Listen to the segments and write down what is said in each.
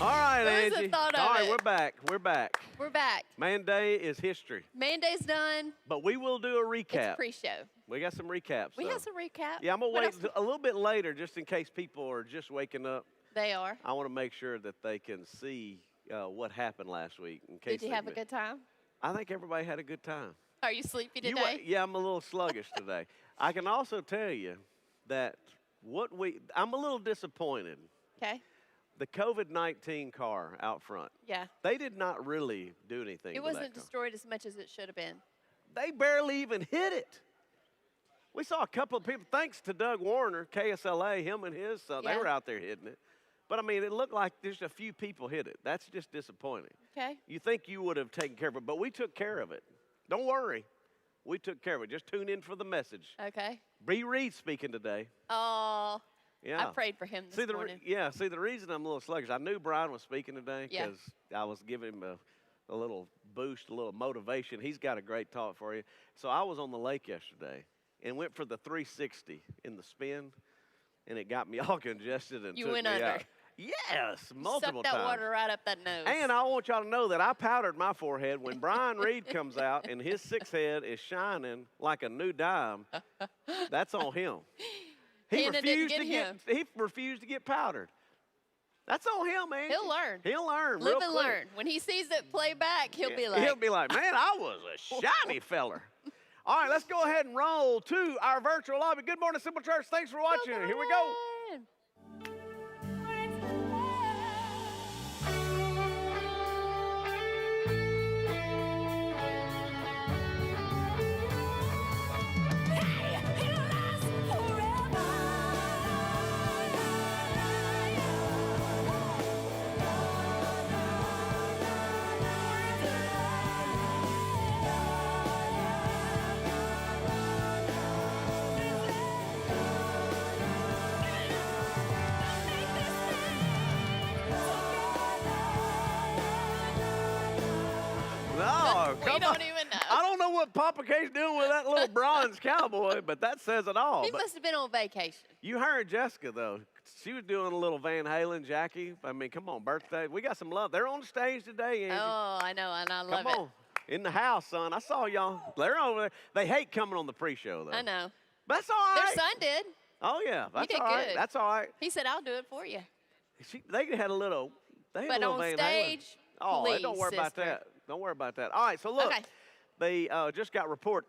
All right, Who's the Angie. thought of All right, it? we're back. We're back. We're back. Man Day is history, Manday's done. but we will do a It's recap. pre-show. We got some recaps. We though. have some recap. Yeah, I'm gonna What wait else? a little bit later, just in case people are just waking up. They are. I want to make sure that they can see what happened last week. In case Did you have a good time? I think everybody had a good time. Are you sleepy You today? yeah, I'm a little sluggish today. I can also tell you that I'm a little disappointed. Okay. The COVID-19 car out front, Yeah. they did not really do anything. It with wasn't that car. destroyed as much as it should have been. They barely even hit it. We saw a couple of people, thanks to Doug Warner, KSLA, him and his son, they Yeah. were out there hitting it. But I mean, it looked like just a few people hit it. That's just disappointing. Okay. You think you would have taken care of it, but we took care of it. Don't worry. We took care of it. Just tune in for the message. Okay. Bree Reed speaking today. Oh, Yeah. I prayed for him this See, morning. see, the reason I'm a little sluggish, I knew Brian was speaking today Yeah. because I was giving him a little boost, a little motivation. He's got a great talk for you. So I was on the lake yesterday and went for the 360 in the spin, and it got me all congested and You took went me under. out. Yes, multiple Suck that times. water right up that nose. And I want y'all to know that I powdered my forehead. When Brian Reed comes out and his six head is shining like a new dime, that's on him. Hannah didn't get him. He refused to get powdered. That's on him, man. He'll learn. He'll learn. Live real and quick. learn. When he sees it play back, he'll be like, man, I was a shiny feller. All right, let's go ahead and roll to our virtual lobby. Good morning, Simple Church. Thanks for watching. Here we go. "Run." No, We come don't on. even know. I don't know what Papa K's doing with that little bronze cowboy, but that says it all. He But must have been on vacation. you heard Jessica, though. She was doing a little Van Halen, Jackie. I mean, come on, birthday. We got some love. They're on the stage today, Angie. Oh, I know, and I love Come on. In the house, son. I saw y'all. They're over there. They hate coming on the pre-show, though. it. I know. But that's all right. Their son did. Oh, yeah. That's did all right. good. That's all right. He said, "I'll do it for you." They had a little, they had But a little on Van Halen. stage, Oh, please, don't worry about sister. that. Don't worry about that. All right, so look. Okay. They just got report.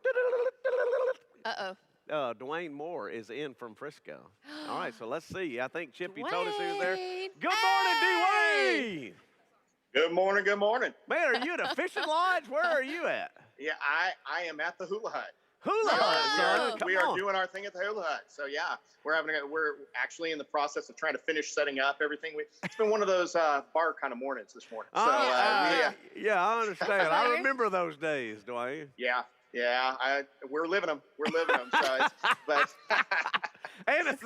Uh-oh. Dwayne Moore is in from Frisco. All right, so let's see. I think, Chip, you told us he was there. Dwayne. Good Hey. morning, Dwayne. Good morning, good morning. Man, are you at a fishing lodge? Where are you at? Yeah, I am at the Hula Hut. Hula Hut, son. Come we on. are doing our thing at the Hula Hut. So yeah, we're actually in the process of trying to finish setting up everything. It's been one of those bar kind of mornings this morning. So yeah, I understand. I Sorry. remember those days, Dwayne. yeah, we're living them. We're living them. So but And it's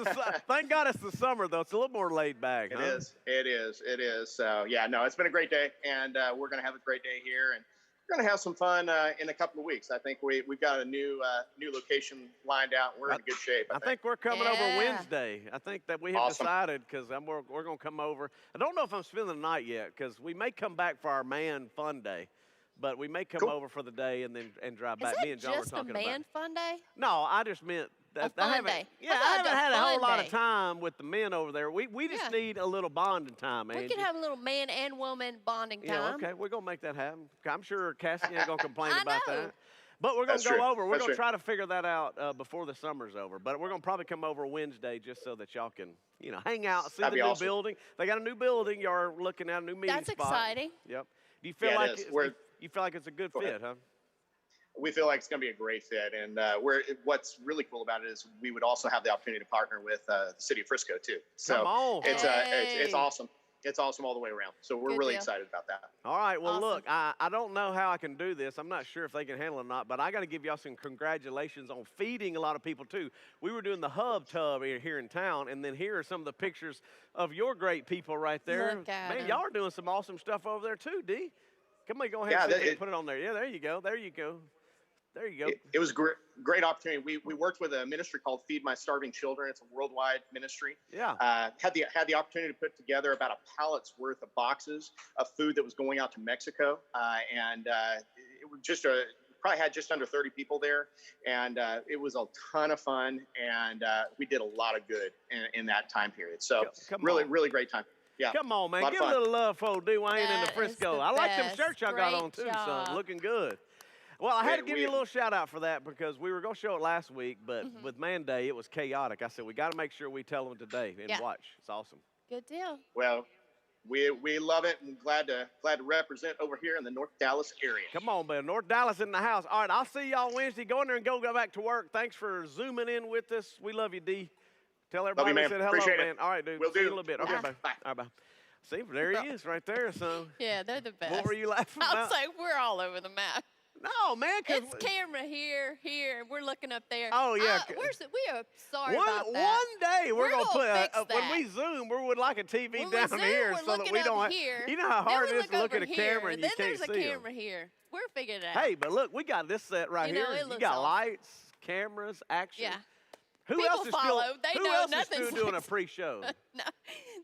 thank God it's the summer, though. It's a little more laid back. it is. So yeah, no, it's been a great day, and we're gonna have a great day here, and we're gonna have some fun in a couple of weeks. I think we've got a new location lined out. We're in good shape. I think we're coming over Yeah. Wednesday. I think that we have Awesome. decided because we're going to come over. I don't know if I'm spending the night yet because we may come back for our man fun day, but we may come Cool. over for the day and then drive Is back. that Me and John were just a talking man about. fun day? No, I just meant that fun I haven't. day. Yeah, I I thought haven't a had a whole fun lot day. of time with the men over there. We just Yeah. need a little bonding time, Angie. We can have a little man and woman bonding Yeah, time. okay, we're gonna make that happen. I'm sure Cassie ain't gonna complain I about know. that. But we're gonna That's go true. over. We're That's gonna true. try to figure that out before the summer's over. But we're gonna probably come over Wednesday just so that y'all can, hang out, see That'd the be new awesome. building. They got a new building. You're looking at a new meeting That's spot. exciting. Yep. Do you feel Yeah, it like is. you feel like it's a good Go fit, ahead. huh? We feel like it's going to be a great fit, and what's really cool about it is we would also have the opportunity to partner with the city of Frisco too. So Come on. it's Hey. awesome. It's awesome all the way around. So we're Good really deal. excited about that. All right. Well, Awesome. look, I don't know how I can do this. I'm not sure if they can handle it or not, but I got to give y'all some congratulations on feeding a lot of people, too. We were doing the Hub Tub here in town, and then here are some of the pictures of your great people right there. Look at Man, 'em. y'all are doing some awesome stuff over there, too, D. Come on, go ahead Yeah, and see if we that- can put it on there. Yeah, there you go. There you go. There you go. It was a great opportunity. We worked with a ministry called Feed My Starving Children. It's a worldwide ministry. Yeah. Had the opportunity to put together about a pallet's worth of boxes of food that was going out to Mexico, and it was probably had just under 30 people there, and it was a ton of fun, and we did a lot of good in that time period. So really great time. Yeah. Come on, man. Give a little love for old Dwayne in the Frisco. I like them shirts y'all got on too, son. Looking good. Well, I had to give you a little shout out for that because we were going to show it last week, but with Man Day, it was chaotic. I said, we got to make sure we tell them today and watch. It's awesome. Good deal. Well, we love it and glad to represent over here in the North Dallas area. Come on, man. North Dallas in the house. All right, I'll see y'all Wednesday. Go in there and go back to work. Thanks for zooming in with us. We love you, D. Tell everybody we said hello, Appreciate man. It. All right, dude. We'll see do. you in a little bit. Okay, bye. Bye. All right, bye. See, there he is right there, son. Yeah, they're the best. What were you laughing about? I was like, we're all over the map. No, man. It's camera here. We're looking up there. Oh, yeah. We are sorry about that. One day we're going to put, when we that. Zoom, we would like a TV When down we zoom, here we're so that looking we up don't here. You know how hard Then it is to look at a camera and you then can't see there's a camera here. We're figuring it out. Hey, but look, we got this set right You know, here. it You looks got awesome. lights, cameras, action. Yeah. Who People else is follow. still, They who know else is nothing's still doing a like- pre-show? No,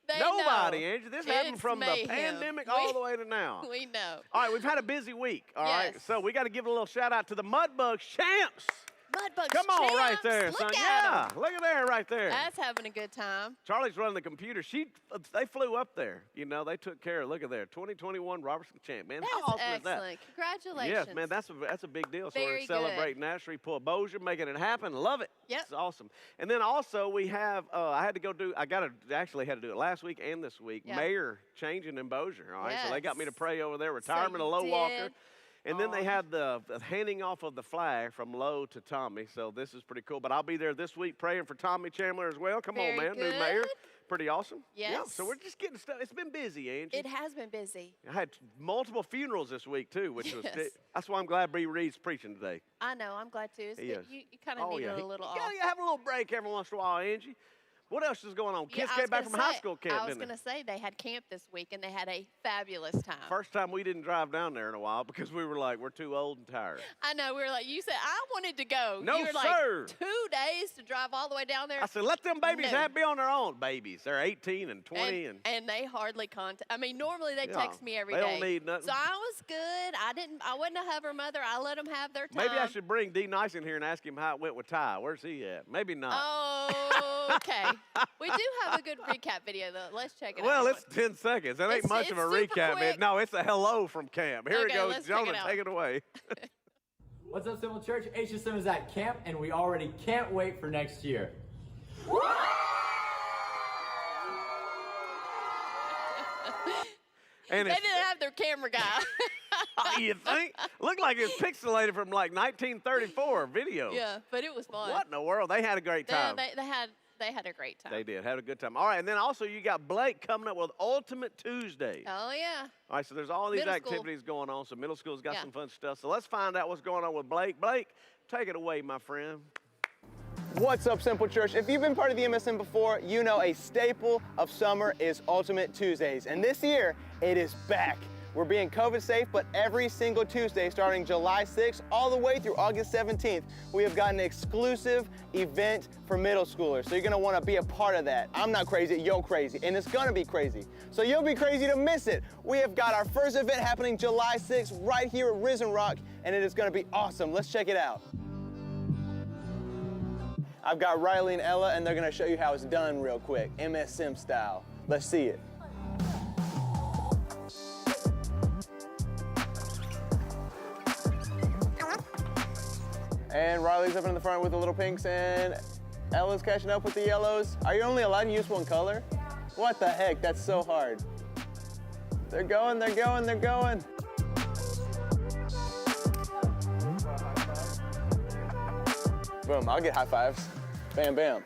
they Nobody, know. Angie. This happened It's from mayhem. the pandemic all the way to now. We know. All right, we've had a busy week, all right? Yes. So we got to give a little shout out to the Mudbugs champs. Mudbugs Come on right champs. there, Look son. at Yeah, 'em. look at there right there. That's having a good time. Charlie's running the computer. They flew up there. You know, they took care of. Look at there, 2021 Robertson champ. Man, That's how awesome is that? excellent. Congratulations. Yes, man, that's a big deal. So Very we're good. celebrating that. Shreveport Bossier, making it happen. Love it. Yep. It's awesome. And then also we have, I had to do it last week and this week. Yeah. Mayor changing in Bossier. All right, so they got me to Yes. pray over there. Retirement you of Low did. Walker. And then they Aw. had the handing off of the flag from Lowe to Tommy. So this is pretty cool. But I'll be there this week praying for Tommy Chandler as well. Come on, Very man. New mayor. good. Pretty awesome. Yeah, Yes. so we're just getting stuff. It's been busy, Angie. It has been busy. I had multiple funerals this week, too, which was Yes. that's why I'm glad Bree Reed's preaching today. I know. I'm glad too. He is. You kind of needed a little You off. gotta have a little break every once in a while, Angie. What else is going on? Yeah, Kids I came was back gonna from high say- school camp, I was didn't going they? to say they had camp this week and they had a fabulous time. First time we didn't drive down there in a while because we were like, we're too old and tired. I know. We were like, you said, I wanted to go. No, you were sir. like 2 days to drive all the way down there. I said, let them babies No. be on their own. Babies. They're 18 and 20. and they hardly contact. I mean, normally they Yeah, text me every they day. don't need nothing. So I was good. I wasn't a hover mother. I let them have their time. Maybe I should bring D Nice in here and ask him how it went with Ty. Where's he at? Maybe not. Oh, okay. We do have a good recap video, though. Let's check it out. Well, it's 10 seconds. That ain't It's- much of a it's super recap, man. quick. No, it's a hello from camp. Here Okay, we go. let's check Jonah, it out. take it away. What's up, Simple Church? HSM is at camp, and we already can't wait for next year. And They it's, didn't have their camera guy. you think? Looked like it's pixelated from like 1934 video. Yeah, but it was fun. What in the world? They had a great time. They had a great time. They did. Had a good time. All right, and then also you got Blake coming up with Ultimate Tuesday. Oh yeah. All right, so there's all these Middle school. activities going on. So middle school's got Yeah. some fun stuff. So let's find out what's going on with Blake. Blake, take it away, my friend. What's up, Simple Church? If you've been part of the MSM before, you know a staple of summer is Ultimate Tuesdays. And this year, it is back. We're being COVID safe, but every single Tuesday, starting July 6th all the way through August 17th, we have got an exclusive event for middle schoolers. So you're gonna wanna be a part of that. I'm not crazy, you're crazy, and it's gonna be crazy. So you'll be crazy to miss it. We have got our first event happening July 6th right here at Risen Rock, and it is gonna be awesome. Let's check it out. I've got Riley and Ella, and they're gonna show you how it's done real quick, MSM style. Let's see it. And Riley's up in the front with the little pinks, and Ella's catching up with the yellows. Are you only allowed to use one color? What the heck, that's so hard. They're going, they're going, they're going. Boom, I'll get high fives. Bam, bam.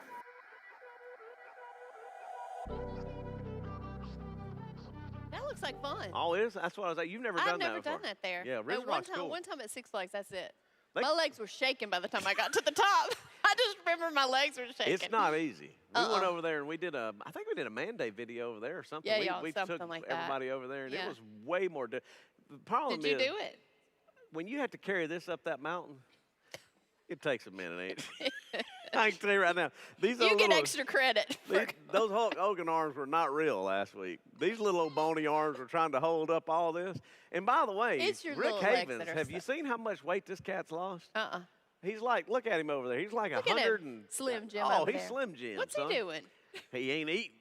That looks like fun. Oh, it is? That's what I was like. You've never I've done never that before. done that there. Yeah, No, Risen Rock's cool. One time at Six Flags, that's it. They- My legs were shaking by the time I got to the top. I just remember my legs were shaking. It's not easy. We went Uh-uh. over there and we did I think we did a man day video over there or something. Yeah, we y'all, we something took like that. everybody over there and Yeah. it was way more. The problem Did you is, do it? when you have to carry this up that mountain, It takes a minute, ain't it? I can tell you right now. These You old get little- extra credit. those Hulk Hogan arms were not real last week. These little old bony arms were trying to hold up all this. And by the way, It's your Rick little legs Havens, that are have you seen how much weight this cat's lost? Uh-uh. He's like, look at him over there. He's like Look at 100 him, and Slim Jim Oh, over he's there. Slim Jim. What's son. he doing? He ain't eating.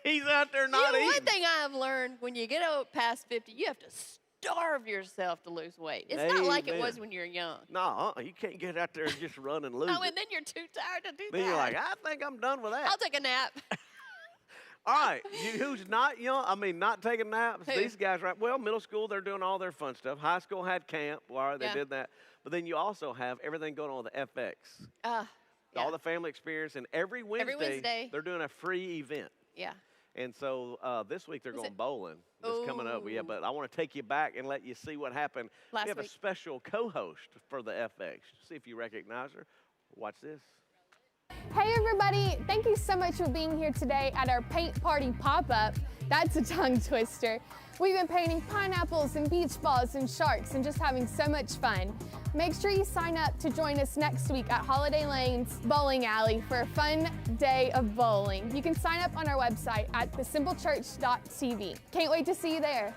He's out there not eating. One thing I've learned, when you get past 50, you have to starve yourself to lose weight. It's not like it was Amen. when you're young. No, you can't get out there and just run and lose Oh, it. and then you're too tired to do Then that. you're like, I think I'm done with that. I'll take a nap. All right, who's not young? I mean, not taking naps. Who? These guys, right? Well, middle school, they're doing all their fun stuff. High school had camp. Well, they Yeah. did that. But then you also have everything going on with the FX. Yeah. All the family experience. And every Wednesday, they're doing a free event. Yeah. And so this week they're Was going it- bowling. It's coming up. Yeah, Ooh. but I want to take you back and let you see what happened. Last we have week. a special co-host for the FX. See if you recognize her. Watch this. Hey everybody, thank you so much for being here today at our paint party pop-up. That's a tongue twister. We've been painting pineapples and beach balls and sharks and just having so much fun. Make sure you sign up to join us next week at Holiday Lanes Bowling Alley for a fun day of bowling. You can sign up on our website at thesimpleChurch.tv. Can't wait to see you there.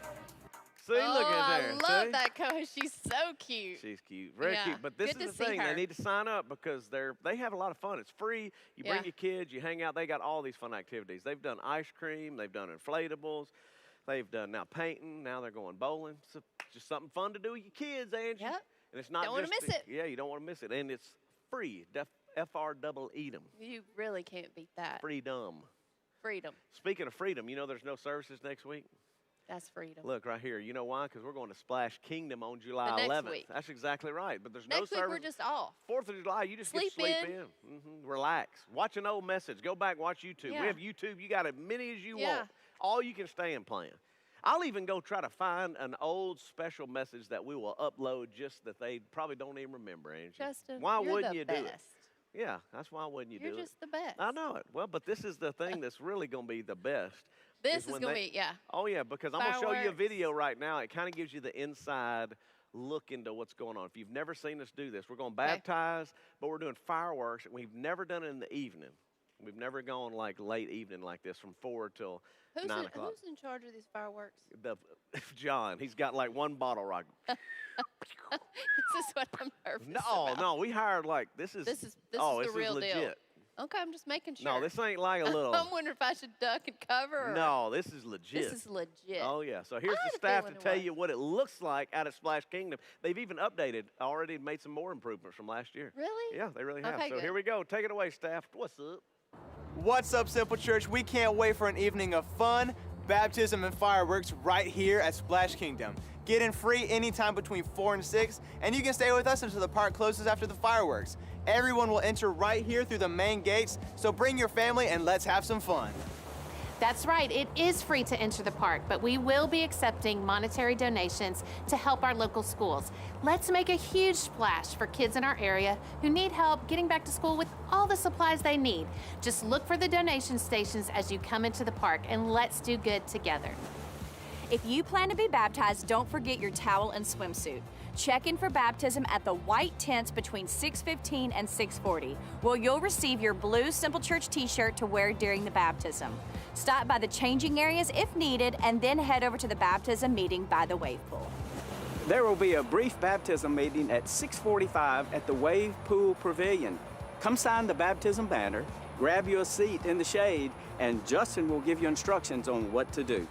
See, look at there. I love See? that coach. She's so cute. She's cute, very Yeah, cute. But this good is to the see thing: her. they need to sign up because they have a lot of fun. It's free. You bring Yeah. your kids, you hang out. They got all these fun activities. They've done ice cream, they've done inflatables, they've done now painting. Now they're going bowling. So just something fun to do with your kids, Angie. Yep. And it's not Don't wanna just miss it. Yeah, you don't want to miss it, and it's free. FR-double-E-dom. You really can't beat that. Freedom. Freedom. Speaking of freedom, you know there's no services next week. That's freedom. Look right here. You know why? Because we're going to Splash Kingdom on July The next 11th. week. That's exactly right. But there's Next no week service. we're just off. 4th of July, you just Sleep get to sleep in. in. Relax. Watch an old message. Go back, watch YouTube. Yeah. We have YouTube. You got as many as you Yeah. want. All you can stand playing. I'll even go try to find an old special message that we will upload just that they probably don't even remember, Angie. Justin, why you're wouldn't the you best. do it? Yeah, that's why wouldn't you You're do it? just the best. I know it. Well, but this is the thing that's really going to be the best. This is when going to they- be, yeah. Oh, yeah, because I'm going to show you a Fireworks. video right now. It kind of gives you the inside look into what's going on. If you've never seen us do this, we're going to baptize, but we're doing fireworks. We've never done it in the evening. We've never gone like late evening like this from 4 till 9 o'clock. Who's in charge of these fireworks? John, he's got like one bottle rocket. This is what I'm nervous No, about. no, we hired like, this is This is oh, the this real is legit. deal. Okay, I'm just making sure. No, this ain't like a little. I'm wondering if I should duck and cover. Or No, this is legit. This is legit. Oh, yeah. So here's I had the a staff to feeling it tell was. you what it looks like out at Splash Kingdom. They've even updated, already made some more improvements from last year. Really? Yeah, they really have. Okay, So good. here we go. Take it away, staff. What's up? What's up, Simple Church? We can't wait for an evening of fun, baptism, and fireworks right here at Splash Kingdom. Get in free anytime between 4 and 6, and you can stay with us until the park closes after the fireworks. Everyone will enter right here through the main gates, so bring your family and let's have some fun. That's right, it is free to enter the park, but we will be accepting monetary donations to help our local schools. Let's make a huge splash for kids in our area who need help getting back to school with all the supplies they need. Just look for the donation stations as you come into the park, and let's do good together. If you plan to be baptized, don't forget your towel and swimsuit. Check in for baptism at the white tents between 6:15 and 6:40, where you'll receive your blue Simple Church t-shirt to wear during the baptism. Stop by the changing areas if needed, and then head over to the baptism meeting by the wave pool. There will be a brief baptism meeting at 6:45 at the Wave Pool Pavilion. Come sign the baptism banner, grab you a seat in the shade, and Justin will give you instructions on what to do.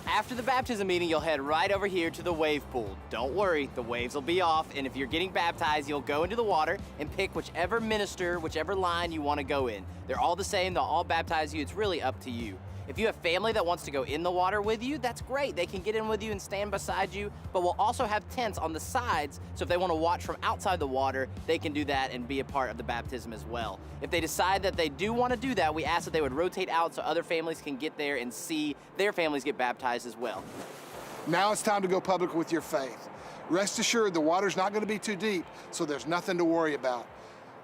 After the baptism meeting, you'll head right over here to the wave pool. Don't worry, the waves will be off, and if you're getting baptized, you'll go into the water and pick whichever minister, whichever line you want to go in. They're all the same, they'll all baptize you, it's really up to you. If you have family that wants to go in the water with you, that's great. They can get in with you and stand beside you, but we'll also have tents on the sides, so if they want to watch from outside the water, they can do that and be a part of the baptism as well. If they decide that they do want to do that, we ask that they would rotate out so other families can get there and see their families get baptized as well. Now it's time to go public with your faith. Rest assured the water's not going to be too deep, so there's nothing to worry about.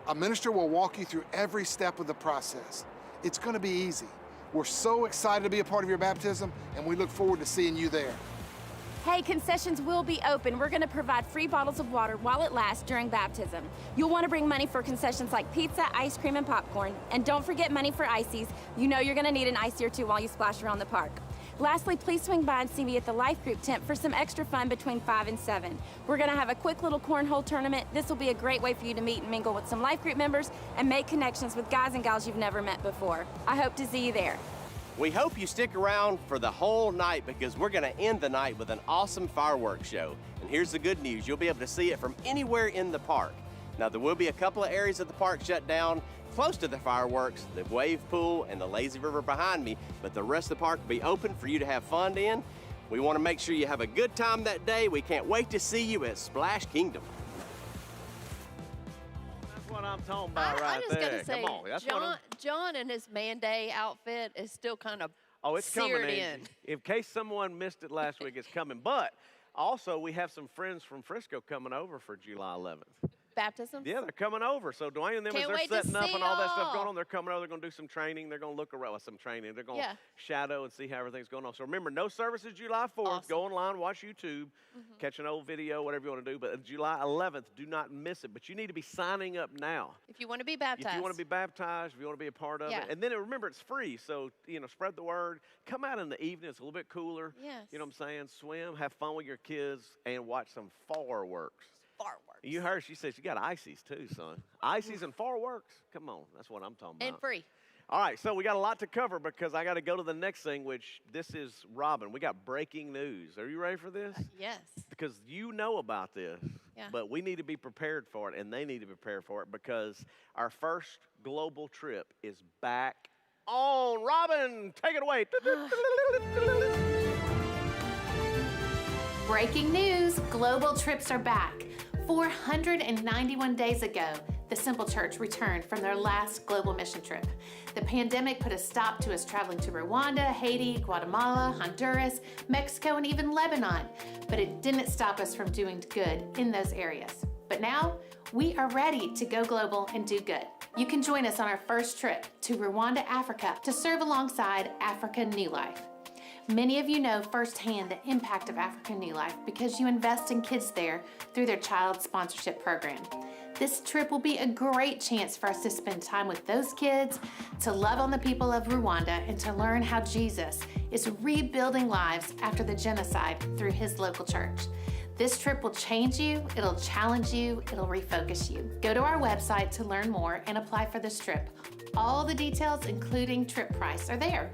A minister will walk you through every step of the process. It's going to be easy. We're so excited to be a part of your baptism, and we look forward to seeing you there. Hey, concessions will be open. We're going to provide free bottles of water while it lasts during baptism. You'll want to bring money for concessions like pizza, ice cream, and popcorn. And don't forget money for ices. You know you're going to need an icy or two while you splash around the park. Lastly, please swing by and see me at the Life Group tent for some extra fun between 5 and 7. We're going to have a quick little cornhole tournament. This will be a great way for you to meet and mingle with some Life Group members and make connections with guys and gals you've never met before. I hope to see you there. We hope you stick around for the whole night because we're going to end the night with an awesome fireworks show. And here's the good news, you'll be able to see it from anywhere in the park. Now, there will be a couple of areas of the park shut down close to the fireworks, the wave pool and the lazy river behind me, but the rest of the park will be open for you to have fun in. We want to make sure you have a good time that day. We can't wait to see you at Splash Kingdom. That's what I'm talking about I just there. gotta say, Come on. That's what I'm... John and his Man Day outfit is still kind of it's coming seared in. in. In case someone missed it last week, it's coming. But also, we have some friends from Frisco coming over for July 11th. Baptism? Yeah, they're coming over. So Dwayne and them, Can't as wait they're to setting up see and all that stuff y'all. going on, they're coming over. They're going to do some training. They're going to look around with some training. They're going to shadow and see how everything's going on. So remember, no services July 4th. Awesome. Go online, watch YouTube, catch an old video, whatever you want to do. But July 11th, do not miss it. But you need to be signing up now. If you want to be baptized. If you want to be baptized, if you want to be a part of Yeah. it. And then remember, it's free. So, spread the word. Come out in the evening. It's a little bit cooler. Yes. You know what I'm saying? Swim, have fun with your kids, and watch some fireworks. Fireworks. You heard she said she got ices too, son. Ices and fireworks. Come on, that's what I'm talking about. And free. All right, so we got a lot to cover because I got to go to the next thing, which this is Robin. We got breaking news. Are you ready for this? Yes. Because you know about this, Yeah. but we need to be prepared for it, and they need to be prepared for it because our first global trip is back on. Robin, take it away. Breaking news, global trips are back. 491 days ago, the Simple Church returned from their last global mission trip. The pandemic put a stop to us traveling to Rwanda, Haiti, Guatemala, Honduras, Mexico, and even Lebanon. But it didn't stop us from doing good in those areas. But now, we are ready to go global and do good. You can join us on our first trip to Rwanda, Africa, to serve alongside Africa New Life. Many of you know firsthand the impact of Africa New Life because you invest in kids there through their child sponsorship program. This trip will be a great chance for us to spend time with those kids, to love on the people of Rwanda, and to learn how Jesus is rebuilding lives after the genocide through his local church. This trip will change you, it'll challenge you, it'll refocus you. Go to our website to learn more and apply for this trip. All the details, including trip price, are there.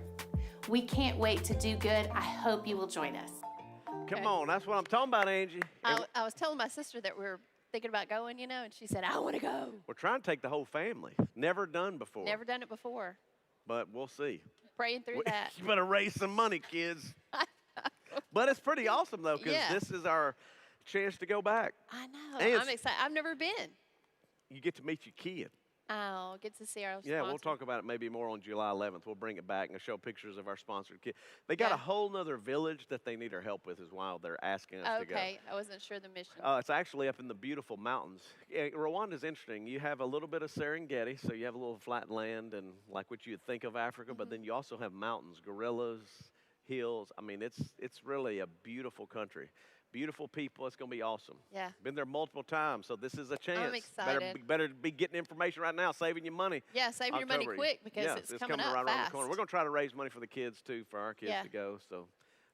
We can't wait to do good. I hope you will join us. Come on, that's what I'm talking about, Angie. I was telling my sister that we were thinking about going, and she said, I want to go. We're trying to take the whole family. Never done before. Never done it before. But we'll see. Praying through that. You better raise some money, kids. But it's pretty awesome, though, because this is our chance to go back. I know. And I'm excited. I've never been. You get to meet your kid. Oh, get to see our sponsor. Yeah, we'll talk about it maybe more on July 11th. We'll bring it back and show pictures of our sponsored kid. They got a whole nother village that they need our help with as well. They're asking us to go. Okay, I wasn't sure the mission. It's actually up in the beautiful mountains. Yeah, Rwanda's interesting. You have a little bit of Serengeti, so you have a little flat land and like what you'd think of Africa, but then you also have mountains, gorillas, hills. I mean, it's really a beautiful country. Beautiful people. It's going to be awesome. Yeah. Been there multiple times, so this is a chance. I'm excited. Better be getting information right now, saving your money. Yeah, save your money quick because it's coming up right around fast. the corner. We're going to try to raise money for the kids, too, for our kids Yeah. to go, so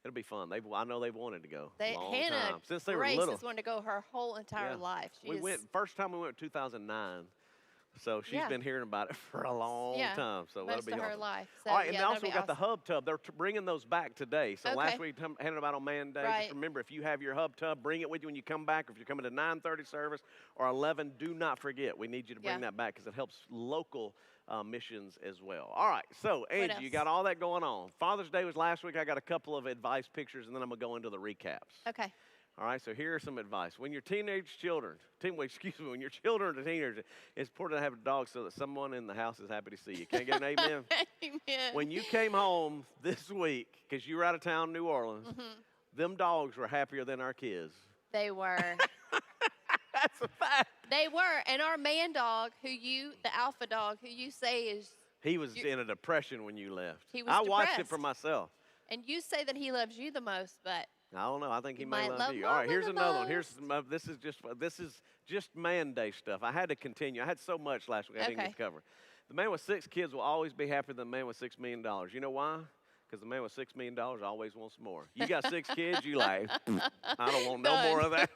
it'll be fun. I know they've wanted to go a long Hannah time. Since they were Grace little. has wanted to go her whole entire life. First time we went in 2009. So she's been hearing about it for a long time. So that'll most be of her awesome. life. So, All right, and that'll also be we got the hub tub. They're bringing those back today. So last week handed them out on Man Day. Right. Just remember, if you have your hub tub, bring it with you when you come back. If you're coming to 9:30 service or 11, do not forget. We need you to bring that back because it helps local missions as well. All right, so Angie, you got all that going on. Father's Day was last week. I got a couple of advice pictures, and then I'm going to go into the recaps. Okay. All right, so here are some advice. When your when your children are teenagers, it's important to have a dog so that someone in the house is happy to see you. Can I get an amen? Amen. When you came home this week, because you were out of town in New Orleans, them dogs were happier than our kids. They were. That's a fact. They were. And our man dog, the alpha dog, who you say is... He was in a depression when you left. He was I watched it depressed. for myself. And you say that he loves you the most, but I don't know. I think he You may might love love you. All right, Mama here's the another one. most. This is just man day stuff. I had to continue. I had so much last week I didn't get to cover. The man with 6 kids will always be happier than the man with $6 million. You know why? Because the man with $6 million always wants more. You got 6 kids, you like, I don't want no more of that.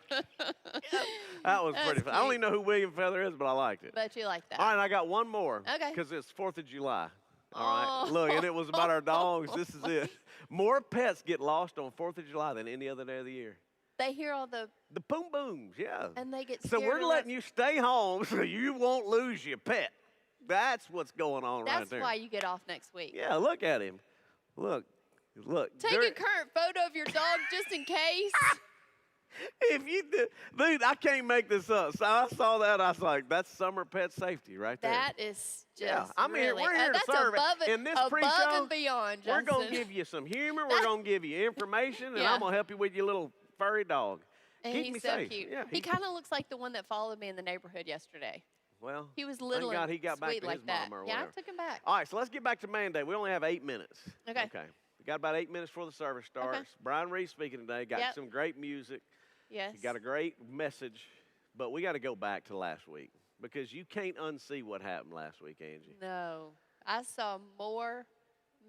That was pretty fun. I don't even know who William Feather is, but I liked it. Bet you like that. All right, I got one more. Okay. Because it's 4th of July. All right. Oh. Look, and it was about our dogs. This is it. More pets get lost on 4th of July than any other day of the year. They hear all the boom booms, yeah. and they get So scared. we're letting you stay home so you won't lose your pet. That's what's going on right there. That's why you get off next week. Yeah, look at him. Look. Take a current photo of your dog just in case. If you did, dude, I can't make this up. So I saw that. I was like, that's summer pet safety right there. That is just yeah. I mean, really, we're here to that's serve above it. In this above pre-show, and beyond, we're Justin. going to give you some humor. We're going to give you information, and Yeah. I'm going to help you with your little furry dog. And Keep he's me so safe. cute. Yeah, he kind of looks like the one that followed me in the neighborhood yesterday. Well, He was little thank God and he got back sweet to like his that. mama or Yeah, I whatever. took him back. All right, so let's get back to Monday. We only have 8 minutes. Okay. Okay. We got about 8 minutes before the service starts. Okay. Brian Reed speaking today. Got Yep. some great music. Yes. He got a great message, but we got to go back to last week because you can't unsee what happened last week, Angie. No, I saw more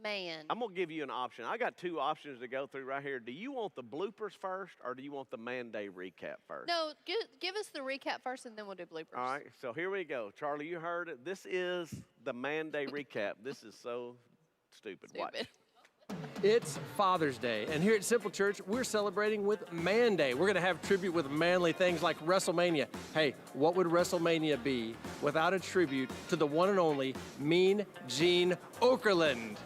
man. I'm going to give you an option. I got 2 options to go through right here. Do you want the bloopers first or do you want the Man Day recap first? No, give us the recap first, and then we'll do bloopers. All right, so here we go. Charlie, you heard it. This is the Man Day recap. This is so stupid. Watch. It's Father's Day, and here at Simple Church, we're celebrating with Man Day. We're going to have tribute with manly things like WrestleMania. Hey, what would WrestleMania be without a tribute to the one and only Mean Gene Okerlund?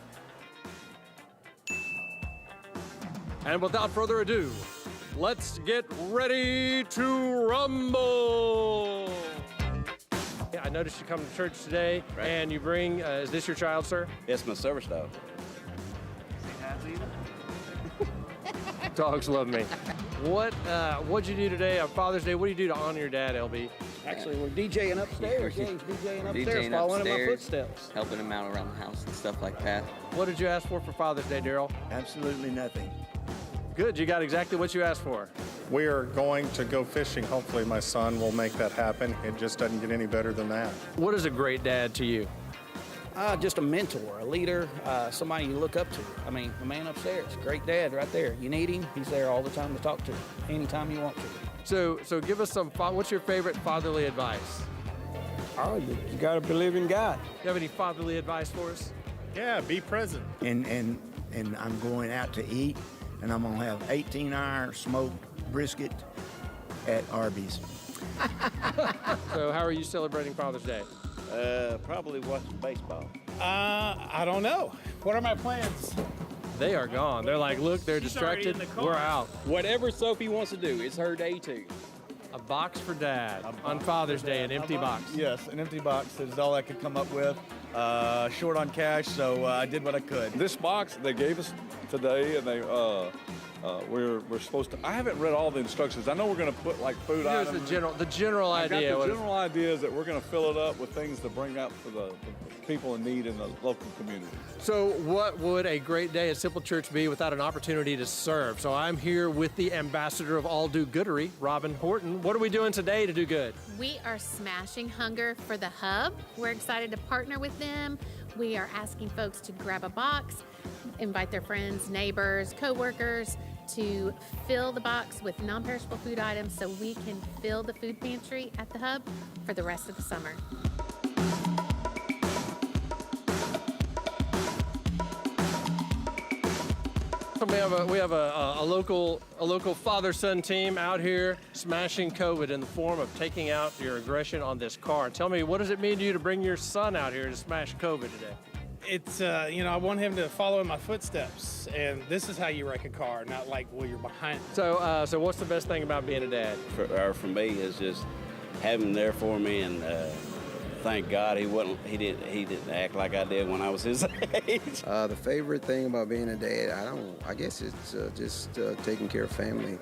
And without further ado, let's get ready to rumble! Yeah, I noticed you come to church today, and you bring, is this your child, sir? It's my service dog. Dogs love me. What'd you do today on Father's Day? What do you do to honor your dad, LB? Actually, we're DJing upstairs. Yeah, he's DJing upstairs, following in my footsteps. Helping him out around the house and stuff like that. What did you ask for Father's Day, Daryl? Absolutely nothing. Good, you got exactly what you asked for. We are going to go fishing. Hopefully my son will make that happen. It just doesn't get any better than that. What is a great dad to you? Just a mentor, a leader, somebody you look up to. I mean, the man upstairs, great dad right there. You need him, he's there all the time to talk to, anytime you want to. So give us some, what's your favorite fatherly advice? Oh, you got to believe in God. You have any fatherly advice for us? Yeah, be present. And I'm going out to eat, and I'm going to have 18-hour smoked brisket at Arby's. So how are you celebrating Father's Day? Probably watching baseball. I don't know. What are my plans? They are gone. They're like, look, they're distracted. We're out. Whatever Sophie wants to do, it's her day too. A box for Dad on Father's Day, an empty box. Yes, an empty box is all I could come up with. Short on cash, so I did what I could. This box they gave us today, and they we're supposed to. I haven't read all the instructions. I know we're going to put like food Here's items. the general idea. The general idea is that we're going to fill it up with things to bring out for the people in need in the local community. So what would a great day at Simple Church be without an opportunity to serve? So I'm here with the ambassador of all do-goodery, Robin Horton. What are we doing today to do good? We are smashing hunger for the Hub. We're excited to partner with them. We are asking folks to grab a box, invite their friends, neighbors, co-workers to fill the box with non-perishable food items so we can fill the food pantry at the Hub for the rest of the summer. We have a local father-son team out here smashing COVID in the form of taking out your aggression on this car. Tell me, what does it mean to you to bring your son out here to smash COVID today? It's, I want him to follow in my footsteps, and this is how you wreck a car, not like, well, you're behind. So what's the best thing about being a dad? For me, is just having him there for me, and thank God he didn't act like I did when I was his age. The favorite thing about being a dad, I guess it's just taking care of family,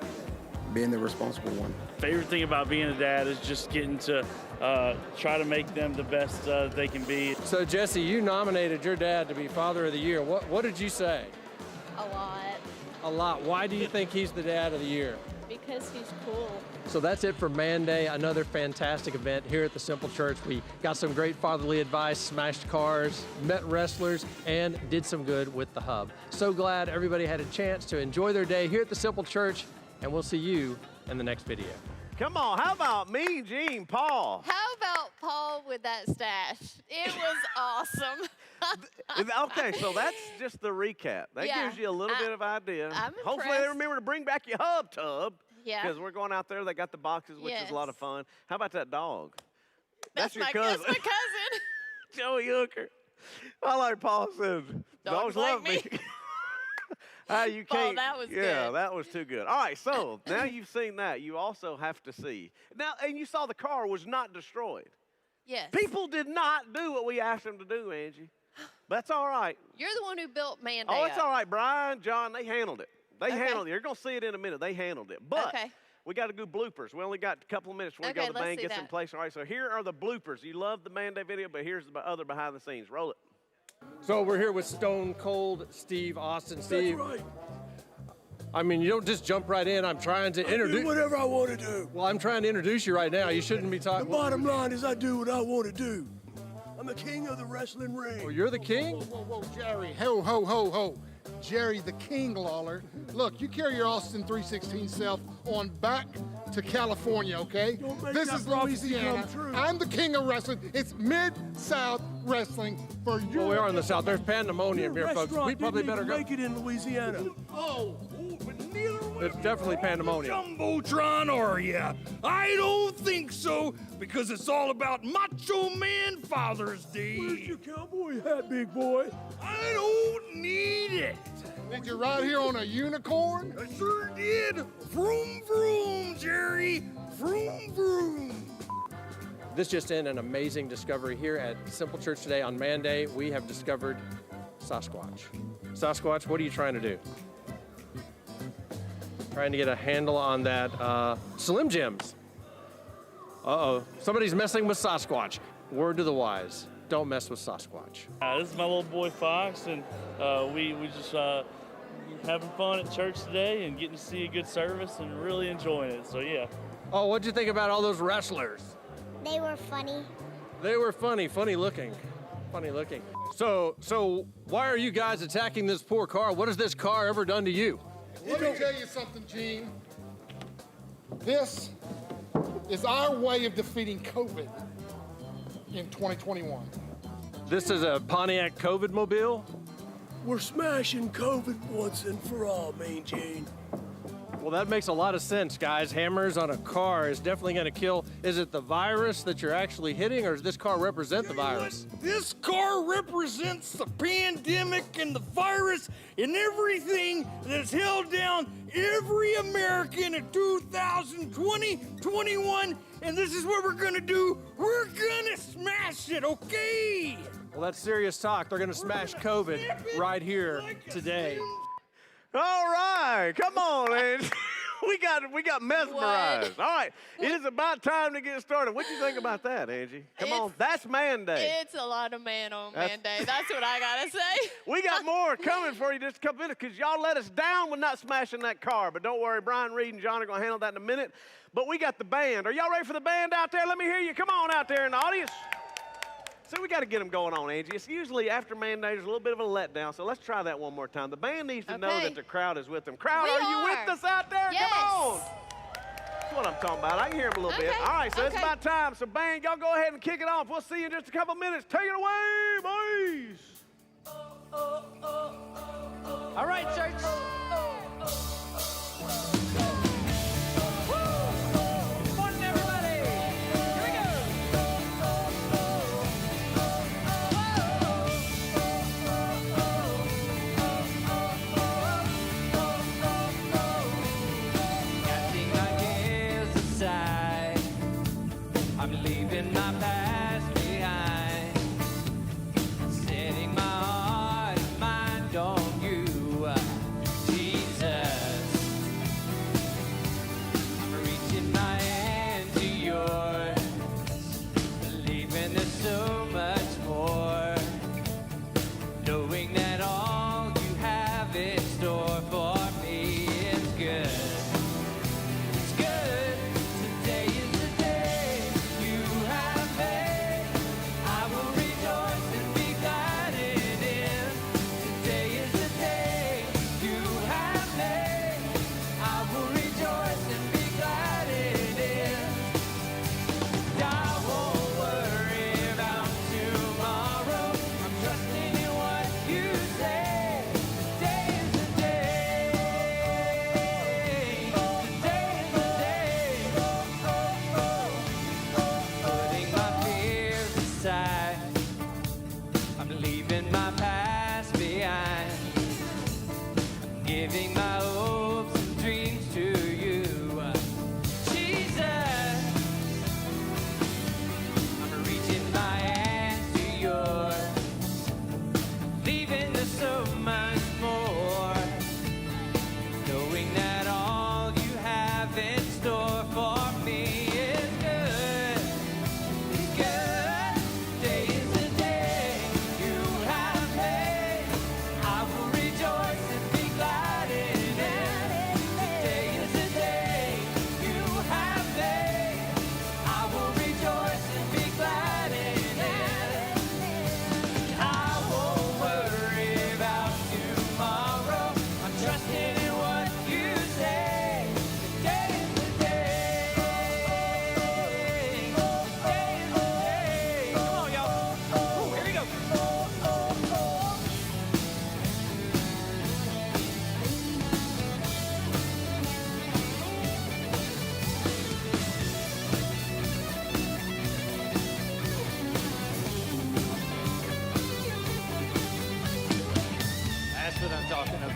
being the responsible one. Favorite thing about being a dad is just getting to try to make them the best they can be. So Jesse, you nominated your dad to be Father of the Year. What did you say? A lot. A lot. Why do you think he's the dad of the year? Because he's cool. So that's it for Man Day, another fantastic event here at the Simple Church. We got some great fatherly advice, smashed cars, met wrestlers, and did some good with the hub. So glad everybody had a chance to enjoy their day here at the Simple Church, and we'll see you in the next video. Come on, how about Mean Gene Paul? How about Paul with that stash? It was awesome. Okay, so that's just the recap. That Yeah, gives you a little bit of idea. I'm Hopefully they impressed. remember to bring back your hub tub. Yeah. Because we're going out there. They got the boxes, which is a lot of Yes. fun. How about that dog? That's your my, cousin. That's my cousin. Joey Hooker. I like Paul said, dogs like love me. You Paul, can't. that was yeah, good. that was too good. All right, so now you've seen that. You also have to see. Now, and you saw the car was not destroyed. Yes. People did not do what we asked them to do, Angie. That's all right. You're the one who built Man Day Oh, it's up. all right. Brian, John, they handled it. They Okay. handled it. You're going to see it in a minute. They handled it. But Okay. we got to do bloopers. We only got a couple of minutes before we Okay, go to the let's band, see get some that. place. All right, so here are the bloopers. You love the Man Day video, but here's the other behind the scenes. Roll it. So we're here with Stone Cold Steve Austin. Steve, That's right. I mean, you don't just jump right in. I'm trying to introduce. Do whatever I want to do. Well, I'm trying to introduce you right now. You shouldn't be The talking. bottom line is I do what I want to do. I'm the king of the wrestling ring. Oh, you're the king? Whoa, Jerry. Ho, ho, ho, ho. Jerry the King Lawler. Look, you carry your Austin 316 self on back to California, okay? Don't make This that is prophecy Louisiana. come true. I'm the king of wrestling. It's Mid-South Wrestling for you. Well, we are in the South. There's pandemonium here, folks. We probably better go. Make it in Louisiana. Oh, but neither way. It's definitely pandemonium. Jumbotron, are ya? I don't think so, because it's all about Macho Man Father's Day. Where's your cowboy hat, big boy? I don't need it. Did you ride here on a unicorn? I sure did. Vroom, vroom, Jerry. Vroom, vroom. This just in, an amazing discovery here at Simple Church today on Man Day. We have discovered Sasquatch. Sasquatch, what are you trying to do? Trying to get a handle on that Slim Jims. Uh-oh, somebody's messing with Sasquatch. Word to the wise, don't mess with Sasquatch. This is my little boy Fox, and we just having fun at church today and getting to see a good service and really enjoying it. So yeah. Oh, what'd you think about all those wrestlers? They were funny. They were funny looking. Funny looking. So why are you guys attacking this poor car? What has this car ever done to you? Let me tell you something, Gene. This is our way of defeating COVID in 2021. This is a Pontiac COVID mobile? We're smashing COVID once and for all, Mean Gene. Well, that makes a lot of sense, guys. Hammers on a car is definitely going to kill. Is it the virus that you're actually hitting, or does this car represent the virus? This car represents the pandemic and the virus and everything that's held down every American in 2020, 21, and this is what we're gonna do. We're gonna smash it, okay? Well, that's serious talk. They're going to smash COVID right here today. All right, come on, Angie. we got mesmerized. What? All right, it is about time to get started. What do you think about that, Angie? Come on, that's Man Day. It's a lot of man on Man Day. That's what I gotta say. We got more coming for you just a couple minutes because y'all let us down with not smashing that car. But don't worry, Brian Reed and John are going to handle that in a minute. But we got the band. Are y'all ready for the band out there? Let me hear you. Come on out there in the audience. So we got to get them going on, Angie. It's usually after Man Day, there's a little bit of a letdown. So let's try that one more time. The band needs to know that the crowd is with them. Crowd, We are you are. with us out there? Yes. Come on. That's what I'm talking about. I can hear them a little bit. All right, so it's about time. So band, y'all go ahead and kick it off. We'll see you in just a couple minutes. Take it away, boys. All right, church. I'm leaving my past behind.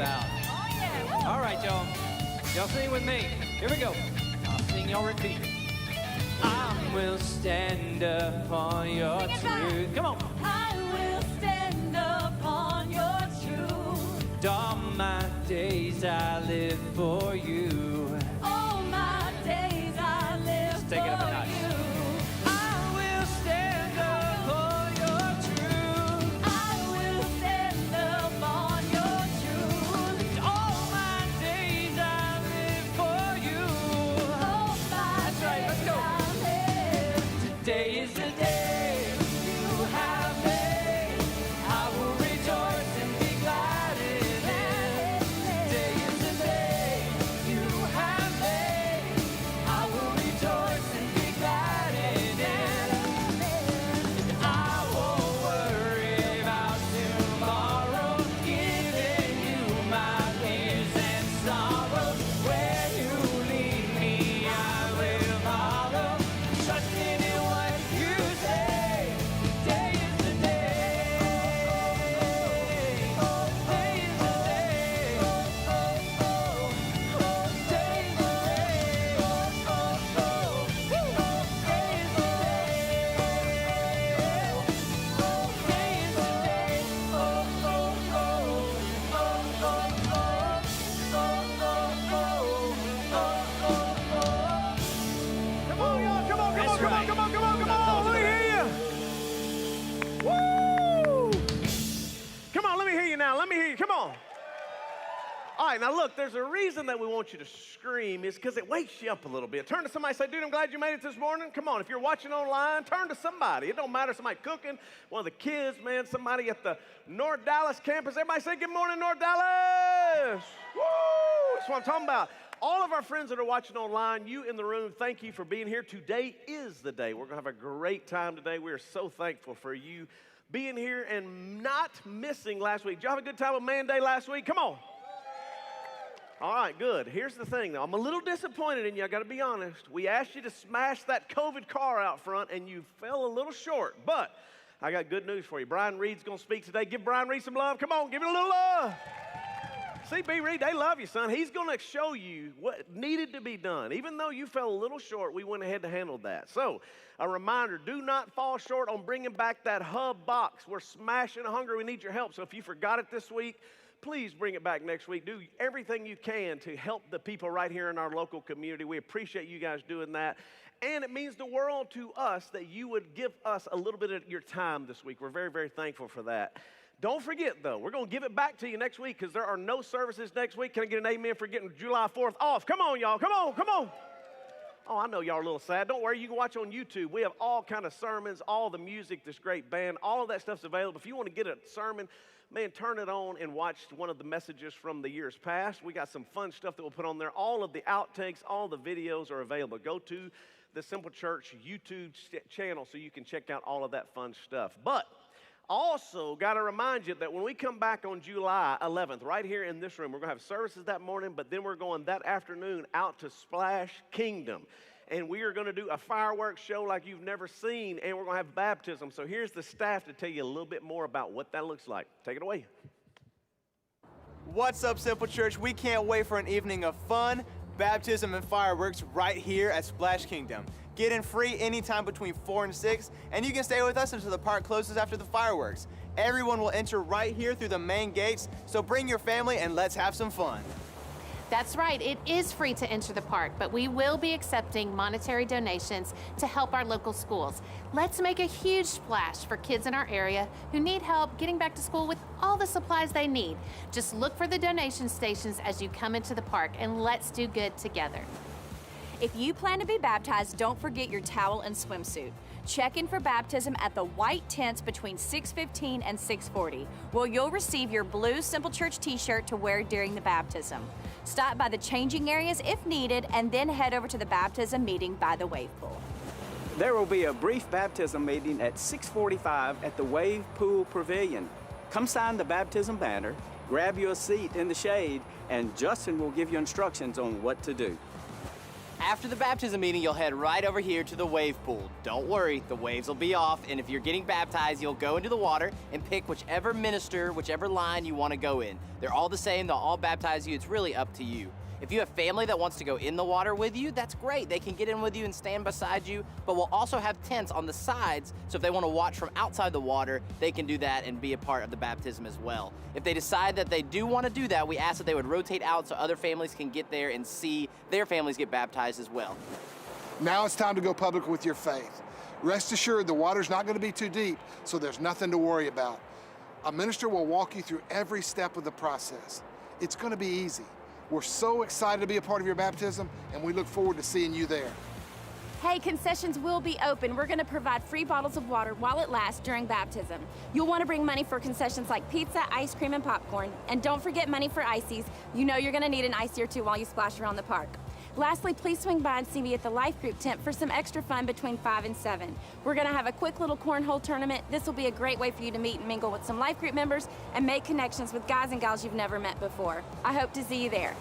about. Oh, yeah. All right, y'all. Y'all sing with me. Here we go. I'll sing, y'all repeat. I will stand upon your truth. Come on. I will stand upon your truth. All my days I live for you. All my days I live Let's take it up a notch. for you. I will stand upon your truth. I will stand upon your truth. All my days I live for you. All my That's right, let's go. Today is the day you have made. I will rejoice and be glad in it. Today is the day you have made. I will rejoice and be glad in it. I won't worry about tomorrow, giving you my fears and sorrows. Where you lead me, I will follow, trusting in what you say. Today is the day. Today is the day. Today is the Come on, y'all. Come on, come on, come on, come on, come on, come on. Let me hear you. Woo! Come on, let me hear you now. Let me hear you. Come on. All right, now look, there's a reason that we want you to scream is because it wakes you up a little bit. Turn to somebody and say, dude, I'm glad you made it this morning. Come on, if you're watching online, turn to somebody. It don't matter, somebody cooking, one of the kids, man, somebody at the North Dallas campus. Everybody say, good morning, North Dallas. Woo! That's what I'm talking about. All of our friends that are watching online, you in the room, thank you for being here. Today is the day. We're going to have a great time today. We are so thankful for you being here and not missing last week. Did y'all have a good time with Man Day last week? Come on. All right, good. Here's the thing, though. I'm a little disappointed in you. I got to be honest. We asked you to smash that COVID car out front, and you fell a little short. But I got good news for you. Brian Reed's going to speak today. Give Brian Reed some love. Come on, give it a little love. See, B. Reed, they love you, son. He's going to show you what needed to be done. Even though you fell a little short, we went ahead and handled that. So, a reminder, do not fall short on bringing back that hub box. We're smashing hungry. We need your help. So if you forgot it this week, please bring it back next week. Do everything you can to help the people right here in our local community. We appreciate you guys doing that. And it means the world to us that you would give us a little bit of your time this week. We're very, very thankful for that. Don't forget, though, we're going to give it back to you next week because there are no services next week. Can I get an amen for getting July 4th off? Come on, y'all. Come on, come on. Oh, I know y'all are a little sad. Don't worry, you can watch on YouTube. We have all kind of sermons, all the music, this great band, all of that stuff's available. If you want to get a sermon, man, turn it on and watch one of the messages from the years past. We got some fun stuff that we'll put on there. All of the outtakes, all the videos are available. Go to the Simple Church YouTube channel so you can check out all of that fun stuff. But also, got to remind you that when we come back on July 11th, right here in this room, we're going to have services that morning, but then we're going that afternoon out to Splash Kingdom. And we are going to do a fireworks show like you've never seen, and we're going to have baptism. So here's the staff to tell you a little bit more about what that looks like. Take it away. What's up, Simple Church? We can't wait for an evening of fun, baptism, and fireworks right here at Splash Kingdom. Get in free anytime between 4 and 6, and you can stay with us until the park closes after the fireworks. Everyone will enter right here through the main gates, so bring your family and let's have some fun. That's right, it is free to enter the park, but we will be accepting monetary donations to help our local schools. Let's make a huge splash for kids in our area who need help getting back to school with all the supplies they need. Just look for the donation stations as you come into the park, and let's do good together. If you plan to be baptized, don't forget your towel and swimsuit. Check in for baptism at the white tents between 6:15 and 6:40, where you'll receive your blue Simple Church t-shirt to wear during the baptism. Stop by the changing areas if needed, and then head over to the baptism meeting by the wave pool. There will be a brief baptism meeting at 6:45 at the Wave Pool Pavilion. Come sign the baptism banner, grab you a seat in the shade, and Justin will give you instructions on what to do. After the baptism meeting, you'll head right over here to the wave pool. Don't worry, the waves will be off, and if you're getting baptized, you'll go into the water and pick whichever minister, whichever line you want to go in. They're all the same, they'll all baptize you. It's really up to you. If you have family that wants to go in the water with you, that's great. They can get in with you and stand beside you, but we'll also have tents on the sides, so if they want to watch from outside the water, they can do that and be a part of the baptism as well. If they decide that they do want to do that, we ask that they would rotate out so other families can get there and see their families get baptized as well. Now it's time to go public with your faith. Rest assured the water's not going to be too deep, so there's nothing to worry about. A minister will walk you through every step of the process. It's going to be easy. We're so excited to be a part of your baptism, and we look forward to seeing you there. Hey, concessions will be open. We're gonna provide free bottles of water while it lasts during baptism. You'll wanna bring money for concessions like pizza, ice cream, and popcorn. And don't forget money for ices. You know you're gonna need an icy or two while you splash around the park. Lastly, please swing by and see me at the life group tent for some extra fun between 5 and 7. We're gonna have a quick little cornhole tournament. This will be a great way for you to meet and mingle with some life group members and make connections with guys and gals you've never met before. I hope to see you there.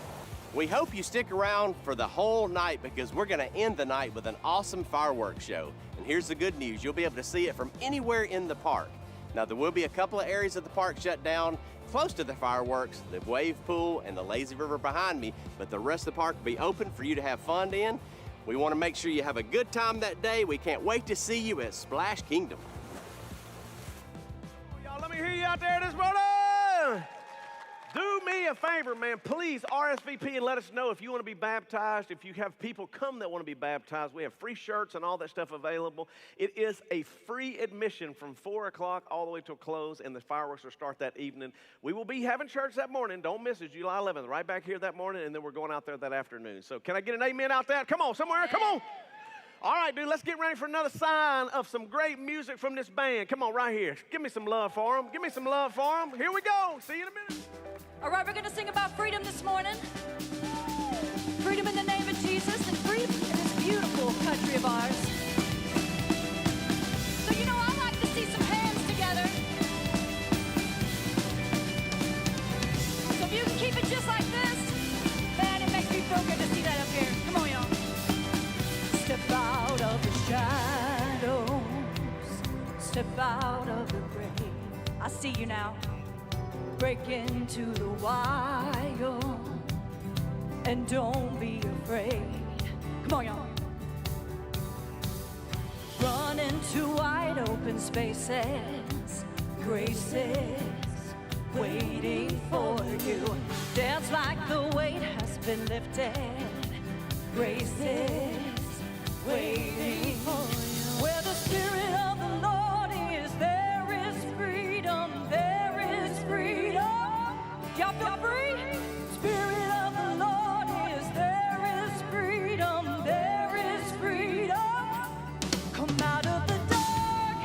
We hope you stick around for the whole night because we're gonna end the night with an awesome fireworks show. And here's the good news, you'll be able to see it from anywhere in the park. Now there will be a couple of areas of the park shut down close to the fireworks, the wave pool and the lazy river behind me, but the rest of the park will be open for you to have fun in. We wanna make sure you have a good time that day. We can't wait to see you at Splash Kingdom. Y'all, let me hear you out there this morning. Do me a favor, man. Please RSVP and let us know if you want to be baptized. If you have people come that want to be baptized, we have free shirts and all that stuff available. It is a free admission from 4 o'clock all the way till close, and the fireworks will start that evening. We will be having church that morning. Don't miss it, July 11th, right back here that morning, and then we're going out there that afternoon. So can I get an amen out there? Come on, somewhere, come on. All right, dude, let's get ready for another sign of some great music from this band. Come on, right here. Give me some love for them. Give me some love for them. Here we go. See you in a minute. All right, we're going to sing about freedom this morning. Freedom in the name of Jesus and freedom in this beautiful country of ours. So, you know, I like to see some hands together. So if you can keep it just like this, man, it makes me feel good to see that up here. Come on, y'all. Step out of the shadows. Step out of the rain. I see you now. Break into the wild and don't be afraid. Come on, y'all. Run into wide open spaces. Grace is waiting for you. Dance like the weight has been lifted. Grace is waiting for you. Where the Spirit of the Lord is, there is freedom. There is freedom. Y'all feel free? Spirit of the Lord is, there is freedom. There is freedom. Come out of the dark,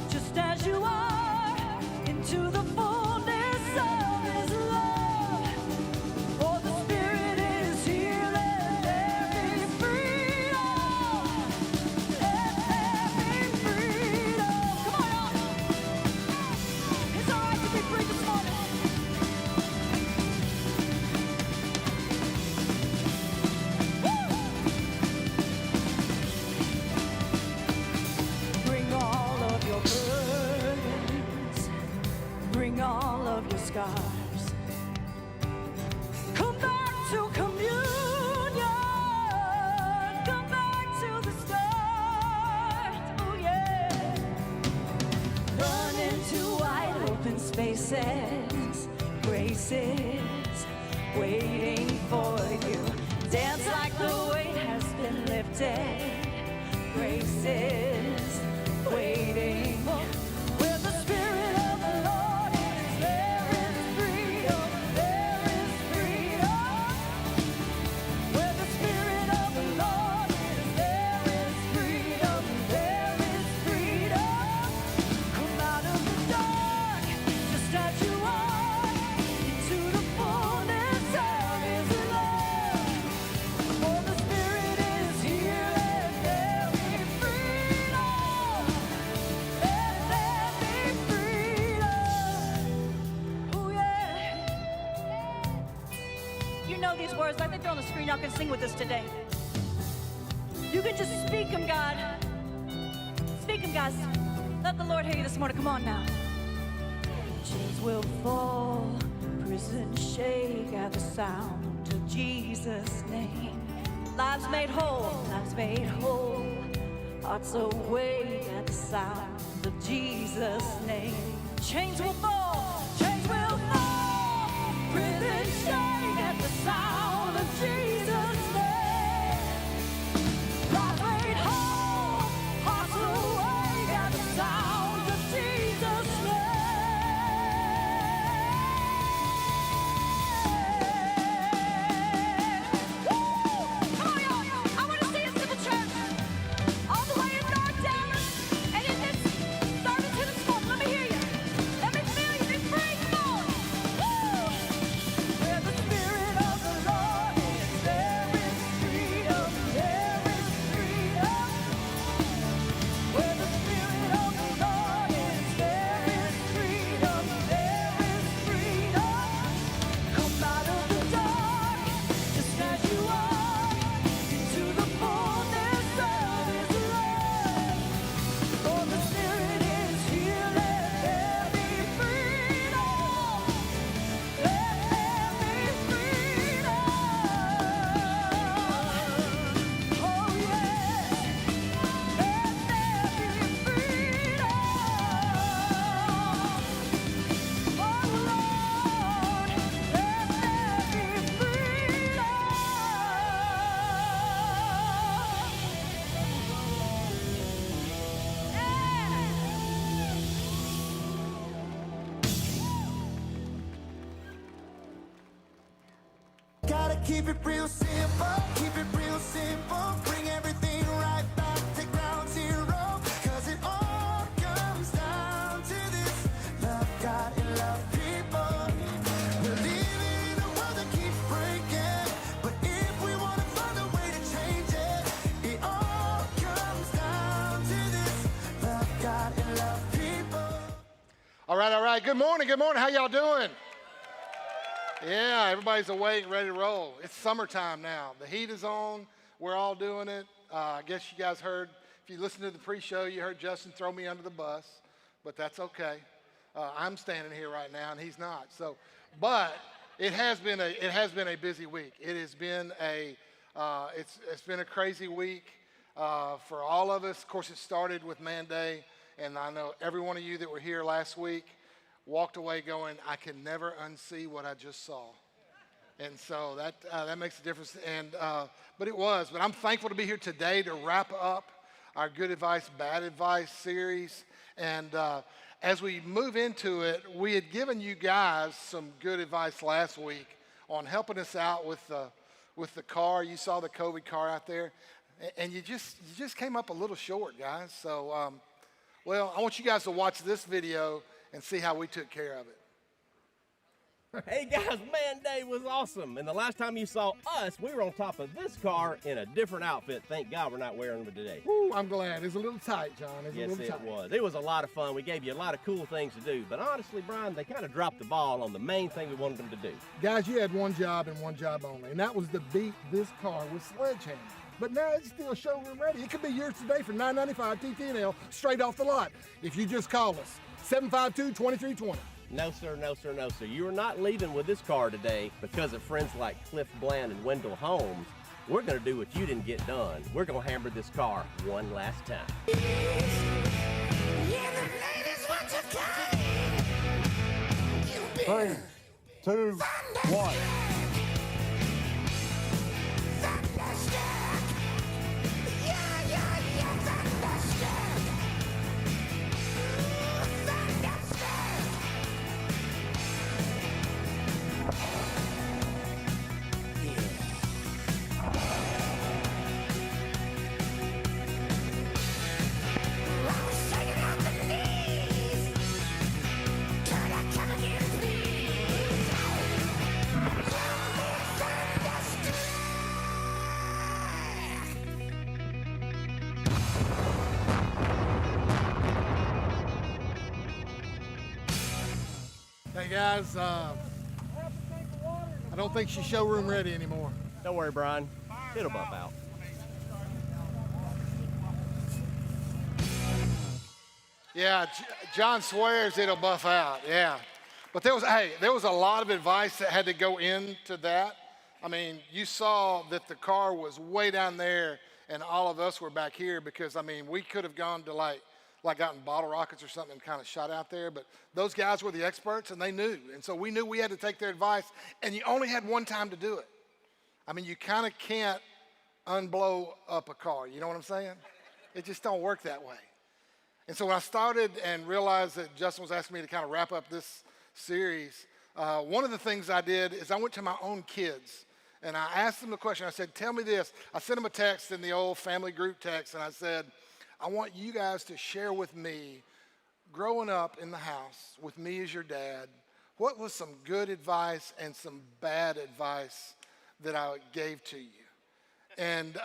just as you are, into the fullness of His love. For the Spirit is here and there is freedom. Let there be freedom. Come on, y'all. It's all right to be free this morning. Bring all of your burdens, bring all of your scars. Come back to communion, come back to the start. Oh yeah. Run into wide open spaces. Grace is waiting for you. Dance like the weight has been lifted. Grace is waiting for where the Spirit of the Lord is, there is freedom, there is freedom. Where the Spirit of the Lord is, there is freedom, there is freedom. Come out of the dark, just as you are, into the fullness of His love. For the Spirit is here and there is freedom. Let there be freedom. Oh yeah. You know these words like they're on the screen. Y'all can sing with us today. You can just speak them, God. Speak them, guys. Let the Lord hear you this morning. Come on now. Chains will fall, prison shake at the sound of Jesus' name. Lives made whole, hearts awake at the sound of Jesus' name. Chains will fall, prison shake at the sound of Jesus' name. Lives made whole, hearts awake at the sound of Jesus' name. Keep it real simple, bring everything right back to ground zero. Cause it all comes down to this: love God and love people. We're living in a world that keeps breaking, but if we want to find a way to change it, it all comes down to this: love God and love people. All right. Good morning. How y'all doing? Yeah, everybody's awake, ready to roll. It's summertime now. The heat is on. We're all doing it. I guess you guys heard, if you listened to the pre-show, you heard Justin throw me under the bus, but that's okay. I'm standing here right now, and he's not. So, but it has been a busy week. It has been it's been a crazy week for all of us. Of course, it started with Man Day, and I know every one of you that were here last week walked away going, I can never unsee what I just saw. And so that makes a difference. And but I'm thankful to be here today to wrap up our Good Advice, Bad Advice series. And as we move into it, we had given you guys some good advice last week on helping us out with the car. You saw the COVID car out there, and you just came up a little short, guys. So, well, I want you guys to watch this video and see how we took care of it. Hey guys, Man Day was awesome. And the last time you saw us, we were on top of this car in a different outfit. Thank God we're not wearing them today. Woo, I'm glad. It's a little tight, John. Yes, it was. It was a lot of fun. We gave you a lot of cool things to do. But honestly, Brian, they kind of dropped the ball on the main thing we wanted them to do. Guys, you had one job and one job only, and that was to beat this car with sledgehammer. But now it's still showroom ready. It could be yours today for $9.95 TT&L straight off the lot if you just call us. 752-2320. No, sir. You are not leaving with this car today because of friends like Cliff Bland and Wendell Holmes. We're going to do what you didn't get done. We're going to hammer this car one last time. Three, two, one. Hey guys, I don't think she's showroom ready anymore. Don't worry, Brian. It'll bump out. Yeah, John swears it'll buff out. Yeah. But there was a lot of advice that had to go into that. I mean, you saw that the car was way down there and all of us were back here because, I mean, we could have gone to like gotten bottle rockets or something and kind of shot out there. But those guys were the experts and they knew. And so we knew we had to take their advice and you only had one time to do it. I mean, you kind of can't unblow up a car. You know what I'm saying? It just don't work that way. And so when I started and realized that Justin was asking me to kind of wrap up this series, one of the things I did is I went to my own kids and I asked them the question. I said, tell me this. I sent them a text in the old family group text and I said, I want you guys to share with me, growing up in the house with me as your dad, what was some good advice and some bad advice that I gave to you? And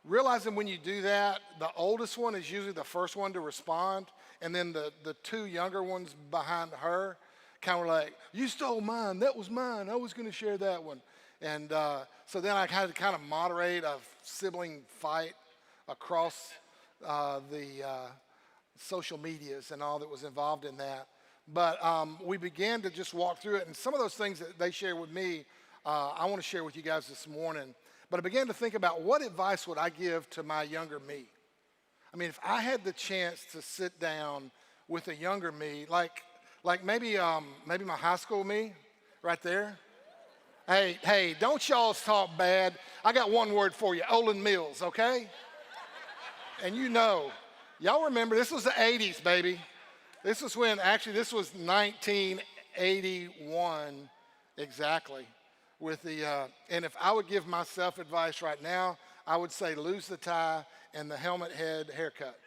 realizing when you do that, the oldest one is usually the first one to respond, and then the two younger ones behind her kind of like, you stole mine, that was mine, I was gonna share that one. And so then I had to kind of moderate a sibling fight across the social medias and all that was involved in that. But we began to just walk through it, and some of those things that they share with me, I wanna share with you guys this morning. But I began to think about what advice would I give to my younger me? I mean, if I had the chance to sit down with a younger me, like maybe my high school me, right there. Hey, don't y'all talk bad. I got one word for you, Olin Mills, okay? And you know, y'all remember, this was the 80s, baby. This was when, actually, this was 1981, exactly. With the, and if I would give myself advice right now, I would say lose the tie and the helmet head haircut.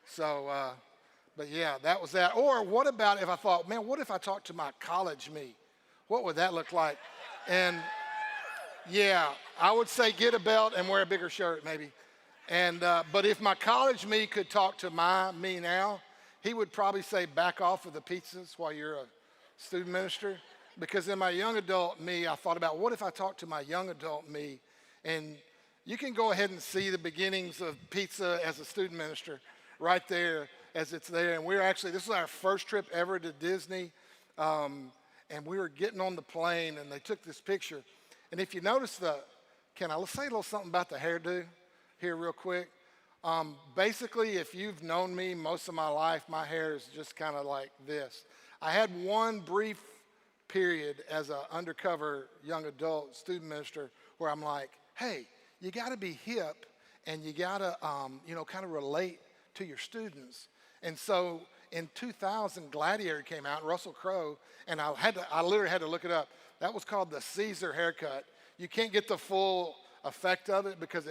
So, but yeah, that was that. Or what about if I thought, man, what if I talked to my college me? What would that look like? And yeah, I would say get a belt and wear a bigger shirt maybe. And, but if my college me could talk to my me now, he would probably say back off of the pizzas while you're a student minister. Because in my young adult me, I thought about what if I talked to my young adult me, and you can go ahead and see the beginnings of pizza as a student minister right there as it's there. And this is our first trip ever to Disney, and we were getting on the plane and they took this picture. And if you notice let's say a little something about the hairdo here real quick. Basically, if you've known me most of my life, my hair is just kind of like this. I had one brief period as an undercover young adult student minister where I'm like, hey, you got to be hip and you got to, kind of relate to your students. And so in 2000, Gladiator came out, Russell Crowe, and I literally had to look it up. That was called the Caesar haircut. You can't get the full effect of it because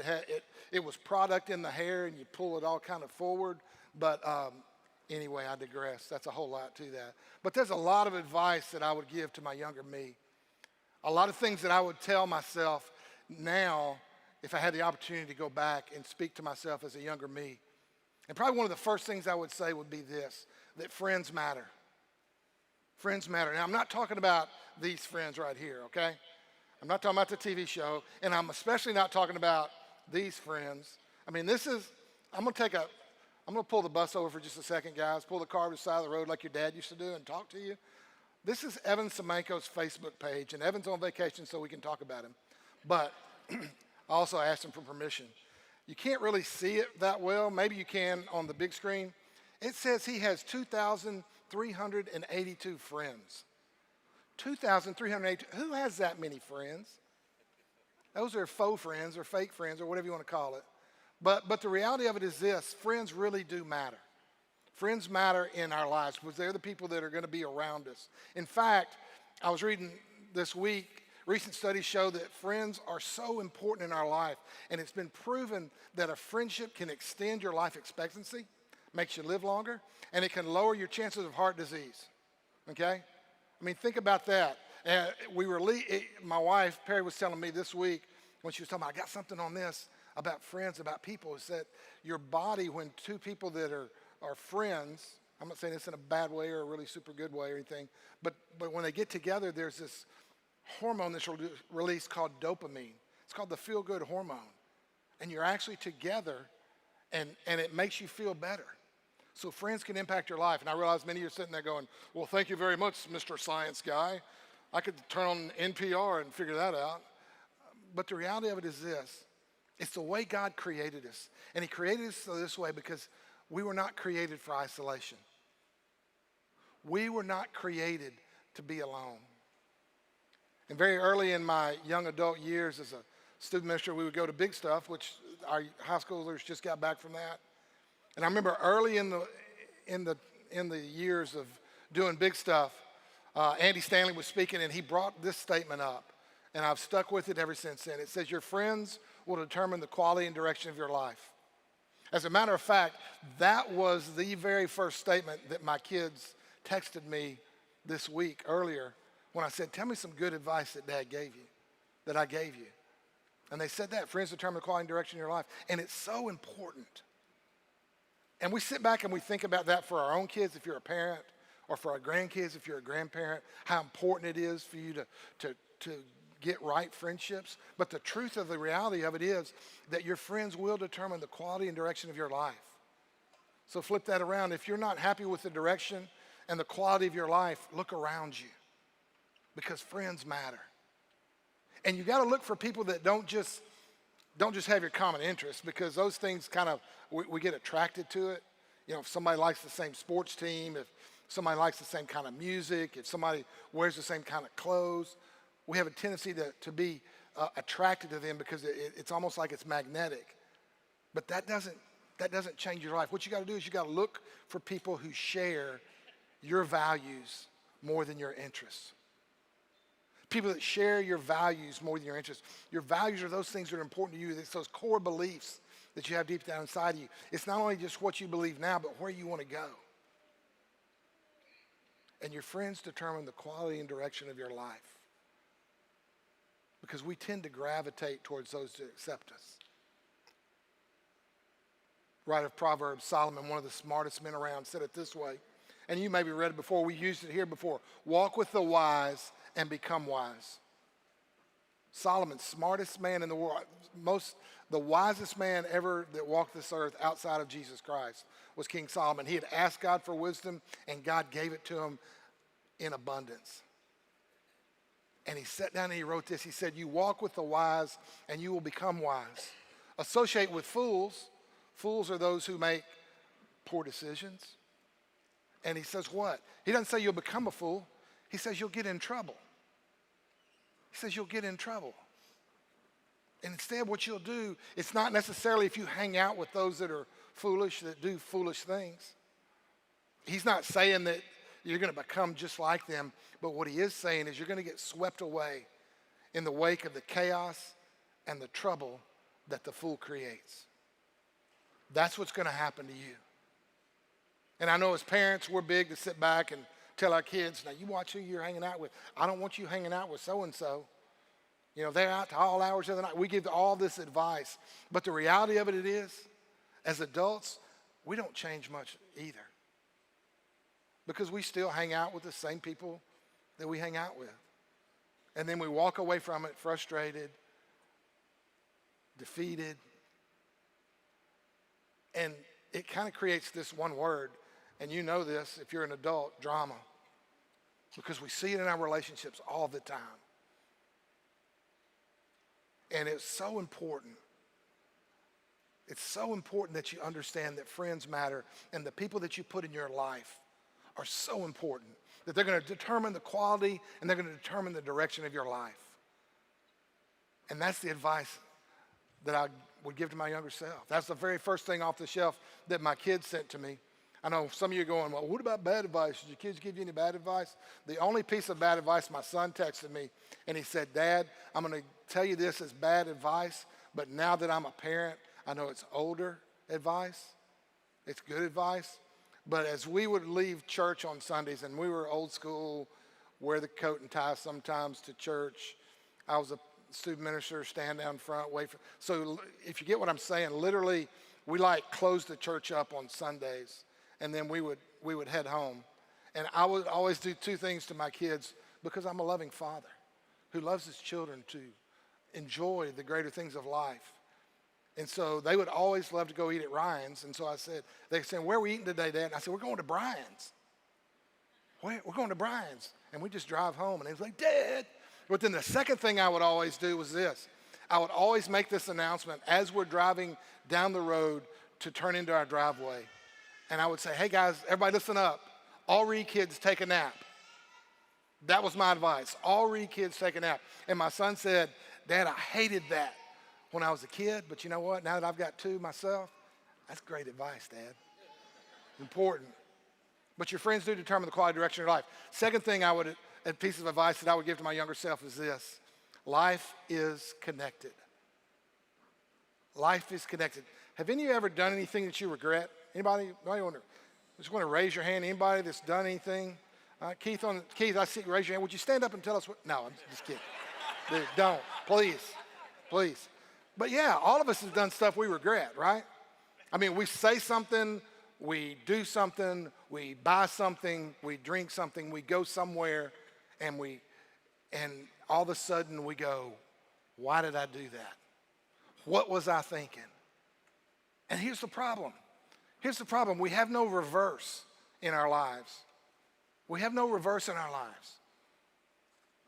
it was product in the hair and you pull it all kind of forward. But anyway, I digress. That's a whole lot to that. But there's a lot of advice that I would give to my younger me. A lot of things that I would tell myself now if I had the opportunity to go back and speak to myself as a younger me. And probably one of the first things I would say would be this, that friends matter. Friends matter. Now, I'm not talking about these friends right here, okay? I'm not talking about the TV show, and I'm especially not talking about these friends. I mean, I'm gonna pull the bus over for just a second, guys. Pull the car to the side of the road like your dad used to do and talk to you. This is Evan Semenko's Facebook page, and Evan's on vacation so we can talk about him. But I also asked him for permission. You can't really see it that well. Maybe you can on the big screen. It says he has 2,382 friends. 2,382. Who has that many friends? Those are faux friends or fake friends or whatever you want to call it. But the reality of it is this, friends really do matter. Friends matter in our lives because they're the people that are going to be around us. In fact, I was reading this week, recent studies show that friends are so important in our life, and it's been proven that a friendship can extend your life expectancy, makes you live longer, and it can lower your chances of heart disease, okay? I mean, think about that. My wife, Perry, was telling me this week when she was talking about, I got something on this about friends, about people, is that your body, when two people that are friends, I'm not saying this in a bad way or a really super good way or anything, but when they get together, there's this hormone that's released called dopamine. It's called the feel-good hormone. And you're actually together, and it makes you feel better. So friends can impact your life. And I realize many of you are sitting there going, well, thank you very much, Mr. Science Guy. I could turn on NPR and figure that out. But the reality of it is this. It's the way God created us. And he created us this way because we were not created for isolation. We were not created to be alone. And very early in my young adult years as a student minister, we would go to Big Stuff, which our high schoolers just got back from that. And I remember early in the years of doing Big Stuff, Andy Stanley was speaking, and he brought this statement up, and I've stuck with it ever since then. It says, your friends will determine the quality and direction of your life. As a matter of fact, that was the very first statement that my kids texted me this week earlier when I said, tell me some good advice that Dad gave you, that I gave you. And they said that, friends determine the quality and direction of your life. And it's so important. And we sit back and we think about that for our own kids if you're a parent, or for our grandkids if you're a grandparent, how important it is for you to get right friendships. But the truth of the reality of it is that your friends will determine the quality and direction of your life. So flip that around. If you're not happy with the direction and the quality of your life, look around you, because friends matter. And you got to look for people that don't just have your common interests, because those things kind of, we get attracted to it. You know, if somebody likes the same sports team, if somebody likes the same kind of music, if somebody wears the same kind of clothes, we have a tendency to be attracted to them because it's almost like it's magnetic. But that doesn't change your life. What you got to do is you got to look for people who share your values more than your interests. People that share your values more than your interests. Your values are those things that are important to you. It's those core beliefs that you have deep down inside of you. It's not only just what you believe now, but where you want to go. And your friends determine the quality and direction of your life, because we tend to gravitate towards those that accept us. Writer of Proverbs, Solomon, one of the smartest men around, said it this way, and you maybe read it before, we used it here before: walk with the wise and become wise. Solomon, smartest man in the world, the wisest man ever that walked this earth outside of Jesus Christ was King Solomon. He had asked God for wisdom, and God gave it to him in abundance. And he sat down and he wrote this. He said, you walk with the wise and you will become wise. Associate with fools. Fools are those who make poor decisions. And he says what? He doesn't say you'll become a fool. He says you'll get in trouble. He says you'll get in trouble. And instead what you'll do, it's not necessarily if you hang out with those that are foolish, that do foolish things. He's not saying that you're going to become just like them, but what he is saying is you're going to get swept away in the wake of the chaos and the trouble that the fool creates. That's what's going to happen to you. And I know as parents, we're big to sit back and tell our kids, now you watch who you're hanging out with. I don't want you hanging out with so-and-so. You know, they're out to all hours of the night. We give all this advice. But the reality of it is, as adults, we don't change much either, because we still hang out with the same people that we hang out with. And then we walk away from it frustrated, defeated. And it kind of creates this one word, and you know this if you're an adult, drama. Because we see it in our relationships all the time. And it's so important. It's so important that you understand that friends matter, and the people that you put in your life are so important, that they're going to determine the quality and they're going to determine the direction of your life. And that's the advice that I would give to my younger self. That's the very first thing off the shelf that my kids sent to me. I know some of you are going, well, what about bad advice? Did your kids give you any bad advice? The only piece of bad advice, my son texted me, and he said, Dad, I'm going to tell you this as bad advice, but now that I'm a parent, I know it's older advice. It's good advice. But as we would leave church on Sundays, and we were old school, wear the coat and tie sometimes to church. I was a student minister, stand down front, wait for. So if you get what I'm saying, literally, we like close the church up on Sundays, and then we would head home. And I would always do two things to my kids, because I'm a loving father who loves his children to enjoy the greater things of life. And so they would always love to go eat at Ryan's. And so I said, they said, where are we eating today, Dad? And I said, we're going to Brian's. We're going to Brian's. And we just drive home. And he was like, Dad. But then the second thing I would always do was this. I would always make this announcement as we're driving down the road to turn into our driveway. And I would say, hey guys, everybody listen up. All Reed kids take a nap. That was my advice. All Reed kids take a nap. And my son said, Dad, I hated that when I was a kid, but you know what? Now that I've got 2 myself, that's great advice, Dad. Important. But your friends do determine the quality direction of your life. Second thing a piece of advice that I would give to my younger self is this. Life is connected. Life is connected. Have any of you ever done anything that you regret? Anybody just want to raise your hand? Anybody that's done anything? Keith, I see you raise your hand. Would you stand up and tell us what? No, I'm just kidding. Dude, don't. Please. Please. But yeah, all of us have done stuff we regret, right? I mean, we say something, we do something, we buy something, we drink something, we go somewhere, and all of a sudden we go, why did I do that? What was I thinking? And here's the problem. Here's the problem. We have no reverse in our lives. We have no reverse in our lives.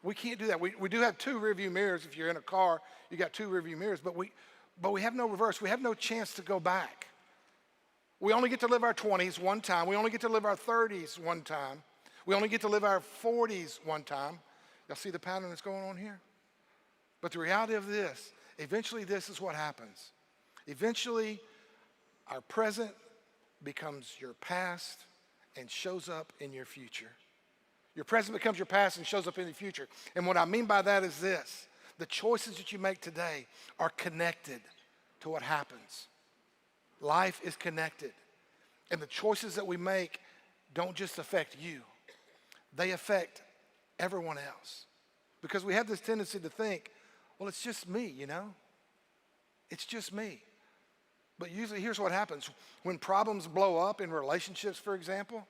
We can't do that. We do have 2 rearview mirrors. If you're in a car, you got 2 rearview mirrors, but we have no reverse. We have no chance to go back. We only get to live our 20s one time. We only get to live our 30s one time. We only get to live our 40s one time. Y'all see the pattern that's going on here? But the reality of this, eventually this is what happens. Eventually, our present becomes your past and shows up in your future. Your present becomes your past and shows up in the future. And what I mean by that is this. The choices that you make today are connected to what happens. Life is connected. And the choices that we make don't just affect you. They affect everyone else. Because we have this tendency to think, well, it's just me, you know? It's just me. But usually here's what happens. When problems blow up in relationships, for example,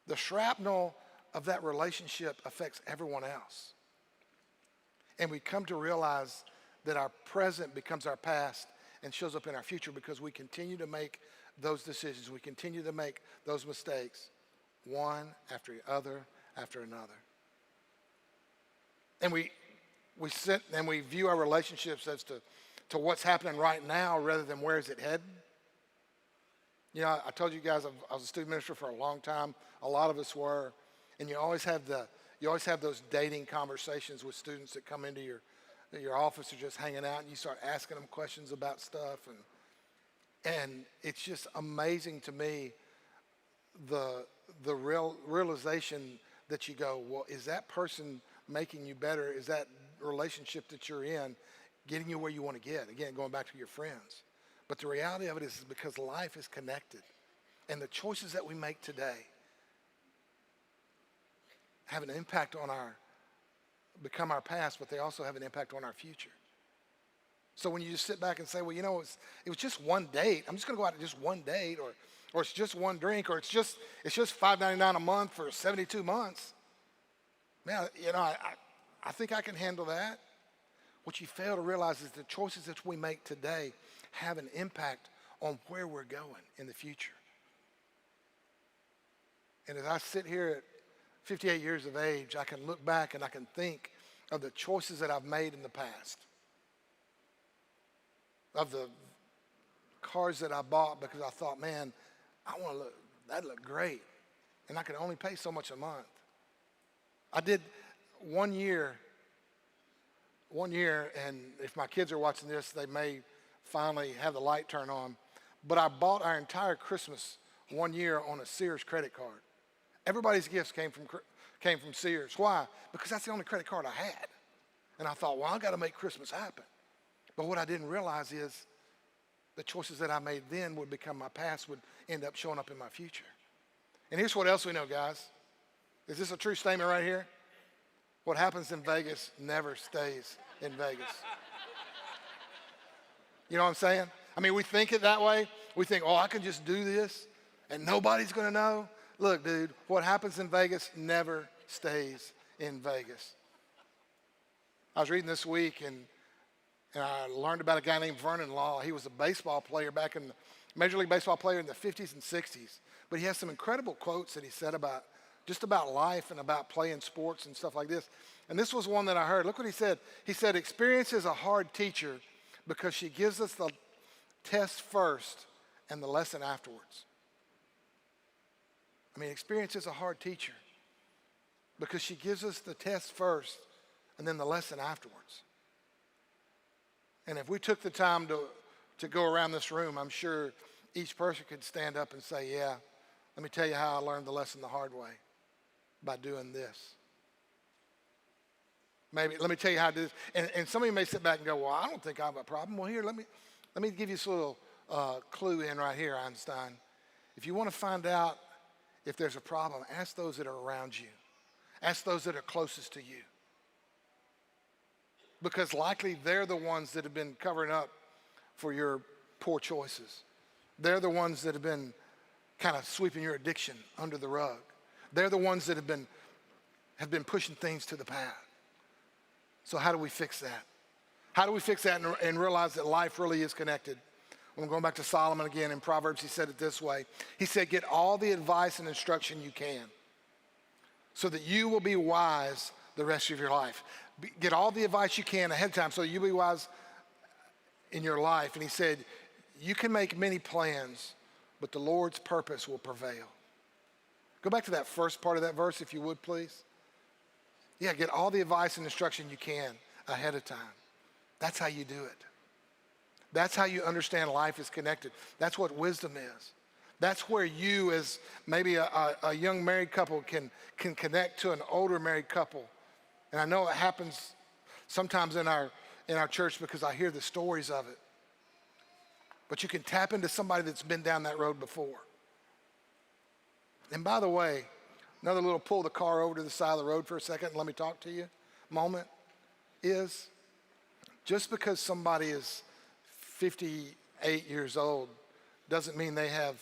the shrapnel of that relationship affects everyone else. And we come to realize that our present becomes our past and shows up in our future because we continue to make those decisions. We continue to make those mistakes, one after the other after another. And we sit and we view our relationships as to what's happening right now rather than where is it headed. You know, I told you guys I was a student minister for a long time. A lot of us were, and you always have those dating conversations with students that come into your office or just hanging out, and you start asking them questions about stuff, and it's just amazing to me the realization that you go, well, is that person making you better? Is that relationship that you're in getting you where you want to get? Again, going back to your friends. But the reality of it is because life is connected. And the choices that we make today have an impact on become our past, but they also have an impact on our future. So when you just sit back and say, well, you know, it was just one date. I'm just going to go out on just one date, or it's just one drink, or it's just $5.99 a month for 72 months. Man, you know, I think I can handle that. What you fail to realize is the choices that we make today have an impact on where we're going in the future. And as I sit here at 58 years of age, I can look back and I can think of the choices that I've made in the past, of the cars that I bought because I thought, man, that'd look great. And I could only pay so much a month. I did one year, and if my kids are watching this, they may finally have the light turn on. But I bought our entire Christmas one year on a Sears credit card. Everybody's gifts came from Sears. Why? Because that's the only credit card I had. And I thought, well, I got to make Christmas happen. But what I didn't realize is the choices that I made then would become my past, would end up showing up in my future. And here's what else we know, guys. Is this a true statement right here? What happens in Vegas never stays in Vegas. You know what I'm saying? I mean, we think it that way. We think, oh, I can just do this and nobody's going to know. Look, dude, what happens in Vegas never stays in Vegas. I was reading this week, and And I learned about a guy named Vernon Law. He was a baseball player back in Major League Baseball player in the 50s and 60s. But he has some incredible quotes that he said about just about life and about playing sports and stuff like this. And this was one that I heard. Look what he said. He said, experience is a hard teacher because she gives us the test first and the lesson afterwards. I mean, experience is a hard teacher because she gives us the test first and then the lesson afterwards. And if we took the time to go around this room, I'm sure each person could stand up and say, yeah, let me tell you how I learned the lesson the hard way, by doing this. Maybe, let me tell you how to do this. And some of you may sit back and go, well, I don't think I have a problem. Well, here, let me give you this little clue in right here, Einstein. If you want to find out if there's a problem, ask those that are around you. Ask those that are closest to you. Because likely they're the ones that have been covering up for your poor choices. They're the ones that have been kind of sweeping your addiction under the rug. They're the ones that have been pushing things to the path. So how do we fix that? How do we fix that and realize that life really is connected? When I'm going back to Solomon again in Proverbs, he said it this way. He said, get all the advice and instruction you can so that you will be wise the rest of your life. Get all the advice you can ahead of time so you'll be wise in your life. And he said, you can make many plans, but the Lord's purpose will prevail. Go back to that first part of that verse, if you would, please. Yeah, get all the advice and instruction you can ahead of time. That's how you do it. That's how you understand life is connected. That's what wisdom is. That's where you, as maybe a young married couple, can connect to an older married couple. And I know it happens sometimes in our church because I hear the stories of it. But you can tap into somebody that's been down that road before. And by the way, another little pull the car over to the side of the road for a second and let me talk to you moment is just because somebody is 58 years old doesn't mean they have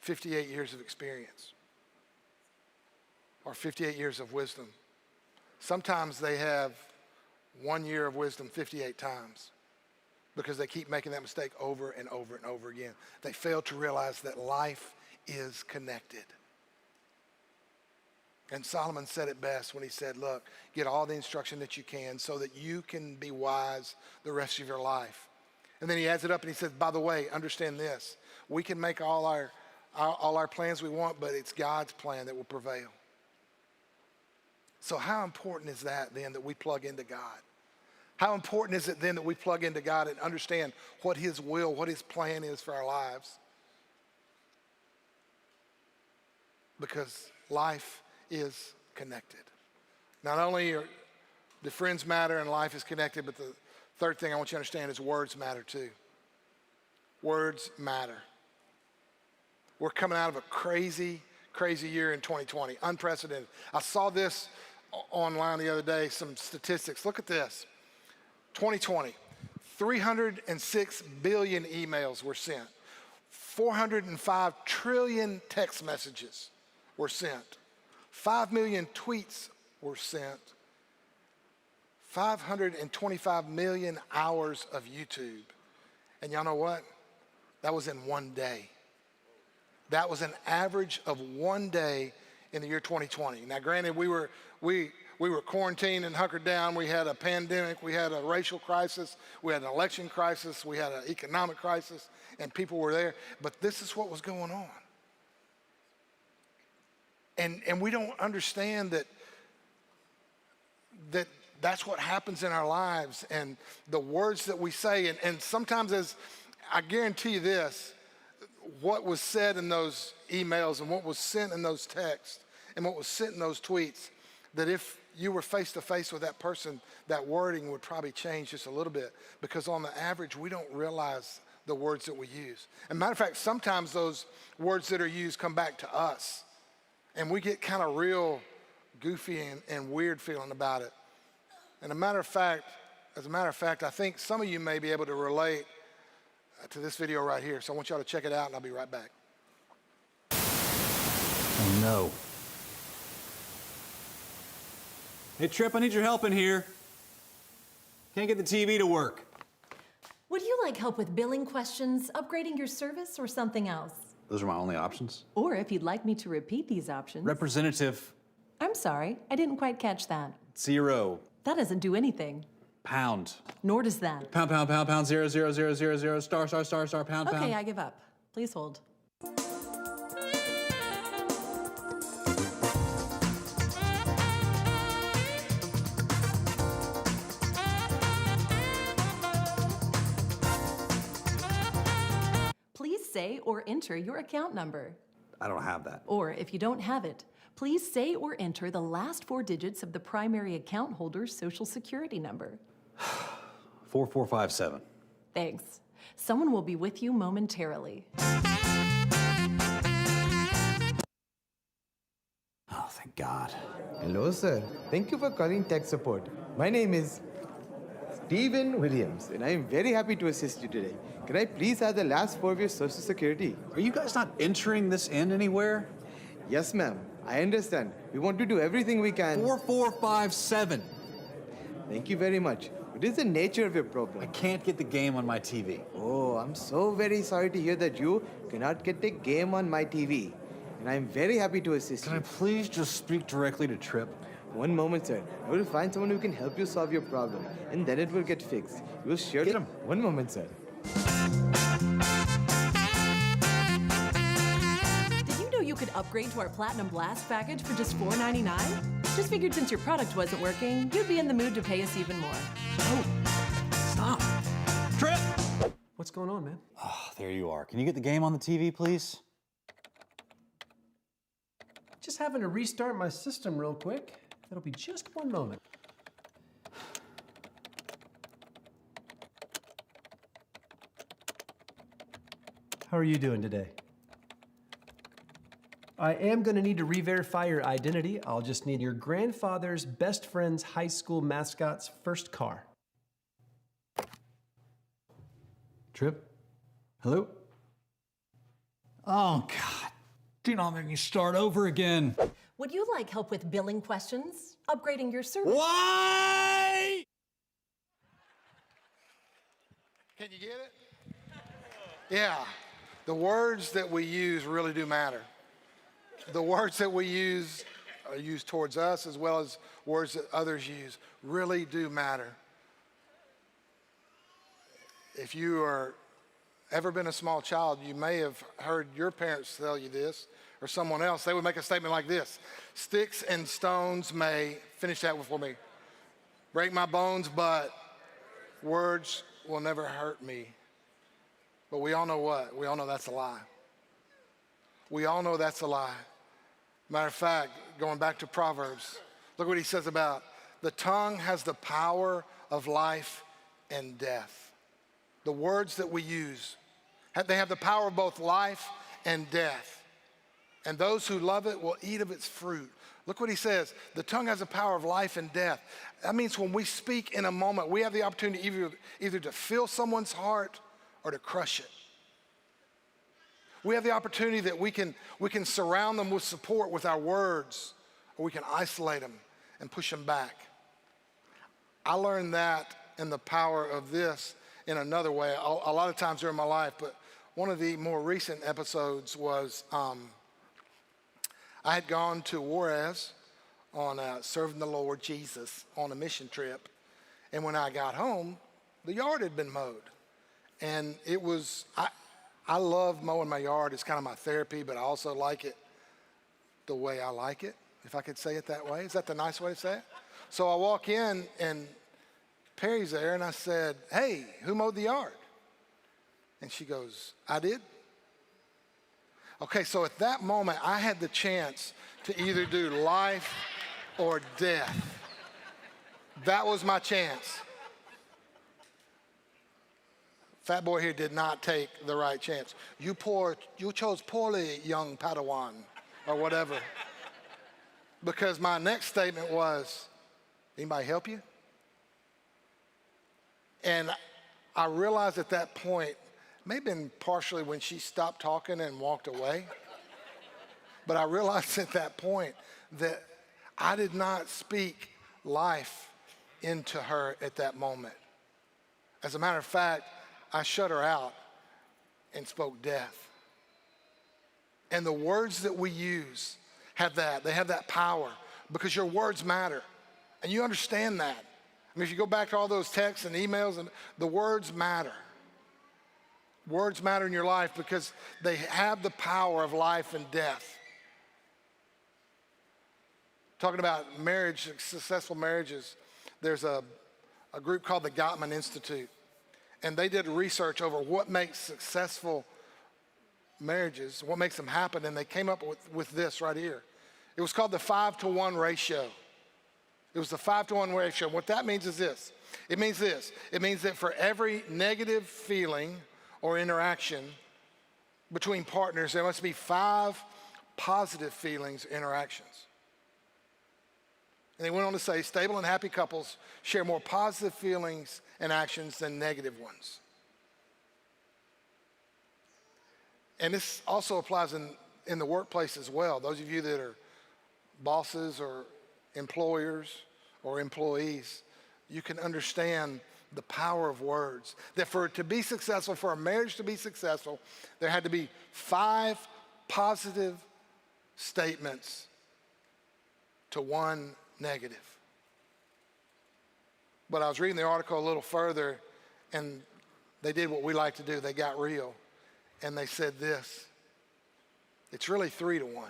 58 years of experience or 58 years of wisdom. Sometimes they have 1 year of wisdom 58 times because they keep making that mistake over and over and over again. They fail to realize that life is connected. And Solomon said it best when he said, look, get all the instruction that you can so that you can be wise the rest of your life. And then he adds it up and he says, by the way, understand this. We can make all our plans we want, but it's God's plan that will prevail. So how important is that then that we plug into God? How important is it then that we plug into God and understand what his will, what his plan is for our lives? Because life is connected. Not only do friends matter and life is connected, but the third thing I want you to understand is words matter too. Words matter. We're coming out of a crazy, crazy year in 2020, unprecedented. I saw this online the other day, some statistics. Look at this. 2020, 306 billion emails were sent. 405 trillion text messages were sent. 5 million tweets were sent. 525 million hours of YouTube. And y'all know what? That was in one day. That was an average of 1 day in the year 2020. Now, granted, we were quarantined and hunkered down. We had a pandemic. We had a racial crisis. We had an election crisis. We had an economic crisis, and people were there. But this is what was going on. And we don't understand that that's what happens in our lives and the words that we say. And sometimes, as I guarantee you this, what was said in those emails and what was sent in those texts and what was sent in those tweets, that if you were face to face with that person, that wording would probably change just a little bit, because on the average, we don't realize the words that we use. As a matter of fact, sometimes those words that are used come back to us, and we get kind of real goofy and weird feeling about it. And as a matter of fact, I think some of you may be able to relate to this video right here. So I want y'all to check it out, and I'll be right back. Oh no. Hey Trip, I need your help in here. Can't get the TV to work. Would you like help with billing questions, upgrading your service, or something else? Those are my only options. Or if you'd like me to repeat these options. Representative. I'm sorry, I didn't quite catch that. 0. That doesn't do anything. Pound. Nor does that. Pound, pound, pound, pound, 0, 0, 0, 0, 0, star, star, star, star, pound, Okay, pound. I give up. Please hold. Please say or enter your account number. I don't have that. Or if you don't have it, please say or enter the last 4 digits of the primary account holder's social security number. 4457. Thanks. Someone will be with you momentarily. Oh, thank God. Hello, sir. Thank you for calling tech support. My name is Stephen Williams, and I am very happy to assist you today. Can I please have the last 4 of your social security? Are you guys not entering this in anywhere? Yes, ma'am. I understand. We want to do everything we can. 4457. Thank you very much. What is the nature of your problem? I can't get the game on my TV. Oh, I'm so very sorry to hear that you cannot get the game on my TV. And I'm very happy to assist you. Can I please just speak directly to Trip? One moment, sir. I will find someone who can help you solve your problem, and then it will get fixed. You will surely... Get him. One moment, sir. Did you know you could upgrade to our Platinum Blast package for just $4.99? Just figured since your product wasn't working, you'd be in the mood to pay us even more. Oh, stop. Trip! What's going on, man? Oh, there you are. Can you get the game on the TV, please? Just having to restart my system real quick. That'll be just one moment. How are you doing today? I am going to need to re-verify your identity. I'll just need your grandfather's best friend's high school mascot's first car. Trip? Hello? Oh, God. Do not make me start over again. Would you like help with billing questions, upgrading your service? Why? Can you get it? Yeah. The words that we use really do matter. The words that we use are used towards us as well as words that others use really do matter. If you are ever been a small child, you may have heard your parents tell you this or someone else. They would make a statement like this: sticks and stones may, finish that for me, break my bones, but words will never hurt me. But we all know what? We all know that's a lie. We all know that's a lie. Matter of fact, going back to Proverbs, look what he says about the tongue has the power of life and death. The words that we use, they have the power of both life and death. And those who love it will eat of its fruit. Look what he says. The tongue has the power of life and death. That means when we speak in a moment, we have the opportunity either to fill someone's heart or to crush it. We have the opportunity that we can surround them with support with our words, or we can isolate them and push them back. I learned that and the power of this in another way a lot of times during my life, but one of the more recent episodes was I had gone to Juarez on serving the Lord Jesus on a mission trip, and when I got home, the yard had been mowed. And it was, I love mowing my yard. It's kind of my therapy, but I also like it the way I like it, if I could say it that way. Is that the nice way to say it? So I walk in, and Perry's there, and I said, "Hey, who mowed the yard?" And she goes, "I did." Okay, so at that moment, I had the chance to either do life or death. That was my chance. Fat boy here did not take the right chance. You chose poorly, young Padawan, or whatever. Because my next statement was, "Anybody help you?" And I realized at that point, may have been partially when she stopped talking and walked away, but I realized at that point that I did not speak life into her at that moment. As a matter of fact, I shut her out and spoke death. And the words that we use have that. They have that power because your words matter. And you understand that. I mean, if you go back to all those texts and emails, and the words matter. Words matter in your life because they have the power of life and death. Talking about marriage, successful marriages, there's a group called the Gottman Institute. And they did research over what makes successful marriages, what makes them happen, and they came up with this right here. It was called the 5-to-1 ratio. It was the 5-to-1 ratio. What that means is this. It means this. It means that for every negative feeling or interaction between partners, there must be 5 positive feelings, interactions. And they went on to say, stable and happy couples share more positive feelings and actions than negative ones. And this also applies in the workplace as well. Those of you that are bosses or employers or employees, you can understand the power of words. That for it to be successful, for a marriage to be successful, there had to be 5 positive statements to 1 negative. But I was reading the article a little further, and they did what we like to do. They got real, and they said this. It's really 3-to-1.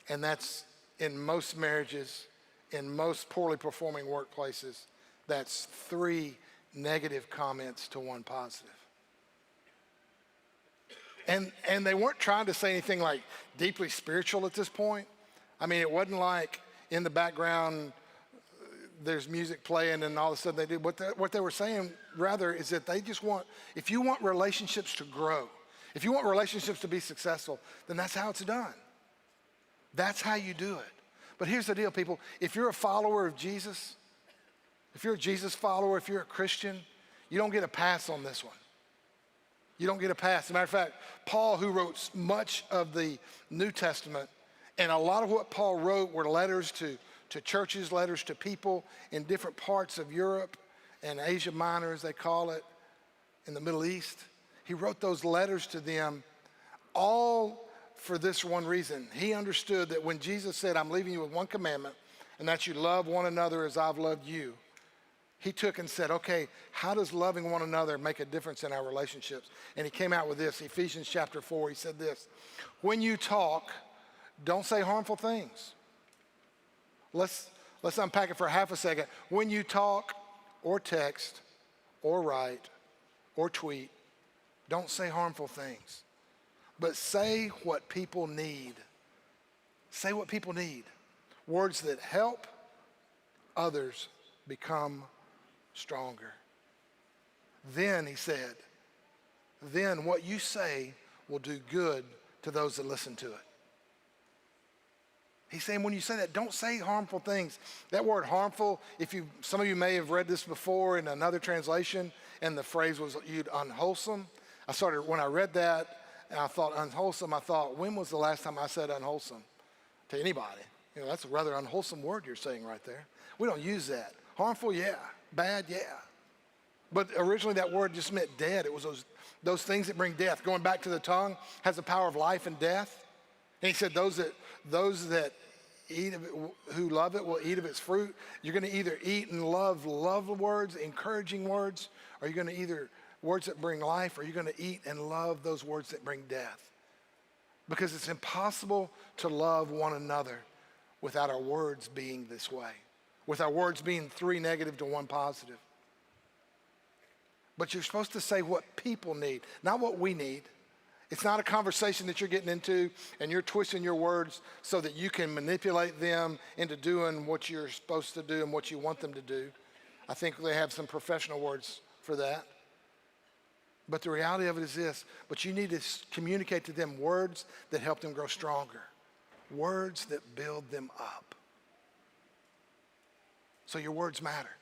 And that's in most marriages, in most poorly performing workplaces, that's 3 negative comments to 1 positive. And they weren't trying to say anything like deeply spiritual at this point. I mean, it wasn't like in the background there's music playing and all of a sudden they do. What they were saying rather is that they just want, if you want relationships to grow, if you want relationships to be successful, then that's how it's done. That's how you do it. But here's the deal, people. If you're a follower of Jesus, if you're a Jesus follower, if you're a Christian, you don't get a pass on this one. You don't get a pass. As a matter of fact, Paul, who wrote much of the New Testament, and a lot of what Paul wrote were letters to churches, letters to people in different parts of Europe and Asia Minor, as they call it, in the Middle East. He wrote those letters to them all for this one reason. He understood that when Jesus said, I'm leaving you with one commandment, and that's you love one another as I've loved you, he took and said, okay, how does loving one another make a difference in our relationships? And he came out with this, Ephesians chapter 4, he said this, when you talk, don't say harmful things. Let's unpack it for half a second. When you talk or text or write or tweet, don't say harmful things, but say what people need. Say what people need. Words that help others become stronger. Then, he said, then what you say will do good to those that listen to it. He's saying when you say that, don't say harmful things. That word harmful, some of you may have read this before in another translation, and the phrase was used unwholesome. When I read that, and I thought unwholesome, I thought, when was the last time I said unwholesome to anybody? You know, that's a rather unwholesome word you're saying right there. We don't use that. Harmful, yeah. Bad, yeah. But originally that word just meant dead. It was those things that bring death. Going back to the tongue has the power of life and death. And he said those that eat of it, who love it will eat of its fruit. You're going to either eat and love words, encouraging words, or you're going to either words that bring life, or you're going to eat and love those words that bring death. Because it's impossible to love one another without our words being this way, with our words being 3 negative to 1 positive. But you're supposed to say what people need, not what we need. It's not a conversation that you're getting into and you're twisting your words so that you can manipulate them into doing what you're supposed to do and what you want them to do. I think they have some professional words for that. But the reality of it is this, but you need to communicate to them words that help them grow stronger, words that build them up. So your words matter.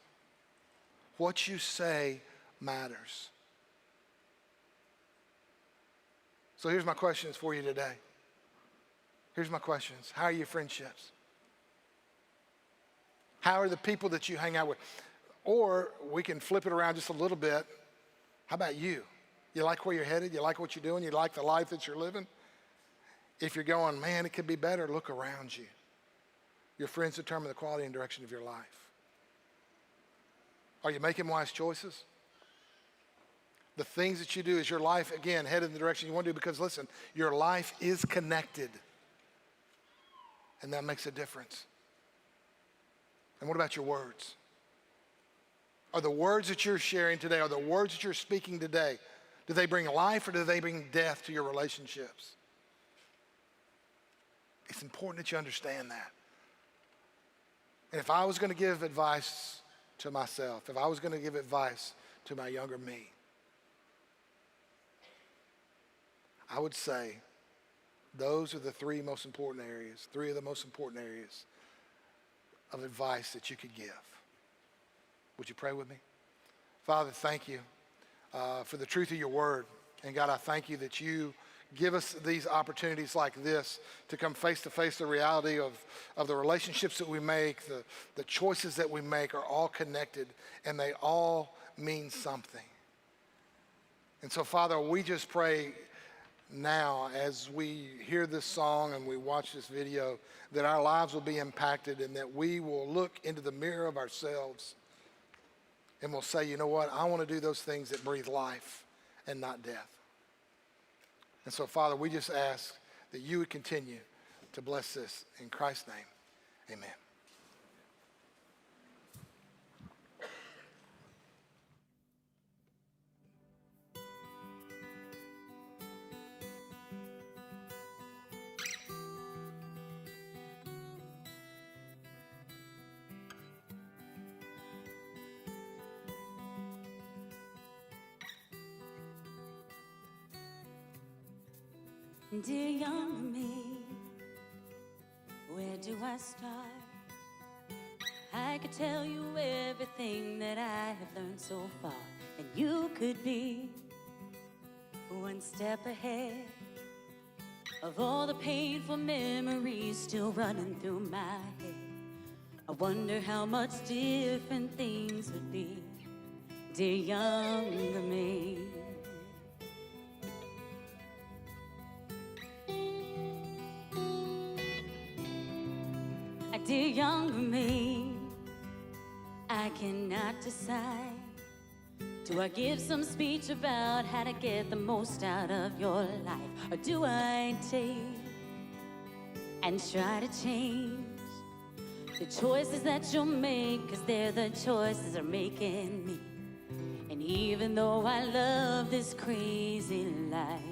What you say matters. So here's my questions for you today. Here's my questions. How are your friendships? How are the people that you hang out with? Or we can flip it around just a little bit How about you? You like where you're headed? You like what you're doing? You like the life that you're living? If you're going, man, it could be better, look around you. Your friends determine the quality and direction of your life. Are you making wise choices? The things that you do, is your life, again, headed in the direction you want to do? Because listen, your life is connected. And that makes a difference. And what about your words? Are the words that you're sharing today, are the words that you're speaking today, do they bring life or do they bring death to your relationships? It's important that you understand that. And if I was going to give advice to myself, if I was going to give advice to my younger me, I would say those are the three of the most important areas of advice that you could give. Would you pray with me? Father, thank you for the truth of your word. And God, I thank you that you give us these opportunities like this to come face to face the reality of the relationships that we make, the choices that we make are all connected and they all mean something. And so, Father, we just pray now as we hear this song and we watch this video that our lives will be impacted and that we will look into the mirror of ourselves and we'll say, you know what, I want to do those things that breathe life and not death. And so, Father, we just ask that you would continue to bless this. In Christ's name, amen. Dear young me, where do I start? I could tell you everything that I have learned so far, and you could be one step ahead of all the painful memories still running through my head. I wonder how much different things would be, dear younger me. Dear younger me, I cannot decide. Do I give some speech about how to get the most out of your life? Or do I take and try to change the choices that you'll make? 'Cause they're the choices that are making me. And even though I love this crazy life,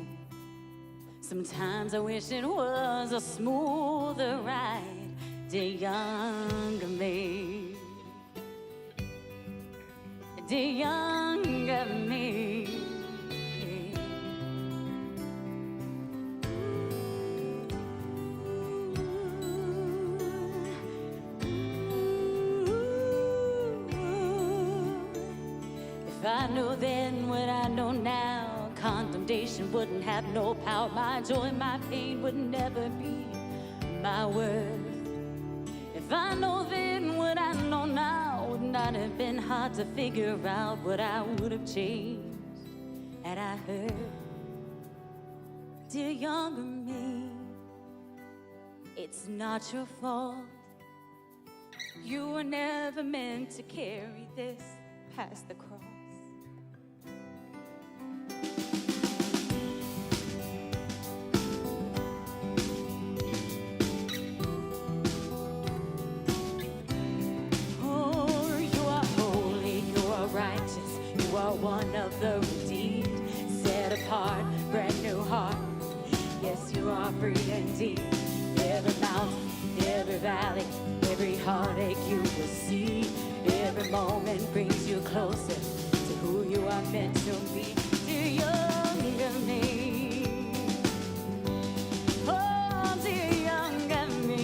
sometimes I wish it was a smoother ride. Dear younger me, dear younger me. If I knew then what I know now, condemnation wouldn't have no power. My joy, my pain would never be my worth. If I know then what I know now, would not have been hard to figure out what I would have changed had I heard. Dear younger me, it's not your fault. You were never meant to carry this past the cross. You are one of the redeemed, set apart, brand new heart. Yes, you are free indeed. Every mountain, every valley, every heartache you will see. Every moment brings you closer to who you are meant to be. Dear younger me, oh dear younger me.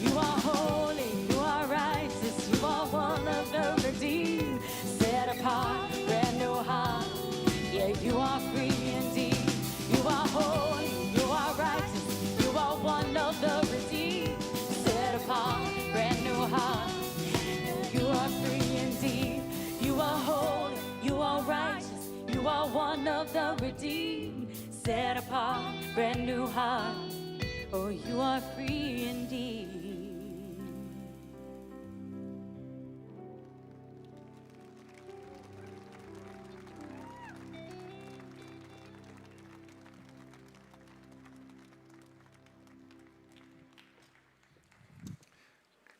You are holy, you are righteous, you are one of the redeemed, set apart, brand new heart. Yeah, you are free indeed. You are holy, you are righteous, you are one of the redeemed, set apart, brand new heart. You are free indeed. one of the redeemed, set apart, brand new heart. Oh, you are free indeed.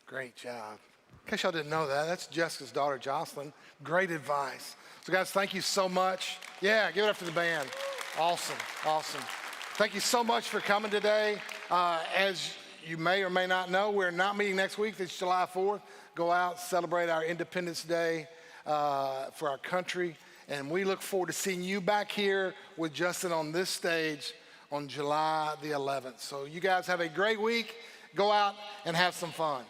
Great job. In case y'all didn't know that, that's Jessica's daughter, Jocelyn. Great advice. So guys, thank you so much. Yeah, give it up to the band. Awesome, awesome. Thank you so much for coming today. As you may or may not know, we're not meeting next week. It's July 4th. Go out, celebrate our Independence Day for our country. And we look forward to seeing you back here with Justin on this stage on July the 11th. So you guys have a great week. Go out and have some fun.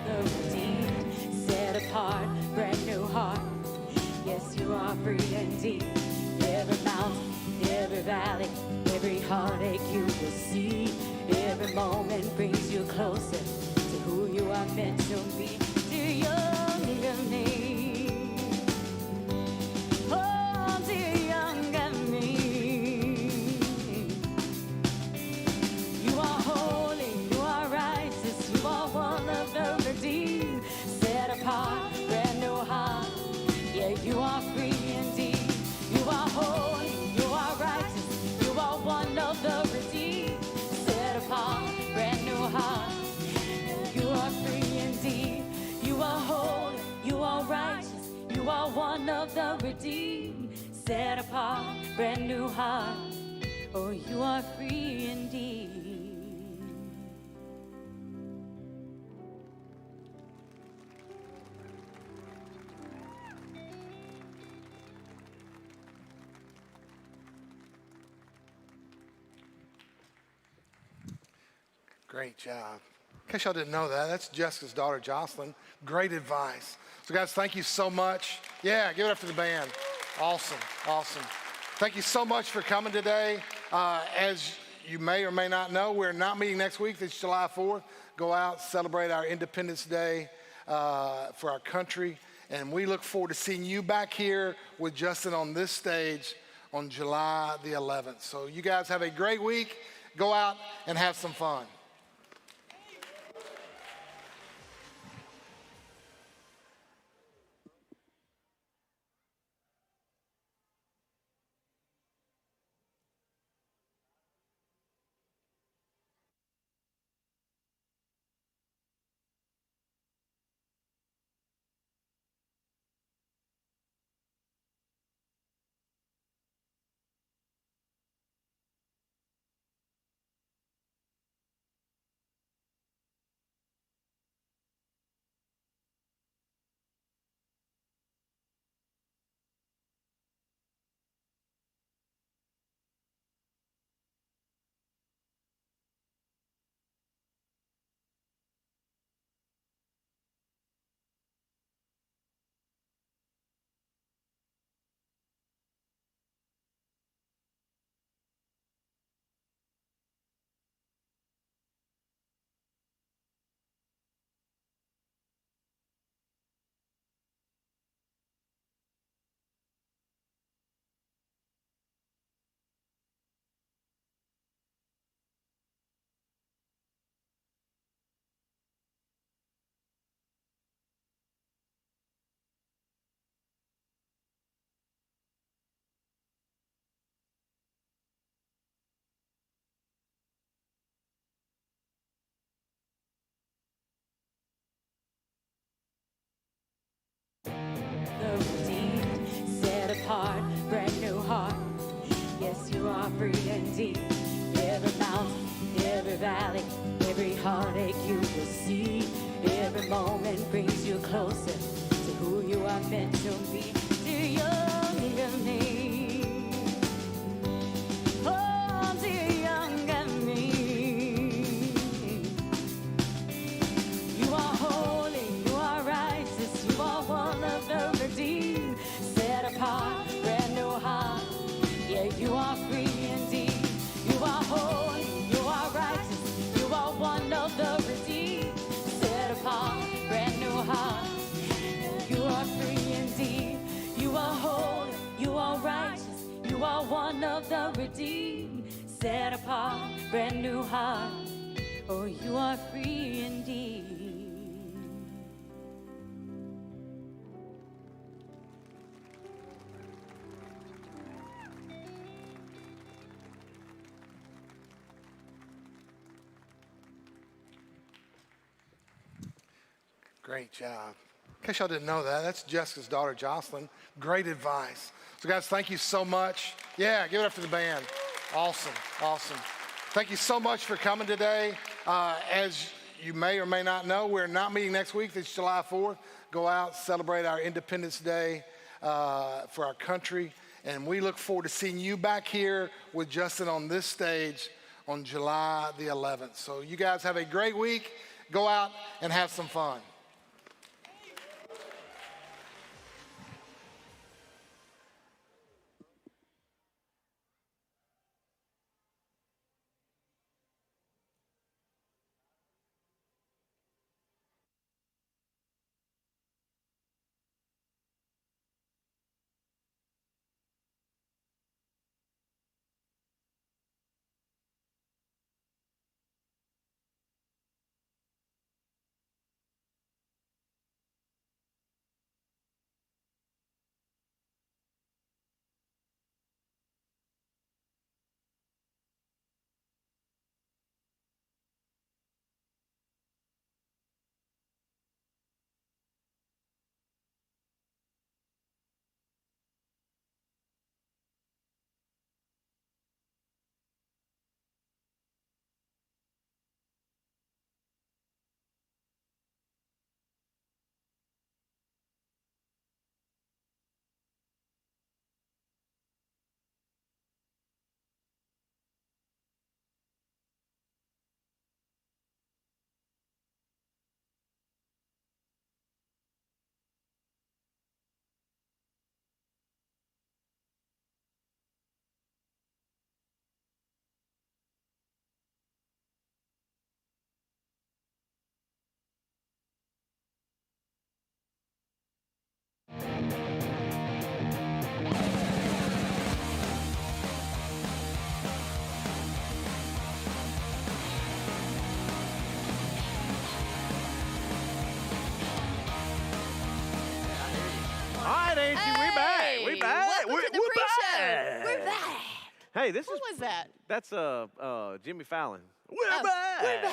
The redeemed, set apart, brand new heart. Yes, you are free indeed. Every mountain, every valley, every heartache you will see. Every moment brings you closer to who you are meant to be. Dear younger me, oh dear younger me. You are holy, you are righteous, you are one of the redeemed, set apart, brand new heart. Yeah, you are free indeed. You are holy, you are righteous, you are one of the redeemed, set apart, brand new heart. You are free indeed. You are holy, you are righteous, you are one of the redeemed, set apart, brand new heart. Oh, you are free indeed. Great job. In case y'all didn't know that, that's Jessica's daughter, Jocelyn. Great advice. So guys, thank you so much. Yeah, give it up to the band. Awesome, awesome. Thank you so much for coming today. As you may or may not know, we're not meeting next week. It's July 4th. Go out, celebrate our Independence Day for our country. And we look forward to seeing you back here with Justin on this stage on July the 11th. So you guys have a great week. Go out and have some fun. apart. Yes, you are free indeed. Every mountain, every valley, every heartache you will see. Every moment brings you closer to who you are meant to be. Dear younger me, oh dear younger me. You are holy, you are righteous, you are one of the redeemed, set apart, brand new heart. Yeah, you are free indeed. You are holy, you are righteous, you are one of the redeemed, set apart, brand new heart. You are free indeed. You are holy, you are righteous, you are one of the redeemed, set apart, brand new heart. Oh, you are free indeed. Great job. In case y'all didn't know that, that's Jessica's daughter, Jocelyn. Great advice. So guys, thank you so much. Yeah, give it up for the band. Awesome, awesome. Thank you so much for coming today. As you may or may not know, we're not meeting next week. It's July 4th. Go out, celebrate our Independence Day for our country. And we look forward to seeing you back here with Justin on this stage on July the 11th. So you guys have a great week. Go out and have some fun. Hey, this Who was that? That's Jimmy Fallon. We're back.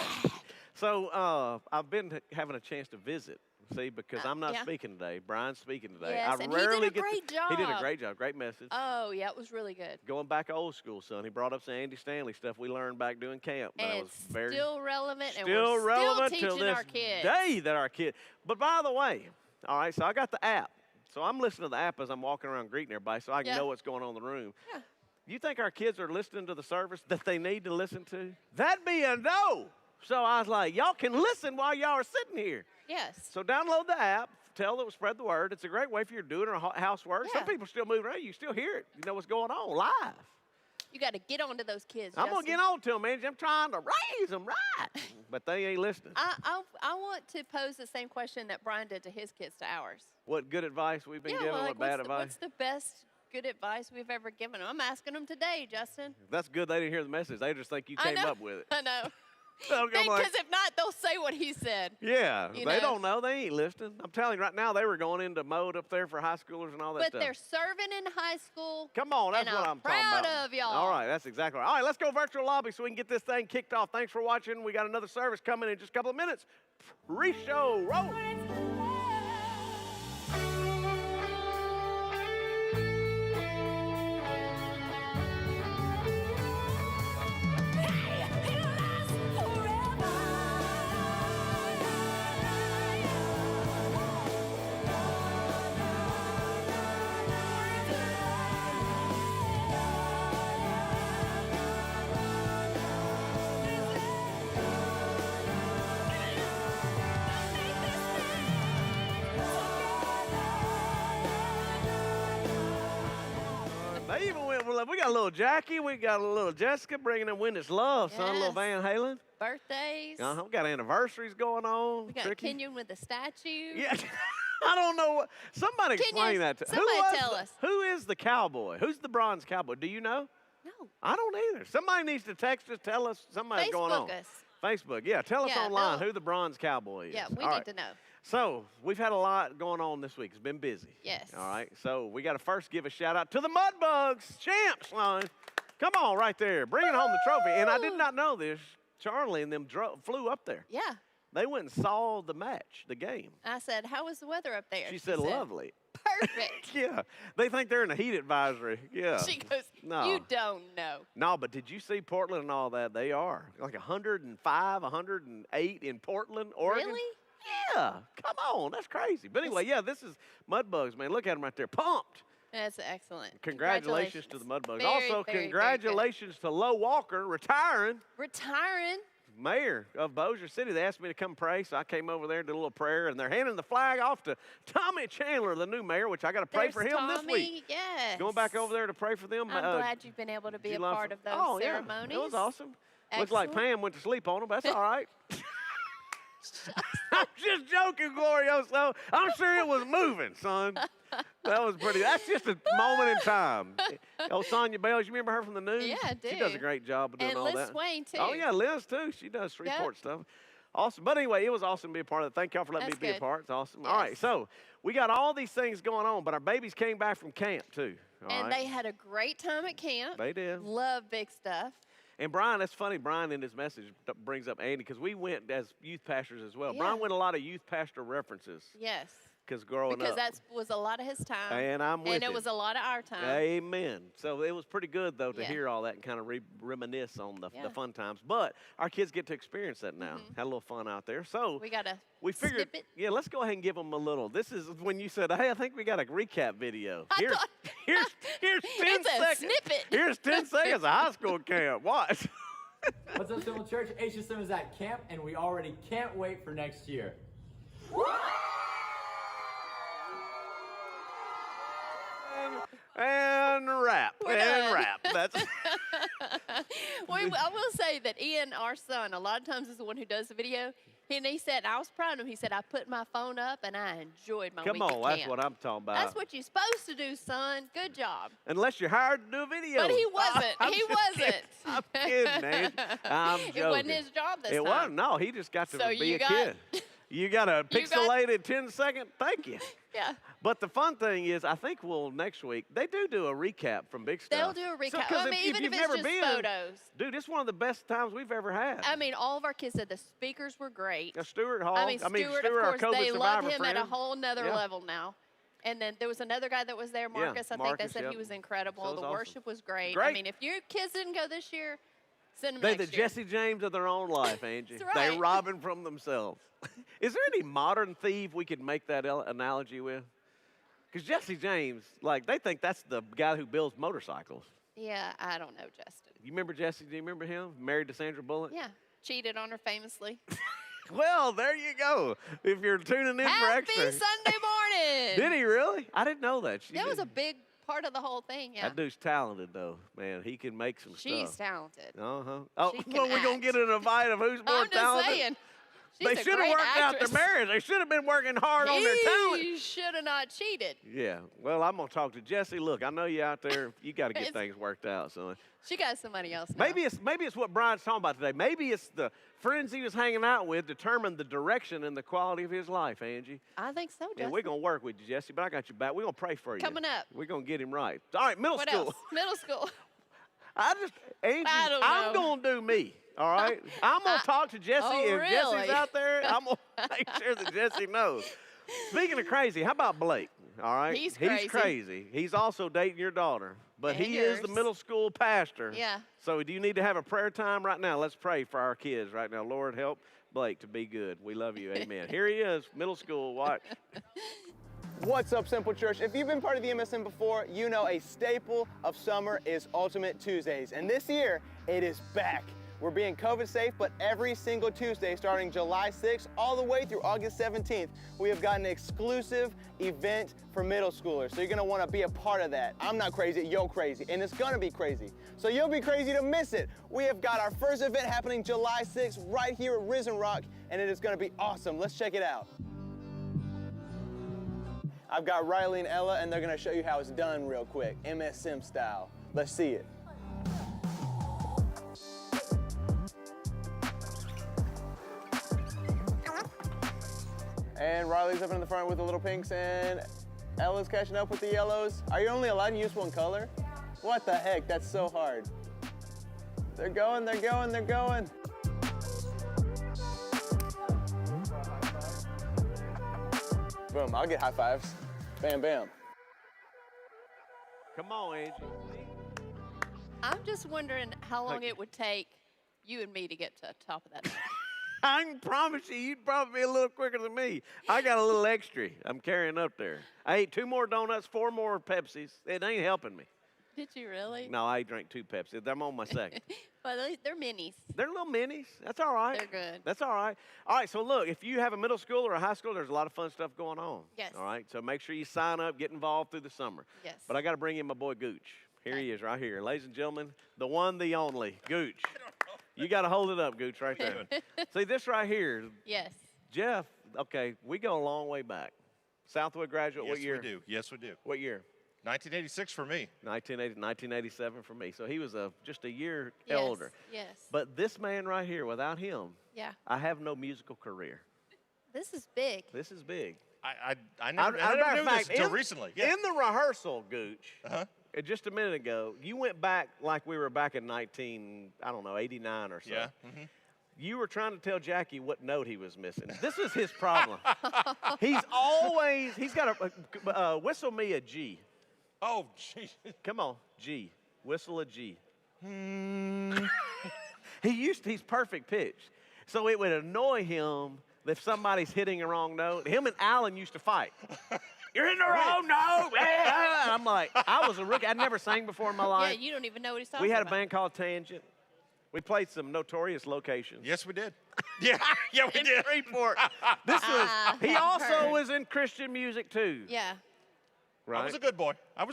So I've been having a chance to visit. See, because I'm not speaking today. Brian's speaking today. Yes, I and rarely he did a great job. He did a great job. Great message. Oh, yeah, it was really good. Going back old school, son. He brought up some Andy Stanley stuff we learned back doing camp. And that was very still relevant, and still we're relevant still till teaching this our kids. day that our kid. But by the way, all right, so I got the app. So I'm listening to the app as I'm walking around greeting everybody so I can know what's going on in the room. Yeah. You think our kids are listening to the service that they need to listen to? That'd be a no. So I was like, y'all can listen while y'all are sitting here. Yes. So download the app. Tell them, spread the word. It's a great way for you to do it or housework. Yeah. Some people still move around. You still hear it. You know what's going on live. You got to get on to those kids, I'm going to Justin. get on to them, man. I'm trying to raise them right. But they ain't listening. I want to pose the same question that Brian did to his kids to ours. What good advice we've been giving, like, what bad advice? What's the best good advice we've ever given them? I'm asking them today, Justin. That's good they didn't hear the message. They just think you came up with it. I know. So I'm like, Because if not, they'll say what he said. yeah, You they know? don't know. They ain't listening. I'm telling you right now, they were going into mode up there for high schoolers and all that But stuff. they're serving in high school. Come on, that's and what I'm talking proud about. of y'all. All right, that's exactly right. All right, let's go virtual lobby so we can get this thing kicked off. Thanks for watching. We got another service coming in just a couple of minutes. Pre-show, roll. got a little Jackie. We got a little Jessica bringing in When It's Love, son. A little Yes. Van Halen. Birthdays. We got anniversaries going on. We got Tricky. Kenyon with the statue. Yeah. I don't know what. Somebody explain Kenyon, that to somebody tell us. Who is the cowboy? Who's the bronze cowboy? Do you know? No. I don't either. Somebody needs to text us, tell us somebody's going on. Facebook us. Facebook, yeah. Tell us Yeah, online no. who the bronze cowboy is. Yeah, we All need right. to know. So we've had a lot going on this week. It's been busy. Yes. All right. So we got to first give a shout out to the Mudbugs champs, son. Come on, right there, bringing home the trophy. And I did not know this. Charlie and them flew up there. Yeah. They went and saw the match, the game. I said, how was the weather up there? She said, lovely. Perfect. Yeah. They think they're in a heat advisory. Yeah. She goes, No. you don't know. No, but did you see Portland and all that? They are like 105, 108 in Portland, Oregon. Really? Yeah. Come on. That's crazy. But anyway, yeah, this is Mudbugs, man. Look at them right there. Pumped. That's excellent. Congratulations to the Mudbugs. Very, Also, very, very congratulations to Lo Walker retiring. Retiring. Mayor of Bossier City. They asked me to come pray, so I came over there and did a little prayer, and they're handing the flag off to Tommy Chandler, the new mayor, which I got to pray There's for him Tommy, this week. Yes. Going back over there to pray for them. I'm glad you've been able to be a July part f- of those oh, ceremonies. Yeah. It was awesome. Looks like Excellent. Pam went to sleep on them, but that's all right. I'm just joking, Glorioso. I'm sure it was moving, son. That was pretty. That's just a moment in time. Oh, Sonia Bales, you remember her from the news? Yeah, I She does a do. great job of doing And all Liz that. Swain, too. Oh, yeah, Liz, too. She does Shreveport stuff. Awesome. But anyway, it was awesome to be a part of it. Thank y'all for letting That's me be a good. part. It's awesome. All right, Yes. so we got all these things going on, but our babies came back from camp, too. All And right? they had a great time at camp. They did. Love big stuff. And Brian, that's funny. Brian in his message brings up Andy because we went as youth pastors as well. Yeah. Brian went a lot of youth pastor references Yes. because growing Because up. that was a lot of his time. And I'm with And it him. was a lot of our time. Amen. So it was pretty good, though, to Yeah. hear all that and kind of reminisce on the Yeah. fun times. But our kids get to experience that now. Had a little fun out there. So We got to we figured, snip it. yeah, let's go ahead and give them a little. This is when you said, hey, I think we got a recap video. Here's 10 It's a seconds. snippet. Here's 10 seconds of high school camp. Watch. What's up, Simple Church? HSM is at camp, and we already can't wait for next year. And wrap. We're And done. wrap. That's I will say that Ian, our son, a lot of times is the one who does the video. And he said, I was proud of him. He said, I put my phone up and I enjoyed my Come week on, at that's camp. what I'm talking about. That's what you're supposed to do, son. Good job. Unless you're hired to do a video. But he wasn't. I'm He just wasn't. kidding. I'm kidding, man. I'm joking. It wasn't his job this It time. wasn't. No, he just got to So be you a got- kid. You got a You got- pixelated 10-second. Thank you. Yeah. But the fun thing is, I think next week, they do a recap from Big They'll Stuff. do a So, recap. 'cause I mean, even if you've it's never just been, photos. Dude, it's one of the best times we've ever had. I mean, all of our kids said the speakers were great. Stuart Hall. I mean, Stuart, our of COVID course, they love survivor him at a friend. whole nother Yeah. level now. And then there was another guy that was there, Marcus. I think Marcus, they said yep. he was incredible. So it was the awesome. worship was great. I Great. mean, if your kids didn't go this year, send them They're next the year. Jesse James of their own life, Angie. That's They're right. robbing from themselves. Is there any modern thief we could make that analogy with? Because Jesse James, like, they think that's the guy who builds motorcycles. Yeah, I don't know, Justin. You remember Jesse? Do you remember him? Married to Sandra Bullock? Yeah, cheated on her famously. Well, there you go. If you're tuning in for Happy extra. Sunday morning. Did he really? I didn't know that. That was a big part of the whole thing, yeah. That dude's talented, though. Man, he can make some She's stuff. talented. Uh-huh. Oh, She can well, we're going act. to get in a fight of who's more I'm just talented? saying. They She's a should have great worked out actress. their marriage. They should have been working hard on their talent. He should have not cheated. Yeah. Well, I'm going to talk to Jesse. Look, I know you out there. You got to get It's- things worked out, son. She got somebody else now. Maybe it's what Brian's talking about today. Maybe it's the friends he was hanging out with determined the direction and the quality of his life, Angie. I think so, Justin. And we're going to work with you, Jesse, but I got you back. We're going to pray for you. Coming up. We're going to get him right. All right, middle What school. else? Middle school. Angie, I don't I'm know. going to do me. All right? I'm going to talk to Jesse. Oh, If Jesse's really? out there, I'm going to make sure that Jesse knows. Speaking of crazy, how about Blake? All right? He's crazy. He's also dating your daughter. But And he is the yours. middle school pastor. Yeah. So do you need to have a prayer time right now? Let's pray for our kids right now. Lord, help Blake to be good. We love you. Amen. Here he is, middle school. Watch. What's up, Simple Church? If you've been part of the MSM before, you know a staple of summer is Ultimate Tuesdays. And this year, it is back. We're being COVID safe, but every single Tuesday starting July 6th all the way through August 17th, we have got an exclusive event for middle schoolers. So you're gonna wanna be a part of that. I'm not crazy, you're crazy, and it's gonna be crazy. So you'll be crazy to miss it. We have got our first event happening July 6th right here at Risen Rock, and it is gonna be awesome. Let's check it out. I've got Riley and Ella, and they're gonna show you how it's done real quick, MS Sim style. Let's see it. And Riley's up in the front with the little pinks, and Ella's catching up with the yellows. Are you only allowed to use one color? What the heck, that's so hard. They're going, they're going, they're going. Boom, I'll get high fives. Bam, bam. Come on, Angie. I'm just wondering how long it would take you and me to get to the top of that. I can promise you, you'd probably be a little quicker than me. I got a little extra I'm carrying up there. I ate 2 more donuts, 4 more Pepsis. It ain't helping me. Did you really? No, I drank 2 Pepsis. I'm on my second. Well, they're minis. They're little minis. That's all right. They're good. That's all right. All right, so look, if you have a middle school or a high school, there's a lot of fun stuff going on. Yes. All right, so make sure you sign up, get involved through the summer. Yes. But I got to bring in my boy Gooch. Here he is right here. Ladies and gentlemen, the one, the only, Gooch. You got to hold it up, Gooch, right there. See, this right here. Yes. Jeff, okay, we go a long way back. Southwood graduate, Yes, what year? we do. Yes, we do. What year? 1986 for me. 1987 for me. So he was just a year Yes, elder. yes. But this man right here, without him, Yeah. I have no musical career. This is big. This is big. I never knew this until recently. Yeah. In the rehearsal, Gooch, just a minute ago, you went back like we were back in 89 or so. Yeah. You were trying to tell Jackie what note he was missing. This is his problem. He's got a, whistle me a G. Oh, jeez. Come on, G. Whistle a G. He's perfect pitch. So it would annoy him if somebody's hitting a wrong note. Him and Alan used to fight. You're in the wrong note. I'm like, I was a rookie. I'd never sang before in my life. Yeah, you don't even know what he's talking about. We had a band called Tangent. We played some notorious locations. Yes, we did. Yeah, we did. Freeport. He also was in Christian music too. Yeah. Right? I was a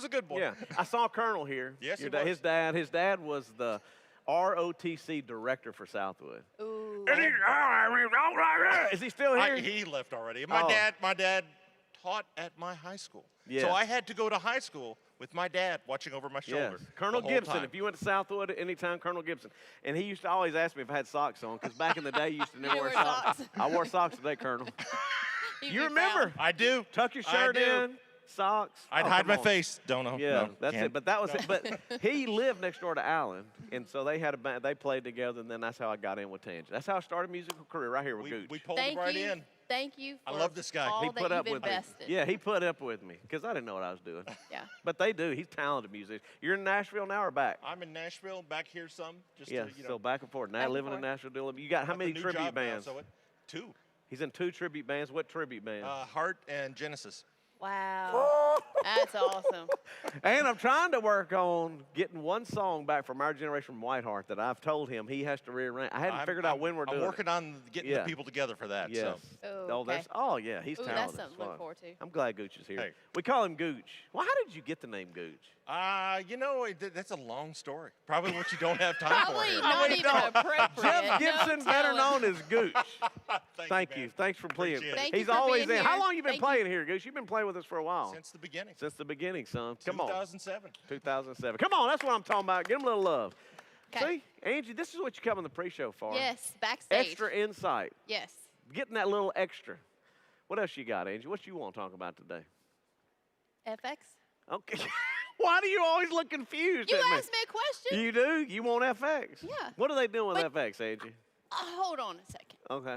good boy. Yeah. I saw Colonel here. Yes, he was. His dad was the ROTC director for Southwood. Ooh. Is he still here? He left already. My dad taught at my high school. Yeah. So I had to go to high school with my dad watching over my shoulder. Yes. Colonel the whole Gibson, time. if you went to Southwood at any time, Colonel Gibson. And he used to always ask me if I had socks on, because back in the day, you used to never wear socks. I wore socks today, Colonel. You remember? I do. Tuck your shirt in, socks. I'd hide my face. Don't know. Yeah, No, that's can't. it. But that was it. But he lived next door to Alan, and so they had a band. They played together, and then that's how I got in with Tangent. That's how I started a musical career right here with Gooch. We pulled him right in. Thank you for I love this guy. all He that put up you've with me. invested. Yeah, he put up with me because I didn't know what I was doing. Yeah. But they do. He's a talented musician. You're in Nashville now or back? I'm in Nashville, back here some. Just Yeah, to, you know, so back and forth. Now back and living in forth. Nashville, doing. You got how Got many the new tribute job now, bands? so 2. He's in 2 tribute bands. What tribute bands? Heart and Genesis. Wow. That's awesome. And I'm trying to work on getting one song back from our generation from Whiteheart that I've told him he has to rearrange. I hadn't figured out when we're doing I'm working it. on getting the people together for that. Yes. Oh, okay. Yeah, he's Ooh, talented. that's It's something to look fun. forward to. I'm glad Gooch is here. Hey. We call him Gooch. Well, how did you get the name Gooch? You know, that's a long story. Probably what you don't have time for. Probably here. not even appropriate. Jeff Gibson, No better telling. known as Gooch. Thank you. Thanks for playing. Appreciate it. Thank you He's for always being in. How here. long you been Thank playing here, Gooch? You've been playing with us for a while. Since the beginning. Since the beginning, son. Come on. 2007. 2007. Come on, that's what I'm talking about. Give him a little love. 'Kay. See, Angie, this is what you come on the pre-show for. Yes, backstage. Extra insight. Yes. Getting that little extra. What else you got, Angie? What you want to talk about today? FX? Okay. Why do you always look confused You at me? asked me a question. You do? You want FX? Yeah. What are they doing with But- FX, Angie? Hold on a second. Okay.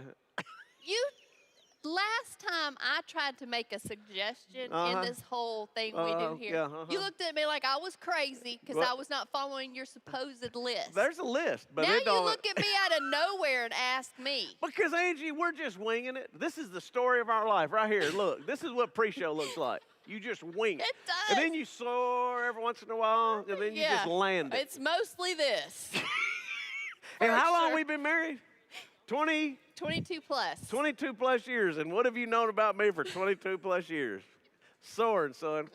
Last time I tried to make a suggestion Uh-huh. in this whole thing we do here, yeah, uh-huh. you looked at me like I was crazy because Well- I was not following your supposed list. There's a list, but now it you don't. look at me out of nowhere and ask me. Because, Angie, we're just winging it. This is the story of our life right here. Look, this is what pre-show looks like. You just wing it. It does. And then you soar every once in a while, and then you just land it. It's mostly this. And how long sure. we been married? 22 plus. 22 plus years. And what have you known about me for 22 plus years? Soaring, son.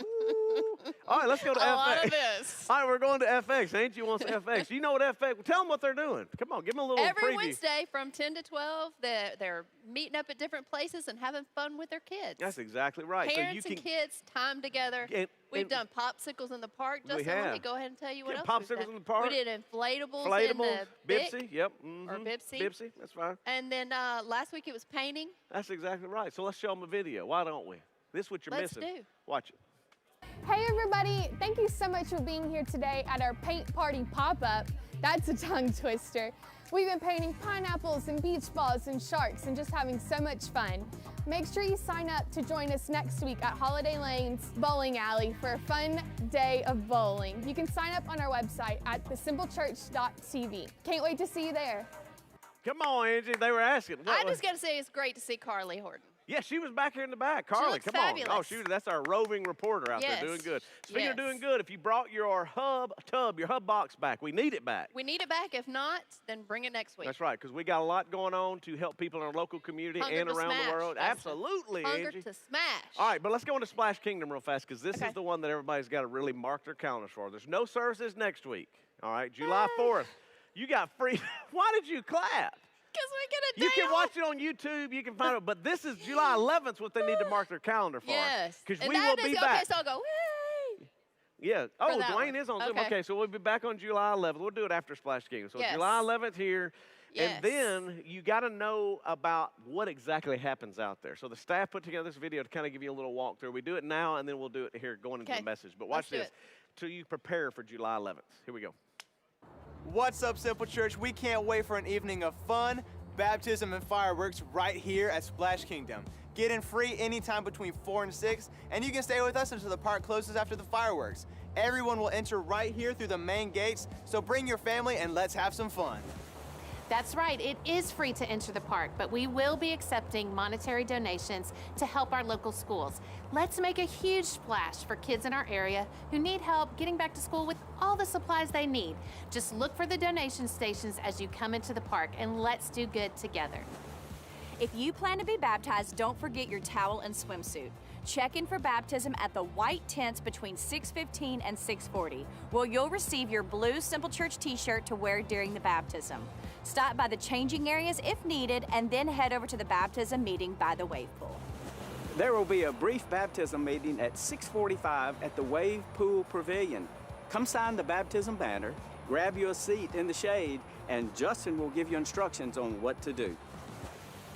All right, let's go to FX. A lot of this. All right, we're going to FX. Angie wants FX. You know what FX? Tell them what they're doing. Come on, give them a little Every preview. Wednesday from 10 to 12, they're meeting up at different places and having fun with their kids. That's exactly right. Parents and kids time together. We've done popsicles in the park. We Justin, let me have. go ahead and tell you what Yeah, else we've popsicles done. in the park. We did inflatables, in Inflatables, the Bipsy, yep. or Bipsy. Bipsy, that's fine. And then last week it was painting. That's exactly right. So let's show them a video. Why don't we? This is what you're Let's missing. do. Watch it. Hey everybody, thank you so much for being here today at our paint party pop-up. That's a tongue twister. We've been painting pineapples and beach balls and sharks and just having so much fun. Make sure you sign up to join us next week at Holiday Lanes Bowling Alley for a fun day of bowling. You can sign up on our website at thesimplechurch.tv. Can't wait to see you there. Come on, Angie. They were asking. I just got to say it's great to see Carly Horton. Yeah, she was back here in the back. Carly, looks come fabulous. on. Oh, that's our roving reporter out Yes. there doing good. Speaking of Yes. doing good, if you brought your hub box back, we need it back. We need it back. If not, then bring it next week. That's right, because we got a lot going on to help people in our local community Hunger and to around smash, the world. Justin. Absolutely, Hunger Angie. to smash. All right, but let's go into Splash Kingdom real fast, because this Okay. is the one that everybody's got to really mark their calendars for. There's no services next week. All right, July 4th. You got free. Why did you clap? Because we get a day You can off. watch it on YouTube. You can find it. But this is July 11th, what they need to mark their calendar for. Yes. Because And we that will be is- back. Okay, so I'll go, hey. Yeah. Oh, that Dwayne one. is on Zoom. Okay. Okay, so we'll be back on July 11th. We'll do it after Splash Kingdom. So Yes. July 11th here. Yes. And then you got to know about what exactly happens out there. So the staff put together this video to kind of give you a little walkthrough. We do it now, and then we'll do it here going into Okay. the message. But watch Let's do this. it. Till you prepare for July 11th. Here we go. What's up, Simple Church? We can't wait for an evening of fun, baptism, and fireworks right here at Splash Kingdom. Get in free anytime between 4 and 6, and you can stay with us until the park closes after the fireworks. Everyone will enter right here through the main gates, so bring your family and let's have some fun. That's right, it is free to enter the park, but we will be accepting monetary donations to help our local schools. Let's make a huge splash for kids in our area who need help getting back to school with all the supplies they need. Just look for the donation stations as you come into the park, and let's do good together. If you plan to be baptized, don't forget your towel and swimsuit. Check in for baptism at the white tents between 6:15 and 6:40, where you'll receive your blue Simple Church t-shirt to wear during the baptism. Stop by the changing areas if needed, and then head over to the baptism meeting by the wave pool. There will be a brief baptism meeting at 6:45 at the Wave Pool Pavilion. Come sign the baptism banner, grab you a seat in the shade, and Justin will give you instructions on what to do.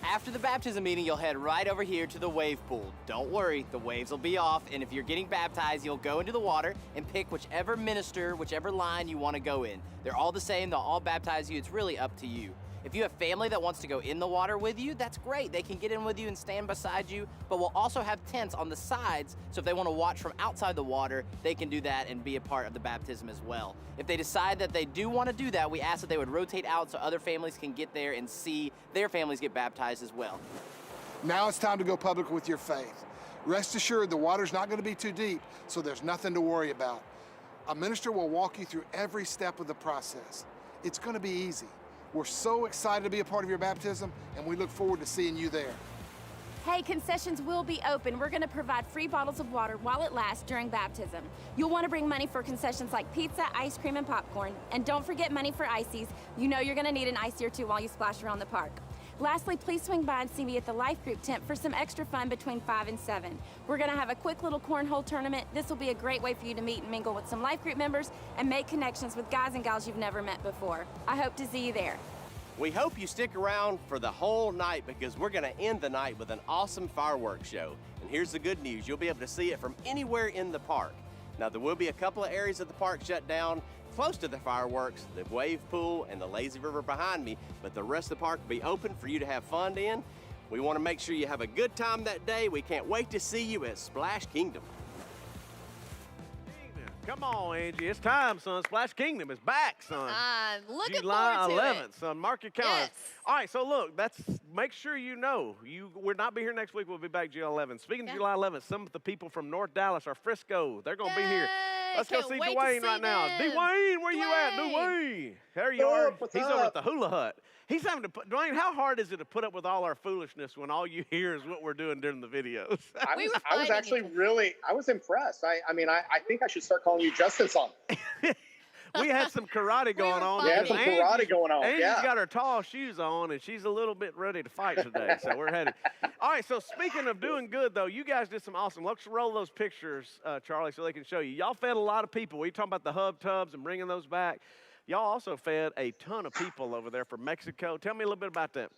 After the baptism meeting, you'll head right over here to the wave pool. Don't worry, the waves will be off, and if you're getting baptized, you'll go into the water and pick whichever minister, whichever line you want to go in. They're all the same, they'll all baptize you, it's really up to you. If you have family that wants to go in the water with you, that's great. They can get in with you and stand beside you, but we'll also have tents on the sides, so if they want to watch from outside the water, they can do that and be a part of the baptism as well. If they decide that they do want to do that, we ask that they would rotate out so other families can get there and see their families get baptized as well. Now it's time to go public with your faith. Rest assured the water's not going to be too deep, so there's nothing to worry about. A minister will walk you through every step of the process. It's going to be easy. We're so excited to be a part of your baptism, and we look forward to seeing you there. Hey, concessions will be open. We're going to provide free bottles of water while it lasts during baptism. You'll want to bring money for concessions like pizza, ice cream, and popcorn. And don't forget money for ices. You know you're going to need an icy or two while you splash around the park. Lastly, please swing by and see me at the Life Group tent for some extra fun between 5 and 7. We're going to have a quick little cornhole tournament. This will be a great way for you to meet and mingle with some Life Group members and make connections with guys and gals you've never met before. I hope to see you there. We hope you stick around for the whole night because we're going to end the night with an awesome fireworks show. And here's the good news, you'll be able to see it from anywhere in the park. Now, there will be a couple of areas of the park shut down close to the fireworks, the wave pool and the lazy river behind me, but the rest of the park will be open for you to have fun in. We want to make sure you have a good time that day. We can't wait to see you at Splash Kingdom. Come on, Angie. It's time, son. Splash Kingdom is back, son. Looking July forward to 11th, it. son. Mark your calendars. Yes. All right, so look, make sure you know. We'll not be here next week. We'll be back July 11th. Speaking of July 11th, some of the people from North Dallas or Frisco, they're going to be here. Let's go Can't see wait to Dwayne see right now. them. Dwayne, where you at? Dwayne. There you are. What's He's over up? at the Hula Hut. He's having to put, Dwayne, how hard is it to put up with all our foolishness when all you hear is what we're doing during the videos? I was actually I was impressed. I mean, I think I should start calling you Justin Son. We had some karate going on. Yeah, some karate going on. Angie's Yeah. got her tall shoes on, and she's a little bit ready to fight today. So we're headed. All right. So speaking of doing good, though, you guys did some awesome. Let's roll those pictures, Charlie, so they can show you. Y'all fed a lot of people. We talking about the hub tubs and bringing those back. Y'all also fed a ton of people over there from Mexico. Tell me a little bit about that.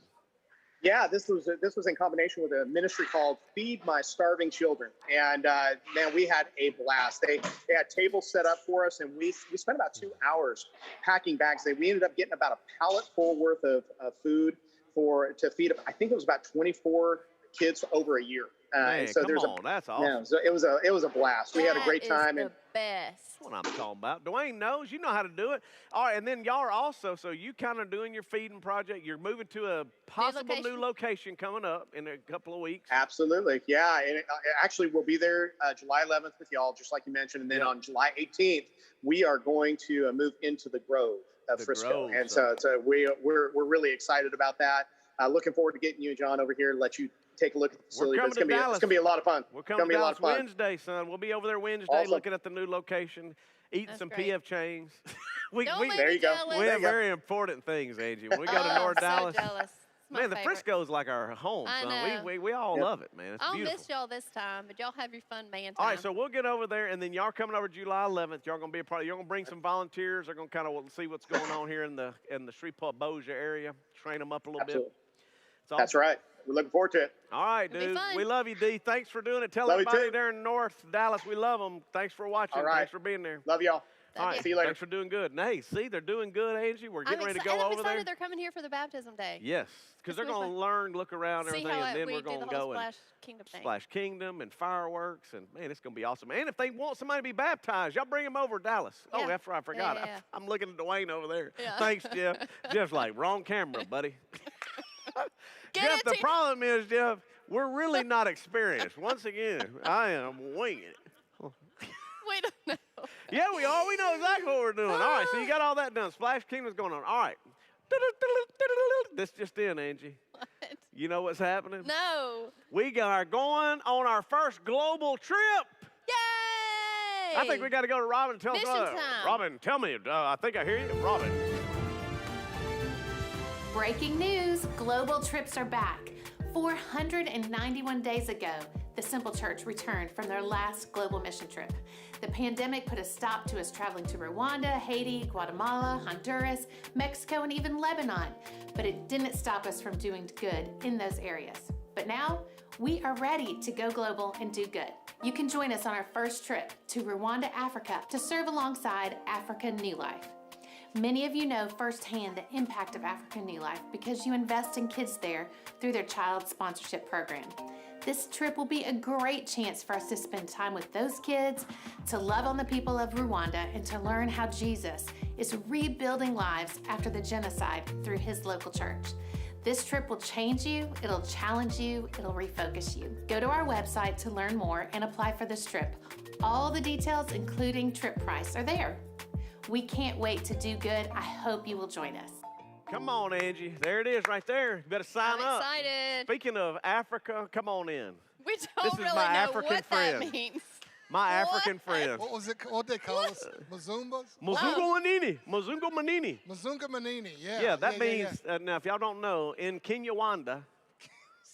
Yeah, this was in combination with a ministry called Feed My Starving Children, and man, we had a blast. They had tables set up for us, and we spent about 2 hours packing bags. We ended up getting about a pallet full worth of food to feed. I think it was about 24 kids over a year. Man, and so come on, that's awesome. Yeah, so it was a blast. We had a great time. That is the best. That's what I'm talking about. Dwayne knows. You know how to do it. All right, and then y'all are also, so you kind of doing your feeding project. You're moving to a possible new location coming up in a couple of weeks. Absolutely, yeah. And actually, we'll be there July 11th with y'all, just like you mentioned. And then on July 18th, we are going to move into the Grove of Frisco. Grove, and so we're really excited about that. Looking forward to getting you, John, over here and let you take a look at the facility. We're But coming to Dallas. It's gonna be a lot of fun. We're coming to Dallas Wednesday, son. We'll be over there Wednesday Awesome. looking at the new location, eating some PF chains. There you go. We have very important things, Angie. When we go to North Dallas. Jealous. Man, the Frisco's like our home, I son. know. We all love it, man. It's I'll beautiful. miss y'all this time, but y'all have your fun man time. All right, so we'll get over there, and then y'all coming over July 11th. Y'all gonna be a part. You're gonna bring some volunteers. They're gonna kind of see what's going on here in the Shreveport-Bossier area. Train them up a little Absolutely. bit. It's That's right. We're looking forward to it. All right, It'll be dude. fun. We love you, D. Thanks for doing it. Tell Love you everybody too. there in North Dallas we love them. Thanks for watching. All right. Thanks for being there. Love y'all. All right. See you later. Thanks for doing good. And hey, see, they're doing good, Angie. We're getting ready to go I'm over there. excited they're coming here for the baptism day. Yes, because they're It's going really to learn, look around, See everything, how and then we we're do going to the whole go and Splash Kingdom thing. Splash Kingdom and fireworks, and man, it's going to be awesome. And if they want somebody to be baptized, y'all bring them over to Dallas. Oh, Yeah. that's right, I forgot. Yeah, yeah. I'm looking at Dwayne over there. Yeah. Thanks, Jeff. Jeff's like, wrong camera, buddy. Get Jeff, it the to- problem is, Jeff, we're really not experienced. Once again, I am winging it. We don't know. Yeah, we are. We know exactly what we're doing. All right, so you got all that done. Splash Kingdom's going on. All right. This just in, Angie. What? You know what's happening? No. We are going on our first global trip. Yay! I think we got to go to Robin and tell us. Mission time. Robin, tell me. I think I hear you. Robin. Breaking news, global trips are back. 491 days ago, the Simple Church returned from their last global mission trip. The pandemic put a stop to us traveling to Rwanda, Haiti, Guatemala, Honduras, Mexico, and even Lebanon. But it didn't stop us from doing good in those areas. But now, we are ready to go global and do good. You can join us on our first trip to Rwanda, Africa, to serve alongside Africa New Life. Many of you know firsthand the impact of Africa New Life because you invest in kids there through their child sponsorship program. This trip will be a great chance for us to spend time with those kids, to love on the people of Rwanda, and to learn how Jesus is rebuilding lives after the genocide through his local church. This trip will change you, it'll challenge you, it'll refocus you. Go to our website to learn more and apply for this trip. All the details, including trip price, are there. We can't wait to do good. I hope you will join us. Come on, Angie. There it is right there. You better sign I'm up. excited. Speaking of Africa, come on in. We This don't is really my know African what friend. that means. My African friend. What was it? What they call us? Mazumbas? Muzungu Manini. Muzungu Manini. Mazunga Manini. Yeah. Yeah, that means, now if y'all don't know, in Kinyarwanda,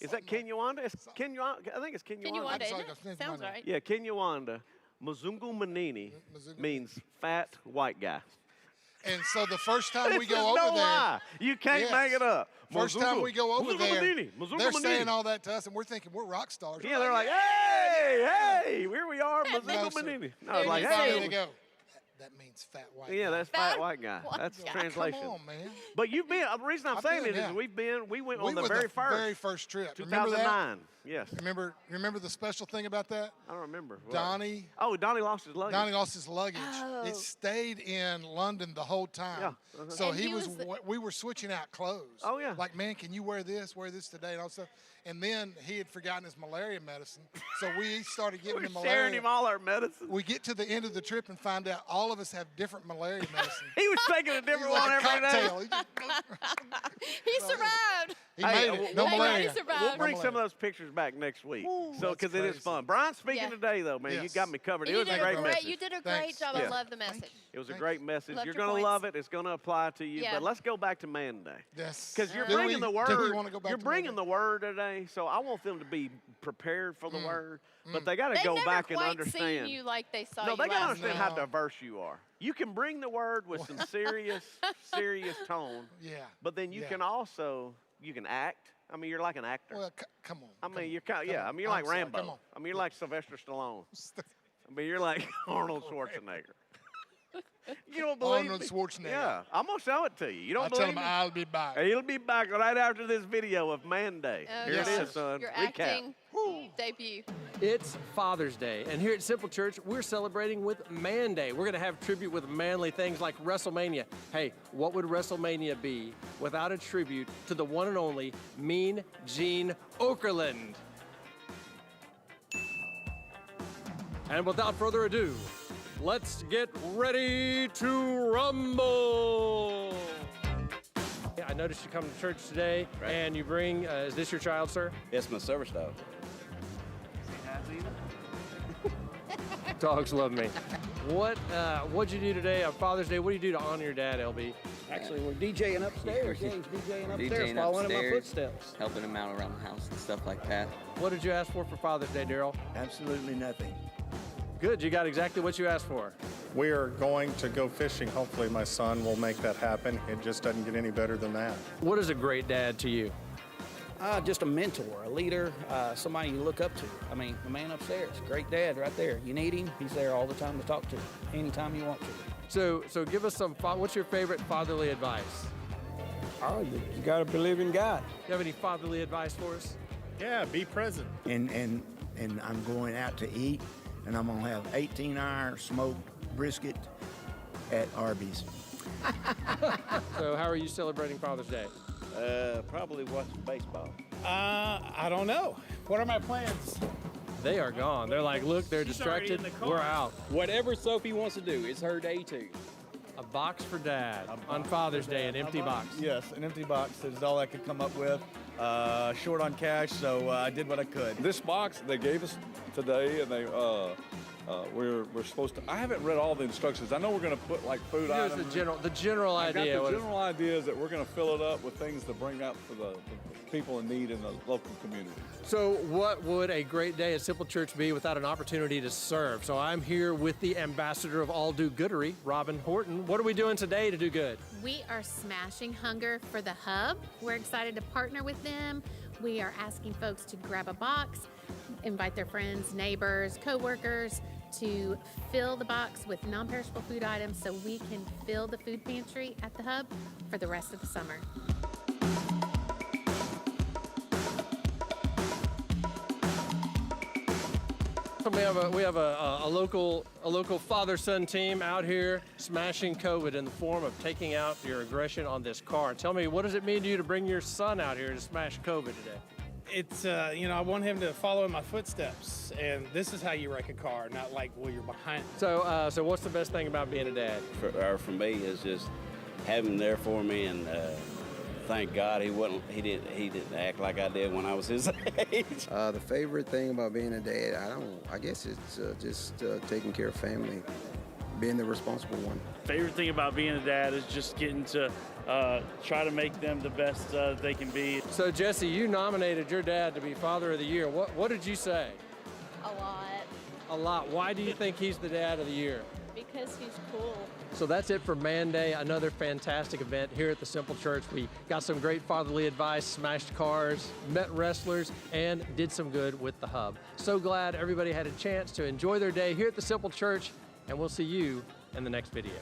is that Kinyarwanda? It's Kinyarwanda. I think it's Kinyarwanda. Kinyarwanda, isn't it? Sounds right. Yeah, Kinyarwanda. Muzungu Manini means fat white guy. And so the first time we This go is over no there, lie. You can't make it up. First time we go over Muzungu there, Manini. Muzungu they're Manini. saying all that to us, and we're thinking we're rock stars. Yeah, they're like, hey, here we are, Muzungu sir. Manini. I was And like, finally hey. they go, That means fat white Yeah, guy. that's fat white guy. That's the translation. Come on, man. But you've been. The reason I'm I've saying been, it is yeah. we went We on the were very first. very first trip. Remember that? 2009. Yes. Remember the special thing about that? I don't remember. What? Donnie. Oh, Donnie lost his luggage. Donnie lost his luggage. Oh. It stayed in London the whole time. Yeah. So And he he was. was the- We were switching out clothes. Oh, yeah. Like, man, can you wear this today, and all stuff. And then he had forgotten his malaria medicine, so we started getting We're the malaria. sharing him all our medicine. We get to the end of the trip and find out all of us have different malaria medicine. He was taking a different Like one a every day. cocktail. He just- He survived. He made it. No Thank God malaria. he survived. We'll bring No some of those pictures back next week. So, that's because it is crazy. fun. Brian, speaking Yeah. today, though, man, you Yes. got me covered. It You was a did great message. You did a great Thanks. job. Yeah. I love the message. It was a great message. Loved You're your going to points. love it. It's going to apply to you. Yeah. But let's go back to Man Day. Yes. Because you're Do bringing the we word. wanna go back You're to bringing Monday? the word today. So I want them to be prepared for the word. But they got to They've go never back and quite understand. seen you like they saw No, you they got to last understand time. how diverse you are. You can bring the word with some serious tone. Yeah. But then you Yeah. can also, you can act. I mean, you're like an actor. Well, come on. I mean, you're kind of, yeah. I mean, you're I'm like sorry, Rambo. come on. I mean, you're like Sylvester Stallone. I mean, you're like Arnold Schwarzenegger. You don't believe Arnold me? Schwarzenegger. Yeah, I'm gonna show it to you. You don't I tell believe him me? I'll be back. He'll be back right after this video of Man Day. Oh, Here Yes, it sir. is, son. Your Recap. acting debut. It's Father's Day, and here at Simple Church, we're celebrating with Man Day. We're gonna have tribute with manly things like WrestleMania. Hey, what would WrestleMania be without a tribute to the one and only Mean Gene Okerlund? And without further ado, let's get ready to rumble. Yeah, I noticed you come to church today, and you bring, is this your child, sir? It's my service dog. Dogs love me. What'd you do today on Father's Day? What do you do to honor your dad, LB? Actually, we're DJing upstairs. Yeah, he's DJing upstairs, DJing following in my upstairs, footsteps. helping him out around the house and stuff like that. What did you ask for Father's Day, Daryl? Absolutely nothing. Good, you got exactly what you asked for. We are going to go fishing. Hopefully my son will make that happen. It just doesn't get any better than that. What is a great dad to you? Just a mentor, a leader, somebody you look up to. I mean, the man upstairs, great dad right there. You need him, he's there all the time to talk to, anytime you want to. So give us some, what's your favorite fatherly advice? Oh, you got to believe in God. You have any fatherly advice for us? Yeah, be present. And I'm going out to eat, and I'm gonna have 18-hour smoked brisket at Arby's. So how are you celebrating Father's Day? Probably watching baseball. I don't know. What are my plans? They are gone. They're like, look, they're She's already distracted. in the car. We're out. Whatever Sophie wants to do, it's her day too. A box for Dad on Father's Day, an empty box. Yes, an empty box is all I could come up with. Short on cash, so I did what I could. This box they gave us today, and we're supposed to. I haven't read all the instructions. I know we're going to put like food Here's items. the general I got idea. the general idea is that we're going to fill it up with things to bring out for the people in need in the local community. So what would a great day at Simple Church be without an opportunity to serve? So I'm here with the ambassador of all do-goodery, Robin Horton. What are we doing today to do good? We are smashing hunger for the Hub. We're excited to partner with them. We are asking folks to grab a box, invite their friends, neighbors, co-workers to fill the box with non-perishable food items so we can fill the food pantry at the Hub for the rest of the summer. We have a local father-son team out here smashing COVID in the form of taking out your aggression on this car. Tell me, what does it mean to you to bring your son out here to smash COVID today? It's, I want him to follow in my footsteps, and this is how you wreck a car, not like, well, you're behind. So what's the best thing about being a dad? For me is just having him there for me, and thank God he didn't act like I did when I was his age. The favorite thing about being a dad, I guess it's just taking care of family, being the responsible one. Favorite thing about being a dad is just getting to try to make them the best they can be. So Jesse, you nominated your dad to be Father of the Year. What did you say? A lot. A lot. Why do you think he's the Dad of the Year? Because he's cool. So that's it for Man Day, another fantastic event here at the Simple Church. We got some great fatherly advice, smashed cars, met wrestlers, and did some good with the Hub. So glad everybody had a chance to enjoy their day here at the Simple Church, and we'll see you in the next video.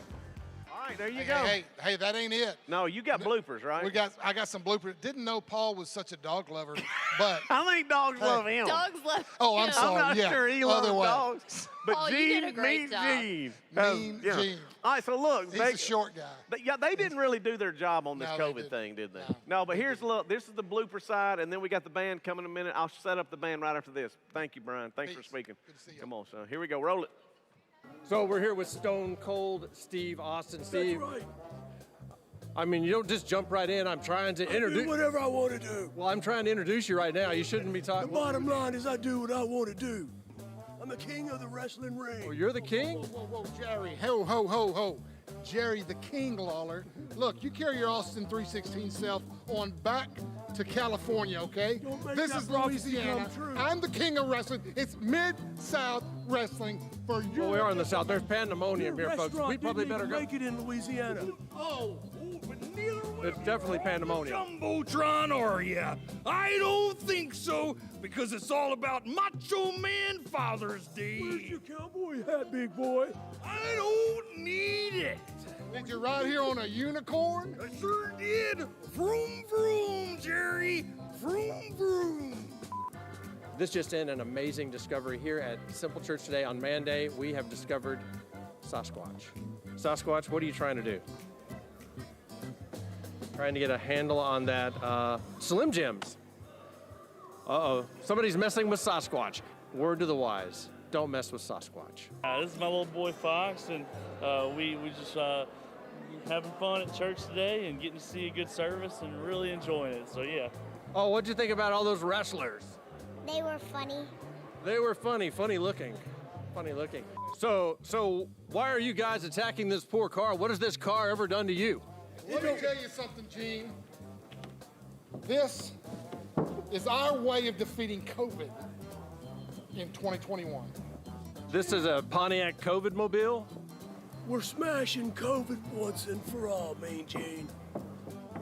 All right, there you Hey, go. hey, that ain't it. No, you got bloopers, right? I got some bloopers. Didn't know Paul was such a dog lover, but I think dogs love him. Dogs love Oh, I'm him. sorry. I'm not yeah. sure he loves Other way. dogs. But Paul, you Gene, did a great mean job. Gene. Mean Gene. All right, so look. He's a short guy. They didn't really do their job on this No, they COVID didn't. thing, did they? No, but here's look. This is the blooper side, and then we got the band coming in a minute. I'll set up the band right after this. Thank you, Brian. Thanks for speaking. Good to see you. Come on, son. Here we go. Roll it. So we're here with Stone Cold Steve Austin. Steve, That's right. I mean, you don't just jump right in. I'm trying to introduce. Do whatever I want to do. Well, I'm trying to introduce you right now. You shouldn't be The talking. bottom line is I do what I want to do. I'm the king of the wrestling ring. Oh, you're the king? Whoa, Jerry. Ho, ho, ho, ho. Jerry the King Lawler. Look, you carry your Austin 316 self on back to California, okay? Don't make This that is prophecy Louisiana. come true. I'm the king of wrestling. It's Mid-South Wrestling for you. Well, we are in the South. There's pandemonium Your here, folks. restaurant We probably didn't better even go. make it in Louisiana. Oh, but neither one It's definitely pandemonium. Jumbotron, are ya? I don't think so, because it's all about Macho Man Father's Day. Where's your cowboy hat, big boy? I don't need it. Did you ride here on a unicorn? I sure did. Vroom, vroom, Jerry. Vroom, vroom. This just in, an amazing discovery here at Simple Church today on Man Day. We have discovered Sasquatch. Sasquatch, what are you trying to do? Trying to get a handle on that Slim Jims. Uh-oh, somebody's messing with Sasquatch. Word to the wise, don't mess with Sasquatch. This is my little boy Fox, and we just having fun at church today and getting to see a good service and really enjoying it. So yeah. Oh, what'd you think about all those wrestlers? They were funny. They were funny looking. Funny looking. So why are you guys attacking this poor car? What has this car ever done to you? Let me tell you something, Gene. This is our way of defeating COVID in 2021. This is a Pontiac COVID mobile? We're smashing COVID once and for all, Mean Gene.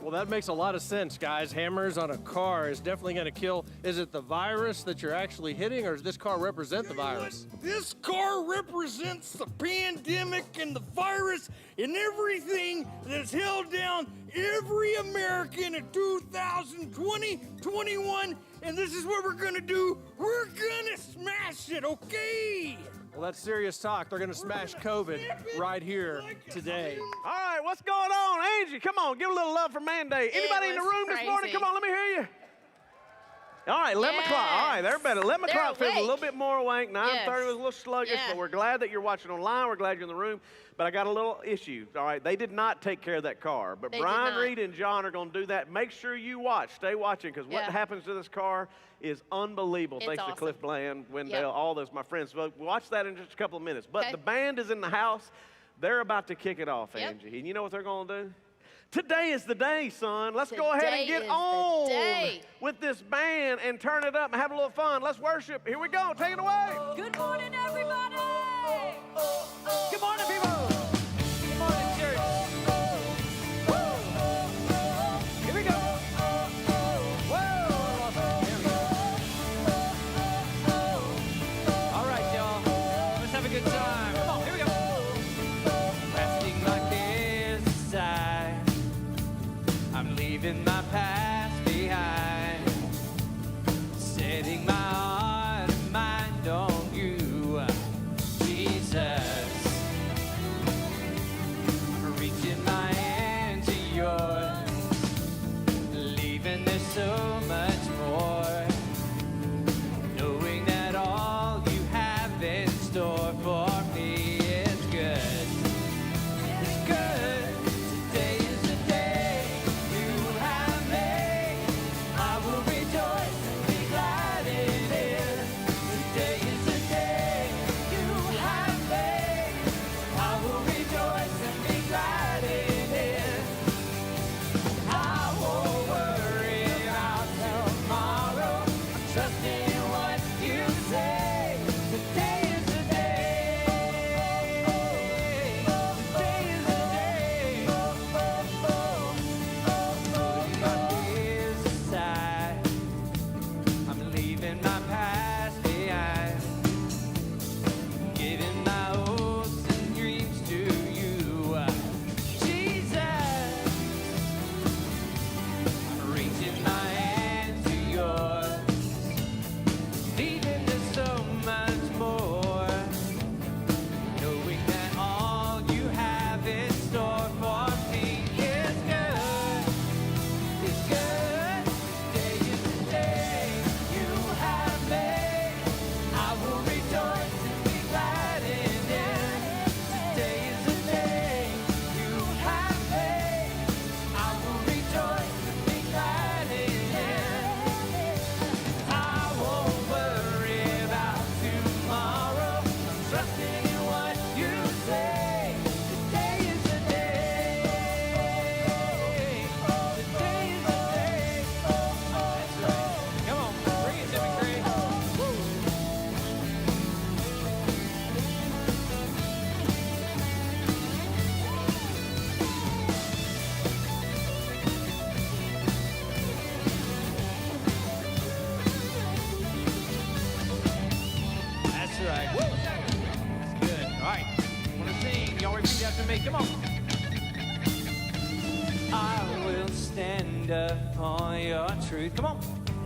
Well, that makes a lot of sense, guys. Hammers on a car is definitely going to kill. Is it the virus that you're actually hitting, or does this car represent the virus? This car represents the pandemic and the virus and everything that's held down every American in 2020, 21, and this is what we're gonna do. We're gonna smash it, okay? Well, that's serious talk. They're going to smash COVID right here today. All right, what's going on? Angie, come on, give a little love for Man Day. Anybody in the was room this morning? crazy. Come on, let me hear you. All right, 11 o'clock. All right, they're better. 11 They're o'clock feels a awake. little bit more awake. 9:30 Yes. was a little sluggish, Yeah. but we're glad that you're watching online. We're glad you're in the room. But I got a little issue. All right, they did not take care of that car. But They did Brian not. Reed and John are going to do that. Make sure you watch. Stay watching, because what Yeah. happens to this car is unbelievable. It's Thanks to awesome. Cliff Bland, Wendell, Yep. all those, my friends. So watch that in just a couple of minutes. But Okay. the band is in the house. They're about to kick it off, Yep. Angie. And you know what they're going to do? Today is the day, son. Let's go ahead and Today get is the on day. with this band and turn it up and have a little fun. Let's worship. Here we go. Take it away. Good morning, everybody! Good morning, people. Good morning, church. Here we go. All right, y'all. Let's have a good time. Come on, here we go. Casting my cares aside, I'm leaving my past behind. Setting my heart and mind on you, Jesus. Reaching my hand to yours, leaving there so much more. Knowing that all you have in store for me is good. It's good. Today is the day you have Come on. I will stand up on your truth. Come on.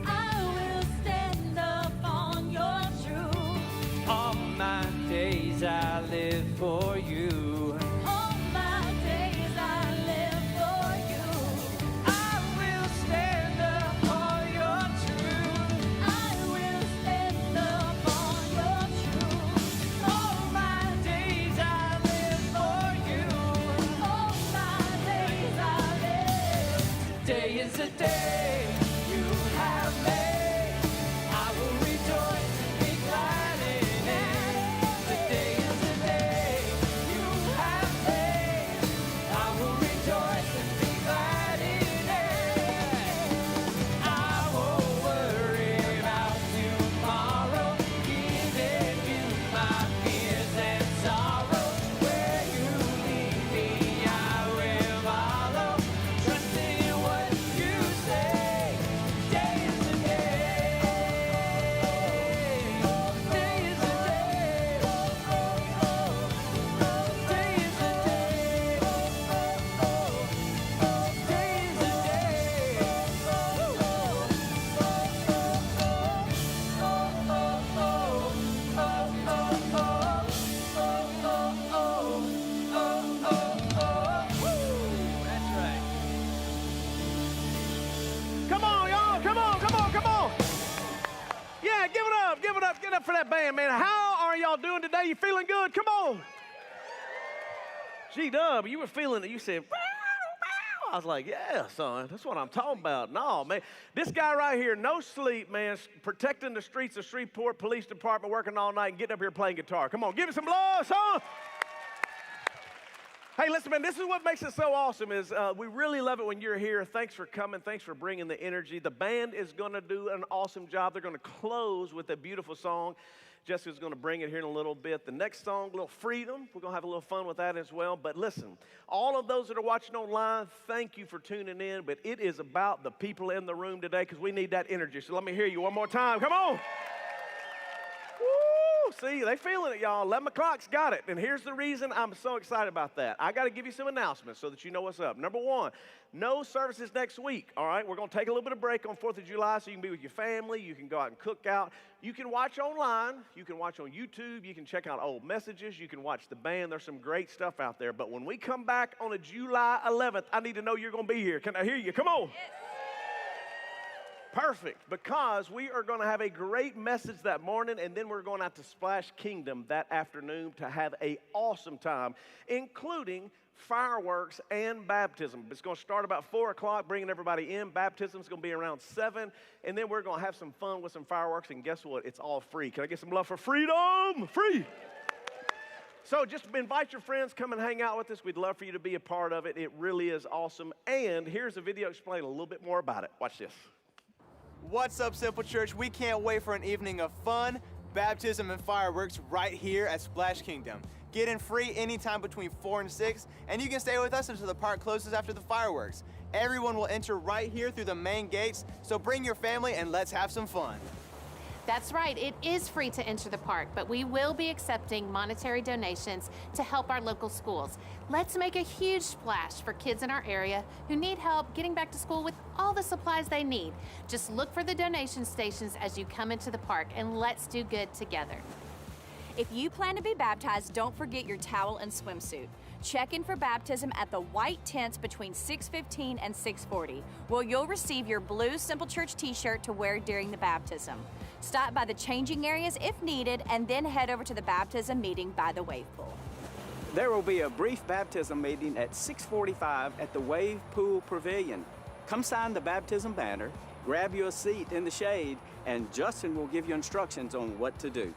I will stand up on your truth. All my days I live for you. All my days I live for you. I will stand up on your truth. I will stand up on your truth. All my days I live for you. All my days I live. Today is the day you have made. I will rejoice and be glad in it. Today is the day you have made. I will rejoice and be glad in it. I won't worry about tomorrow, giving you my fears and sorrow. Where you lead me, I will follow, trusting in what you say. Today is the day. Today is the day. Today is the day. Today is the That's right. Come on, y'all. Come on, come on, come on. Yeah, give it up, give it up, get up for that band, man. How are y'all doing today? You feeling good? Come on. G-Dub, you were feeling it. You said, "Bow, bow." I was like, yeah, son, that's what I'm talking about. No, man. This guy right here, no sleep, man, protecting the streets of Shreveport Police Department, working all night and getting up here playing guitar. Come on, give me some love, son. Hey, listen, man, this is what makes it so awesome is we really love it when you're here. Thanks for coming. Thanks for bringing the energy. The band is going to do an awesome job. They're going to close with a beautiful song. Jessica's going to bring it here in a little bit. The next song, a little Freedom. We're going to have a little fun with that as well. But listen, all of those that are watching online, thank you for tuning in. But it is about the people in the room today because we need that energy. So let me hear you one more time. Come on. Woo! See, they feeling it, y'all. 11 o'clock's got it. And here's the reason I'm so excited about that. I got to give you some announcements so that you know what's up. Number one, no services next week, all right? We're going to take a little bit of break on 4th of July so you can be with your family. You can go out and cook out. You can watch online. You can watch on YouTube. You can check out old messages. You can watch the band. There's some great stuff out there. But when we come back on a July 11th, I need to know you're going to be here. Can I hear you? Come on. Yes. Perfect, because we are going to have a great message that morning, and then we're going out to Splash Kingdom that afternoon to have an awesome time, including fireworks and baptism. It's going to start about 4 o'clock, bringing everybody in. Baptism is going to be around 7, and then we're going to have some fun with some fireworks, and guess what? It's all free. Can I get some love for freedom? Free. So just invite your friends, come and hang out with us. We'd love for you to be a part of it. It really is awesome. And here's a video explaining a little bit more about it. Watch this. What's up, Simple Church? We can't wait for an evening of fun, baptism, and fireworks right here at Splash Kingdom. Get in free anytime between 4 and 6, and you can stay with us until the park closes after the fireworks. Everyone will enter right here through the main gates, so bring your family and let's have some fun. That's right, it is free to enter the park, but we will be accepting monetary donations to help our local schools. Let's make a huge splash for kids in our area who need help getting back to school with all the supplies they need. Just look for the donation stations as you come into the park, and let's do good together. If you plan to be baptized, don't forget your towel and swimsuit. Check in for baptism at the white tents between 6:15 and 6:40, where you'll receive your blue Simple Church t-shirt to wear during the baptism. Stop by the changing areas if needed, and then head over to the baptism meeting by the wave pool. There will be a brief baptism meeting at 6:45 at the Wave Pool Pavilion. Come sign the baptism banner, grab you a seat in the shade, and Justin will give you instructions on what to do.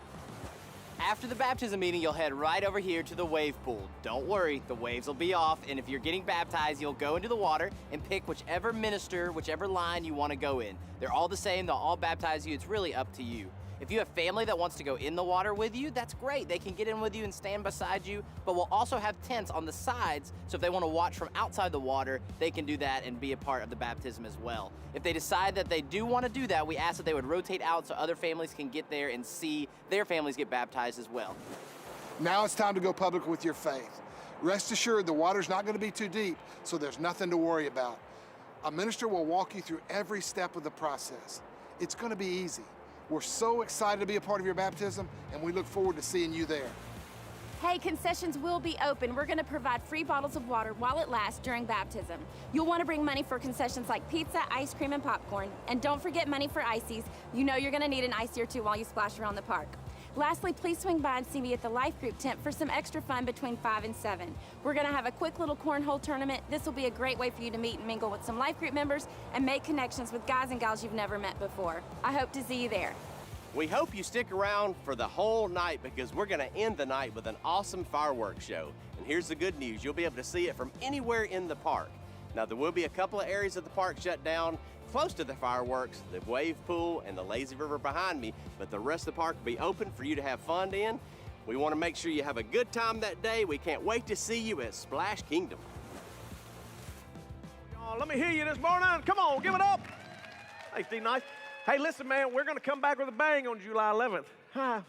After the baptism meeting, you'll head right over here to the wave pool. Don't worry, the waves will be off, and if you're getting baptized, you'll go into the water and pick whichever minister, whichever line you want to go in. They're all the same, they'll all baptize you. It's really up to you. If you have family that wants to go in the water with you, that's great. They can get in with you and stand beside you, but we'll also have tents on the sides, so if they want to watch from outside the water, they can do that and be a part of the baptism as well. If they decide that they do want to do that, we ask that they would rotate out so other families can get there and see their families get baptized as well. Now it's time to go public with your faith. Rest assured the water's not going to be too deep, so there's nothing to worry about. A minister will walk you through every step of the process. It's going to be easy. We're so excited to be a part of your baptism, and we look forward to seeing you there. Hey, concessions will be open. We're gonna provide free bottles of water while it lasts during baptism. You'll wanna bring money for concessions like pizza, ice cream, and popcorn. And don't forget money for ices. You know you're gonna need an icy or two while you splash around the park. Lastly, please swing by and see me at the Life Group tent for some extra fun between 5 and 7. We're gonna have a quick little cornhole tournament. This will be a great way for you to meet and mingle with some Life Group members and make connections with guys and gals you've never met before. I hope to see you there. We hope you stick around for the whole night because we're going to end the night with an awesome fireworks show. And here's the good news, you'll be able to see it from anywhere in the park. Now, there will be a couple of areas of the park shut down close to the fireworks, the wave pool and the lazy river behind me, but the rest of the park will be open for you to have fun in. We want to make sure you have a good time that day. We can't wait to see you at Splash Kingdom. Y'all, let me hear you this morning. Come on, give it up. Hey, Steve, nice. Hey, listen, man, we're going to come back with a bang on July 11th.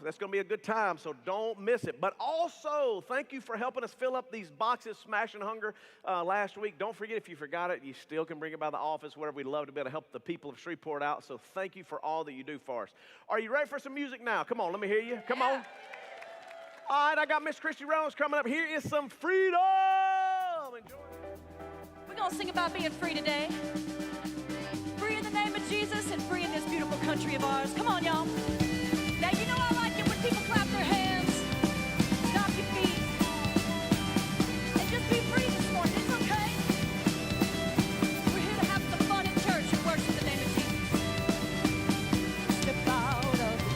That's going to be a good time, so don't miss it. But also, thank you for helping us fill up these boxes, Smashing Hunger, last week. Don't forget, if you forgot it, you still can bring it by the office, whatever. We'd love to be able to help the people of Shreveport out, so thank you for all that you do for us. Are you ready for some music now? Come on, let me hear you. Come on. All right, I got Miss Christy Rollins coming up. Here is some freedom. Enjoy. We're going to sing about being free today. Free in the name of Jesus and free in this beautiful country of ours. Come on, y'all. Now, you know I like it when people clap their hands, stomp your feet, and just be free this morning. It's okay. We're here to have some fun in church and worship the name of Jesus. Step out of the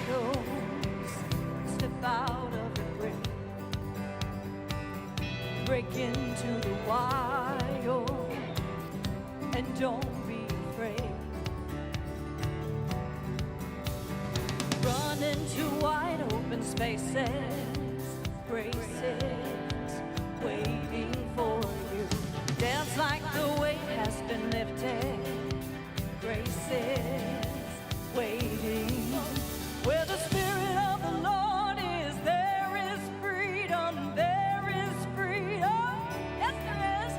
shadows. Step out of the grave. Break into the wild and don't be afraid. Run into wide open spaces, graces waiting for you. Dance like the weight has been lifted, graces waiting. Where the Spirit of the Lord is, there is freedom, there is freedom. Yes, there is.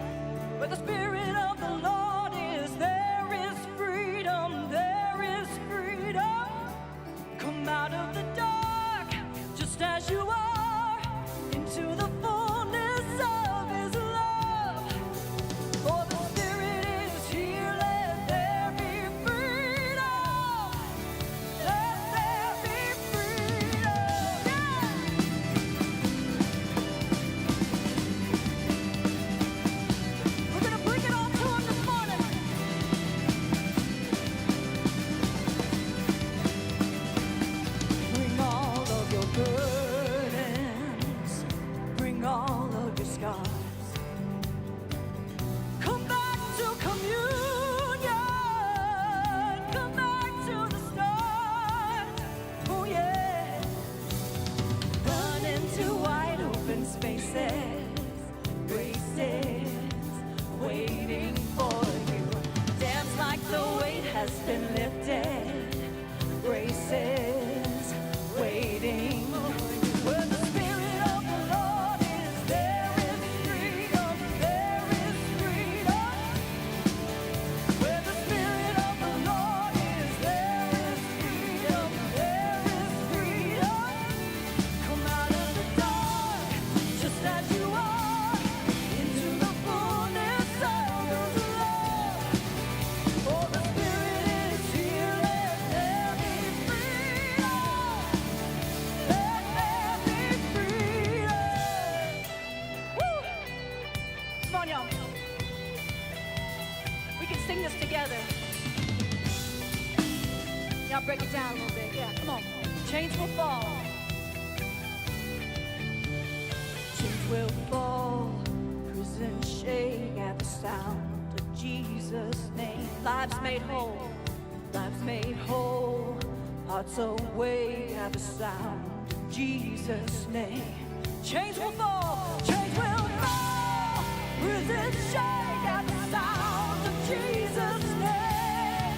Where the Spirit of the Lord is, there is freedom, there is freedom. Come out of the dark, just as you are, into the fullness of His love. For the Spirit is here, let there be freedom. Let there be freedom. Yeah. We're gonna bring it all to Him this morning. Bring all of your burdens, bring all of your scars. Come back to communion, come back to the start. Oh yeah. Run into wide open spaces, graces waiting for you. Dance like the weight has been lifted, graces waiting. Where the Spirit of the Lord is, there is freedom, there is freedom. Where the Spirit of the Lord is, there is freedom, there is freedom. Come out of the dark, just as you are, into the fullness of His love. For the Spirit is here, let there be freedom. Let there be freedom. Woo! Come on, y'all. We can sing this together. Y'all break it down a little bit. Yeah, come on. Chains will fall. Chains will fall. Prison shake at the sound of Jesus' name. Lives made whole. Lives made whole. Hearts awake at the sound of Jesus' name. Chains will fall. Chains will fall. Prison shake at the sound of Jesus' name.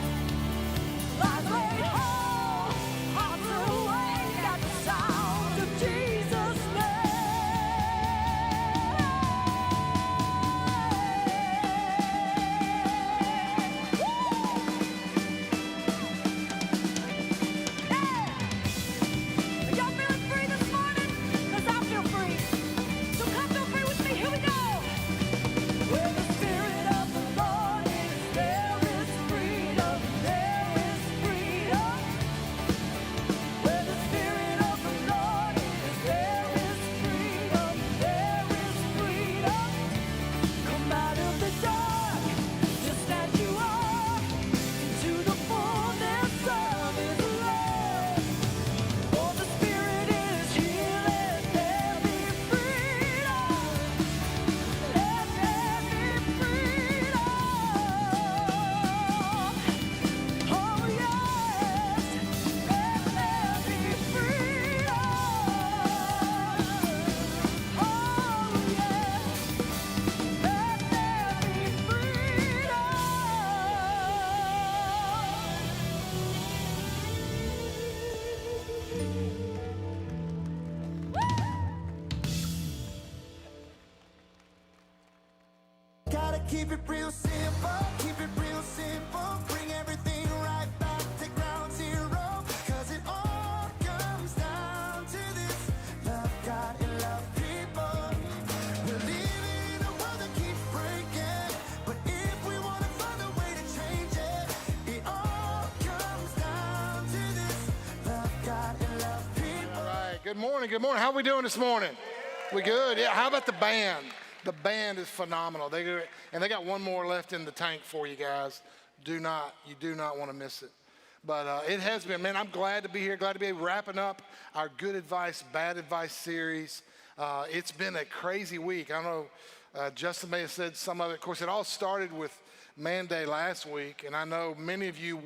Lives made whole. Hearts awake at the sound of Jesus' name. Keep it real simple, keep it real simple. Bring everything right back to ground zero. Cause it all comes down to this: love God and love people. We're living in a world that keeps breaking, but if we want to find a way to change it, it all comes down to this: love God and love people. All right, good morning, good morning. How are we doing this morning? We good? Yeah, how about the band? The band is phenomenal. They got one more left in the tank for you guys. You do not want to miss it. But it has been, man, I'm glad to be here, glad to be wrapping up our Good Advice, Bad Advice series. It's been a crazy week. I don't know, Justin may have said some of it. Of course, it all started with Man Day last week, and I know many of you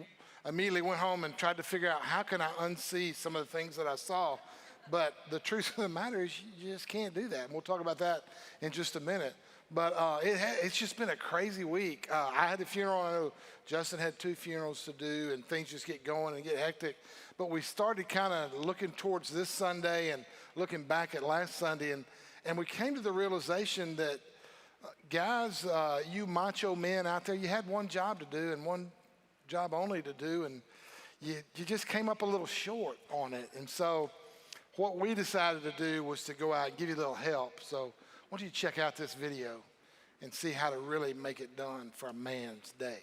immediately went home and tried to figure out how can I unsee some of the things that I saw. But the truth of the matter is you just can't do that. And we'll talk about that in just a minute. But it's just been a crazy week. I had a funeral. I know Justin had 2 funerals to do, and things just get going and get hectic. But we started kind of looking towards this Sunday and looking back at last Sunday. And we came to the realization that, guys, you macho men out there, you had one job to do and one job only to do. And you just came up a little short on it. And so what we decided to do was to go out and give you a little help. So I want you to check out this video and see how to really make it done for a man's day.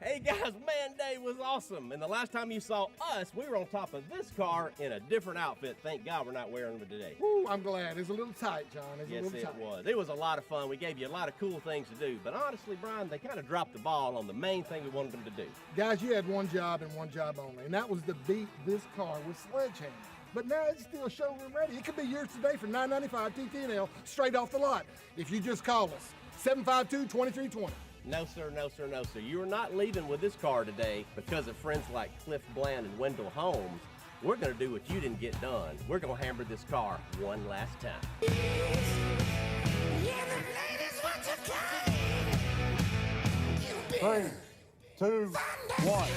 Hey guys, Man Day was awesome. And the last time you saw us, we were on top of this car in a different outfit. Thank God we're not wearing them today. Woo, I'm glad. It's a little tight, John. It's Yes, a little it tight. was. It was a lot of fun. We gave you a lot of cool things to do. But honestly, Brian, they kind of dropped the ball on the main thing we wanted them to do. Guys, you had one job and one job only, and that was to beat this car with sledgehammer. But now it's still showroom ready. It could be yours today for $9.95 TT&L straight off the lot if you just call us, 752-2320. No, sir, no, sir, no, sir. You are not leaving with this car today because of friends like Cliff Bland and Wendell Holmes. We're going to do what you didn't get done. We're going to hammer this car one last time. 3, 2, 1.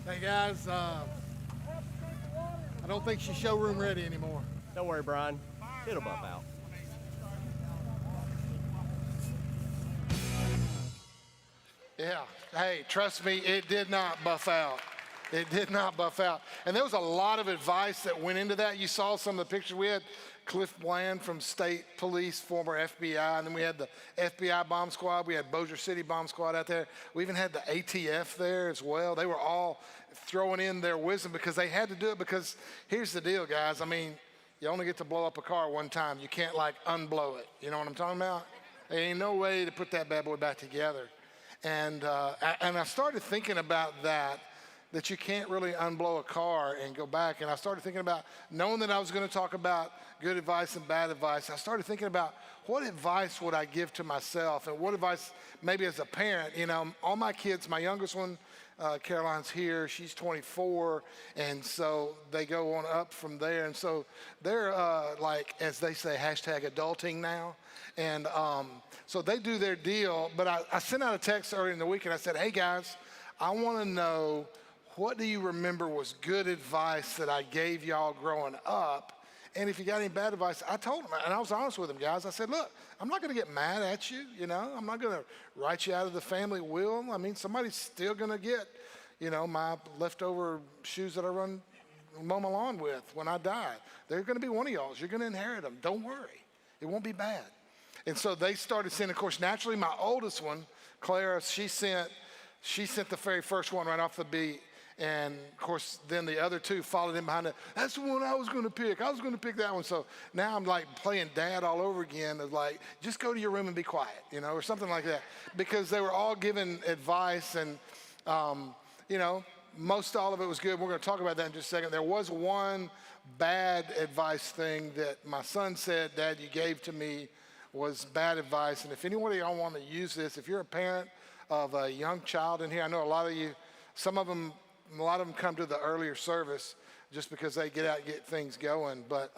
Hey guys, I don't think she's showroom ready anymore. Don't worry, Brian. It'll buff out. Yeah, hey, trust me, it did not buff out. It did not buff out. And there was a lot of advice that went into that. You saw some of the pictures. We had Cliff Bland from State Police, former FBI, and then we had the FBI bomb squad. We had Bossier City bomb squad out there. We even had the ATF there as well. They were all throwing in their wisdom because they had to do it because here's the deal, guys. I mean, you only get to blow up a car one time. You can't, like, unblow it. You know what I'm talking about? There ain't no way to put that bad boy back together. And I started thinking about that you can't really unblow a car and go back. And I started thinking about, knowing that I was going to talk about good advice and bad advice, I started thinking about what advice would I give to myself and what advice maybe as a parent. You know, all my kids, my youngest one, Caroline's here, she's 24, and so they go on up from there. And so they're like, as they say, hashtag adulting now. And so they do their deal. But I sent out a text earlier in the week and I said, hey guys, I want to know, what do you remember was good advice that I gave y'all growing up? And if you got any bad advice, I told them, and I was honest with them, guys. I said, look, I'm not going to get mad at you, you know. I'm not going to write you out of the family will. I mean, somebody's still going to get, you know, my leftover shoes that I mow my lawn with when I die. They're going to be one of y'all's. You're going to inherit them. Don't worry. It won't be bad. And so they started sending, of course, naturally, my oldest one, Clara, she sent the very first one right off the beat. And, of course, then the other two followed in behind it. That's the one I was going to pick. I was going to pick that one. So now I'm, like, playing dad all over again. Of like, just go to your room and be quiet, you know, or something like that. Because they were all giving advice. And You know, most all of it was good. We're going to talk about that in just a second. There was one bad advice thing that my son said, Dad, you gave to me was bad advice. And if anyone of y'all want to use this, if you're a parent of a young child in here, I know a lot of you, a lot of them come to the earlier service just because they get out and get things going. But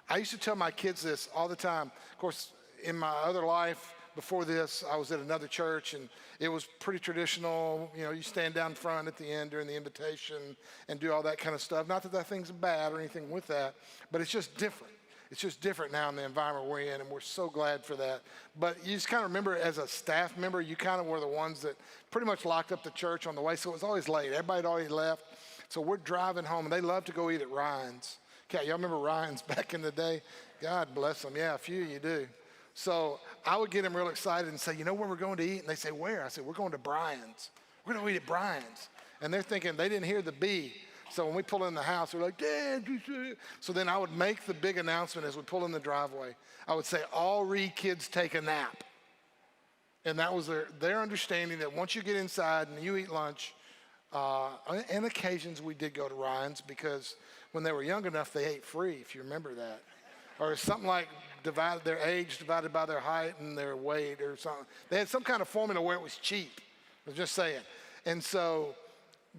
I used to tell my kids this all the time. Of course, in my other life, before this, I was at another church, and it was pretty traditional. You know, you stand down front at the end during the invitation and do all that kind of stuff. Not that that thing's bad or anything with that, but it's just different. It's just different now in the environment we're in, and we're so glad for that. But you just kind of remember, as a staff member, you kind of were the ones that pretty much locked up the church on the way, so it was always late. Everybody had already left, so we're driving home, and they love to go eat at Ryan's. Okay, y'all remember Ryan's back in the day? God bless them. Yeah, a few of you do. So I would get them real excited and say, you know where we're going to eat? And they say, where? I said, we're going to Brian's. We're going to eat at Brian's. And they're thinking, they didn't hear the B. So when we pull in the house, they're like, Dad, you should. So then I would make the big announcement as we pull in the driveway. I would say, all Reed kids take a nap. And that was their understanding that once you get inside and you eat lunch, and occasions we did go to Ryan's because when they were young enough, they ate free, if you remember that. Or something like their age divided by their height and their weight or something. They had some kind of formula where it was cheap. I was just saying. And so,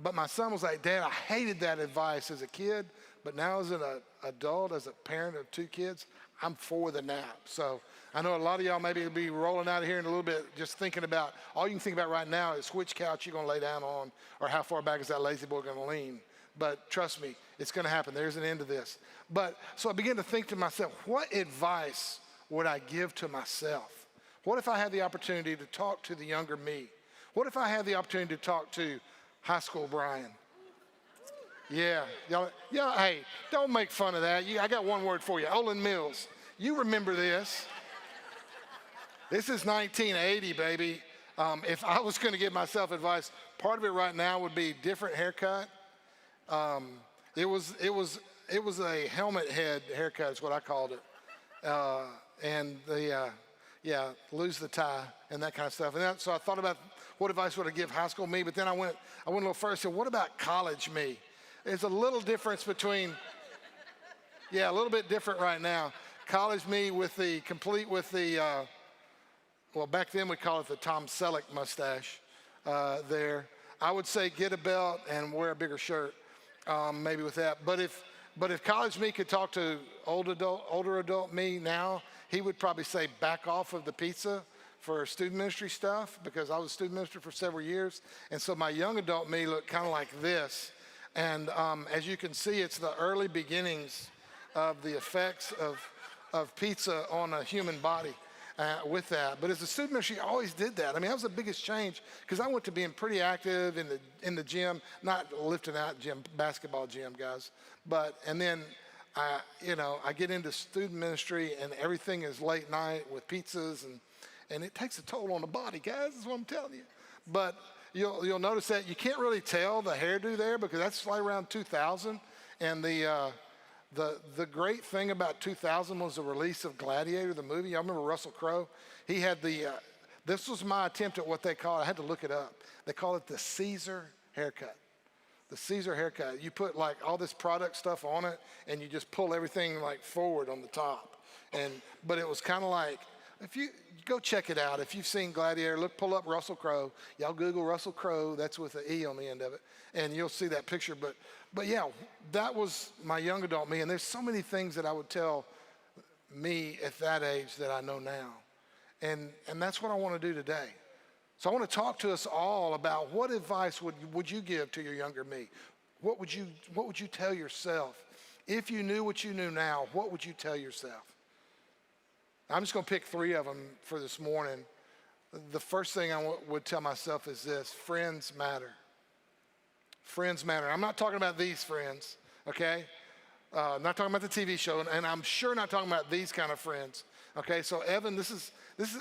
but my son was like, Dad, I hated that advice as a kid, but now as an adult, as a parent of 2 kids, I'm for the nap. So I know a lot of y'all maybe will be rolling out of here in a little bit just thinking about, all you can think about right now is which couch you're going to lay down on or how far back is that lazy boy going to lean. But trust me, it's going to happen. There's an end to this. But so I began to think to myself, what advice would I give to myself? What if I had the opportunity to talk to the younger me? What if I had the opportunity to talk to high school Brian? Yeah, y'all, hey, don't make fun of that. I got one word for you, Olin Mills. You remember this. This is 1980, baby. If I was going to give myself advice, part of it right now would be different haircut. It was a helmet head haircut is what I called it. And lose the tie and that kind of stuff. And so I thought about what advice would I give high school me, but then I went a little further. So what about college me? There's a little difference between, a little bit different right now. College me with the well, back then we call it the Tom Selleck mustache there. I would say get a belt and wear a bigger shirt, maybe with that. But if college me could talk to older adult me now, he would probably say back off of the pizza for student ministry stuff because I was a student minister for several years. And so my young adult me looked kind of like this. And as you can see, it's the early beginnings of the effects of pizza on a human body. With that, but as a student ministry, I always did that. I mean, that was the biggest change because I went to being pretty active in the gym, not lifting out gym, basketball gym, guys. And then I get into student ministry and everything is late night with pizzas and it takes a toll on the body, guys. That's what I'm telling you. But you'll notice that you can't really tell the hairdo there because that's right around 2000, and the great thing about 2000 was the release of Gladiator, the movie. Y'all remember Russell Crowe? He had this was my attempt at what they call it. I had to look it up. They call it the Caesar haircut. The Caesar haircut. You put like all this product stuff on it and you just pull everything like forward on the top. But it was kind of like, if you go check it out, if you've seen Gladiator, pull up Russell Crowe. Y'all Google Russell Crowe, that's with an E on the end of it, and you'll see that picture. But yeah, that was my young adult me, and there's so many things that I would tell me at that age that I know now. And that's what I want to do today. So I want to talk to us all about what advice would you give to your younger me? What would you tell yourself? If you knew what you knew now, what would you tell yourself? I'm just going to pick 3 of them for this morning. The first thing I would tell myself is this: friends matter. Friends matter. I'm not talking about these friends, okay? I'm not talking about the TV show, and I'm sure not talking about these kind of friends, okay? So Evan, this is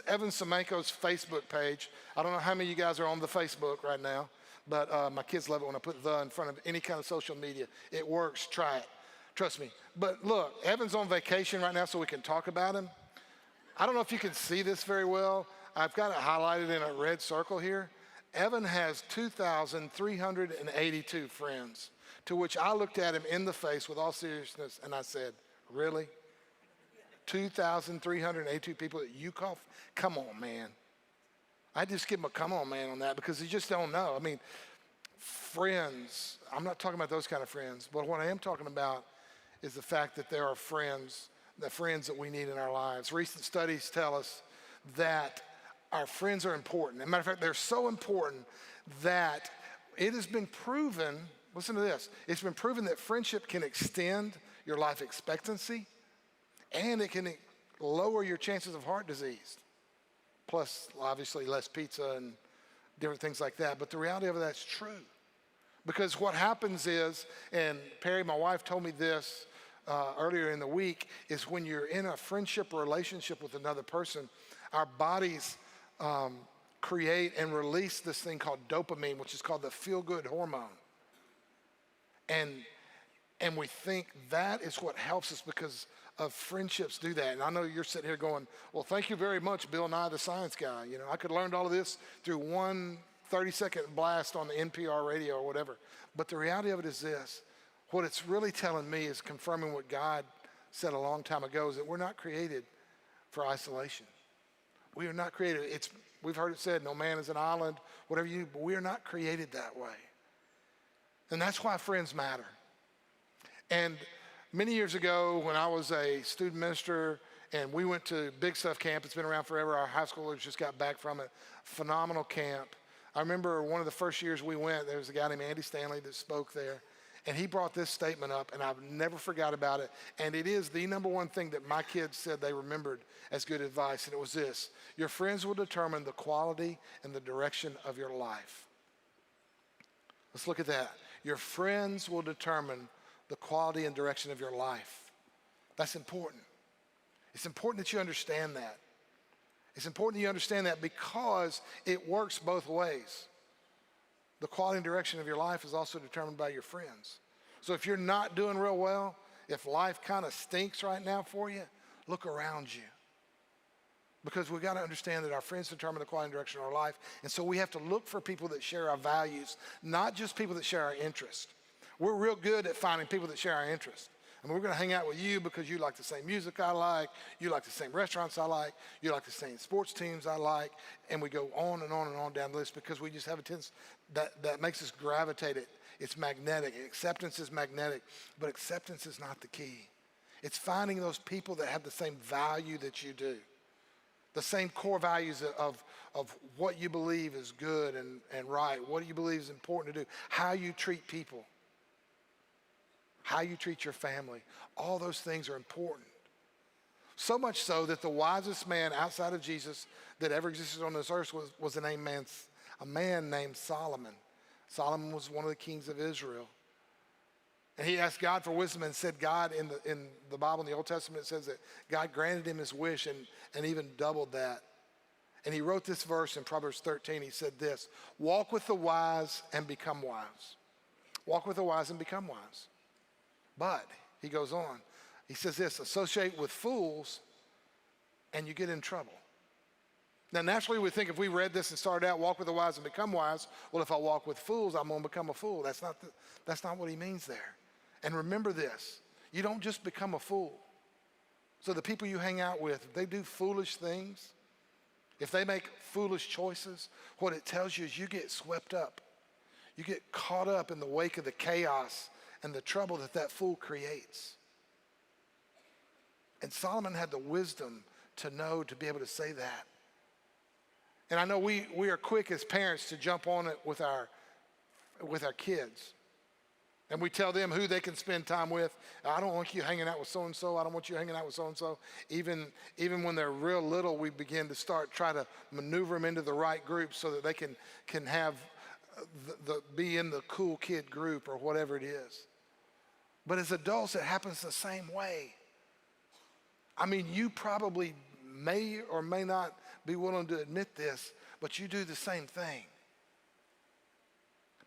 Evan Semenko's Facebook page. I don't know how many of you guys are on the Facebook right now, but my kids love it when I put the in front of any kind of social media. It works. Try it. Trust me. But look, Evan's on vacation right now, so we can talk about him. I don't know if you can see this very well. I've got it highlighted in a red circle here. Evan has 2,382 friends, to which I looked at him in the face with all seriousness and I said, really? 2,382 people that you call? Come on, man. I just give him a come on, man, on that because you just don't know. I mean, friends, I'm not talking about those kind of friends, but what I am talking about is the fact that there are friends, the friends that we need in our lives. Recent studies tell us that our friends are important. As a matter of fact, they're so important that it has been proven, listen to this, it's been proven that friendship can extend your life expectancy and it can lower your chances of heart disease. Plus, obviously, less pizza and different things like that. But the reality of that's true. Because what happens is, and Perry, my wife, told me this earlier in the week, is when you're in a friendship or relationship with another person, our bodies create and release this thing called dopamine, which is called the feel-good hormone. And we think that is what helps us because of friendships do that. And I know you're sitting here going, well, thank you very much, Bill Nye, the science guy. You know, I could have learned all of this through one 30-second blast on the NPR radio or whatever. But the reality of it is this. What it's really telling me is confirming what God said a long time ago, is that we're not created for isolation. We are not created. We've heard it said, no man is an island, whatever you, but we are not created that way. And that's why friends matter. And many years ago, when I was a student minister and we went to Big Stuff Camp, it's been around forever. Our high schoolers just got back from it. Phenomenal camp. I remember one of the first years we went, there was a guy named Andy Stanley that spoke there. And he brought this statement up, and I've never forgot about it. And it is the number one thing that my kids said they remembered as good advice, and it was this: your friends will determine the quality and the direction of your life. Let's look at that. Your friends will determine the quality and direction of your life. That's important. It's important that you understand that. It's important that you understand that because it works both ways. The quality and direction of your life is also determined by your friends. So if you're not doing real well, if life kind of stinks right now for you, look around you. Because we've got to understand that our friends determine the quality and direction of our life. And so we have to look for people that share our values, not just people that share our interests. We're real good at finding people that share our interests. I mean, we're going to hang out with you because you like the same music I like, you like the same restaurants I like, you like the same sports teams I like, and we go on and on and on down the list because we just have a tendency that makes us gravitate it. It's magnetic. Acceptance is magnetic, but acceptance is not the key. It's finding those people that have the same value that you do, the same core values of what you believe is good and right, what you believe is important to do, how you treat people, how you treat your family. All those things are important. So much so that the wisest man outside of Jesus that ever existed on this earth was a man named Solomon. Solomon was one of the kings of Israel. And he asked God for wisdom and said God, in the Bible, in the Old Testament, it says that God granted him his wish and even doubled that. And he wrote this verse in Proverbs 13. He said this: walk with the wise and become wise. Walk with the wise and become wise. But, he goes on, he says this: associate with fools and you get in trouble. Now, naturally, we think if we read this and started out, walk with the wise and become wise, well, if I walk with fools, I'm going to become a fool. That's not what he means there. And remember this: you don't just become a fool. So the people you hang out with, if they do foolish things, if they make foolish choices, what it tells you is you get swept up. You get caught up in the wake of the chaos and the trouble that fool creates. And Solomon had the wisdom to know, to be able to say that. And I know we are quick as parents to jump on it with our kids. And we tell them who they can spend time with. I don't want you hanging out with so-and-so. I don't want you hanging out with so-and-so. Even when they're real little, we begin to try to maneuver them into the right group so that they can have be in the cool kid group or whatever it is. But as adults, it happens the same way. I mean, you probably may or may not be willing to admit this, but you do the same thing.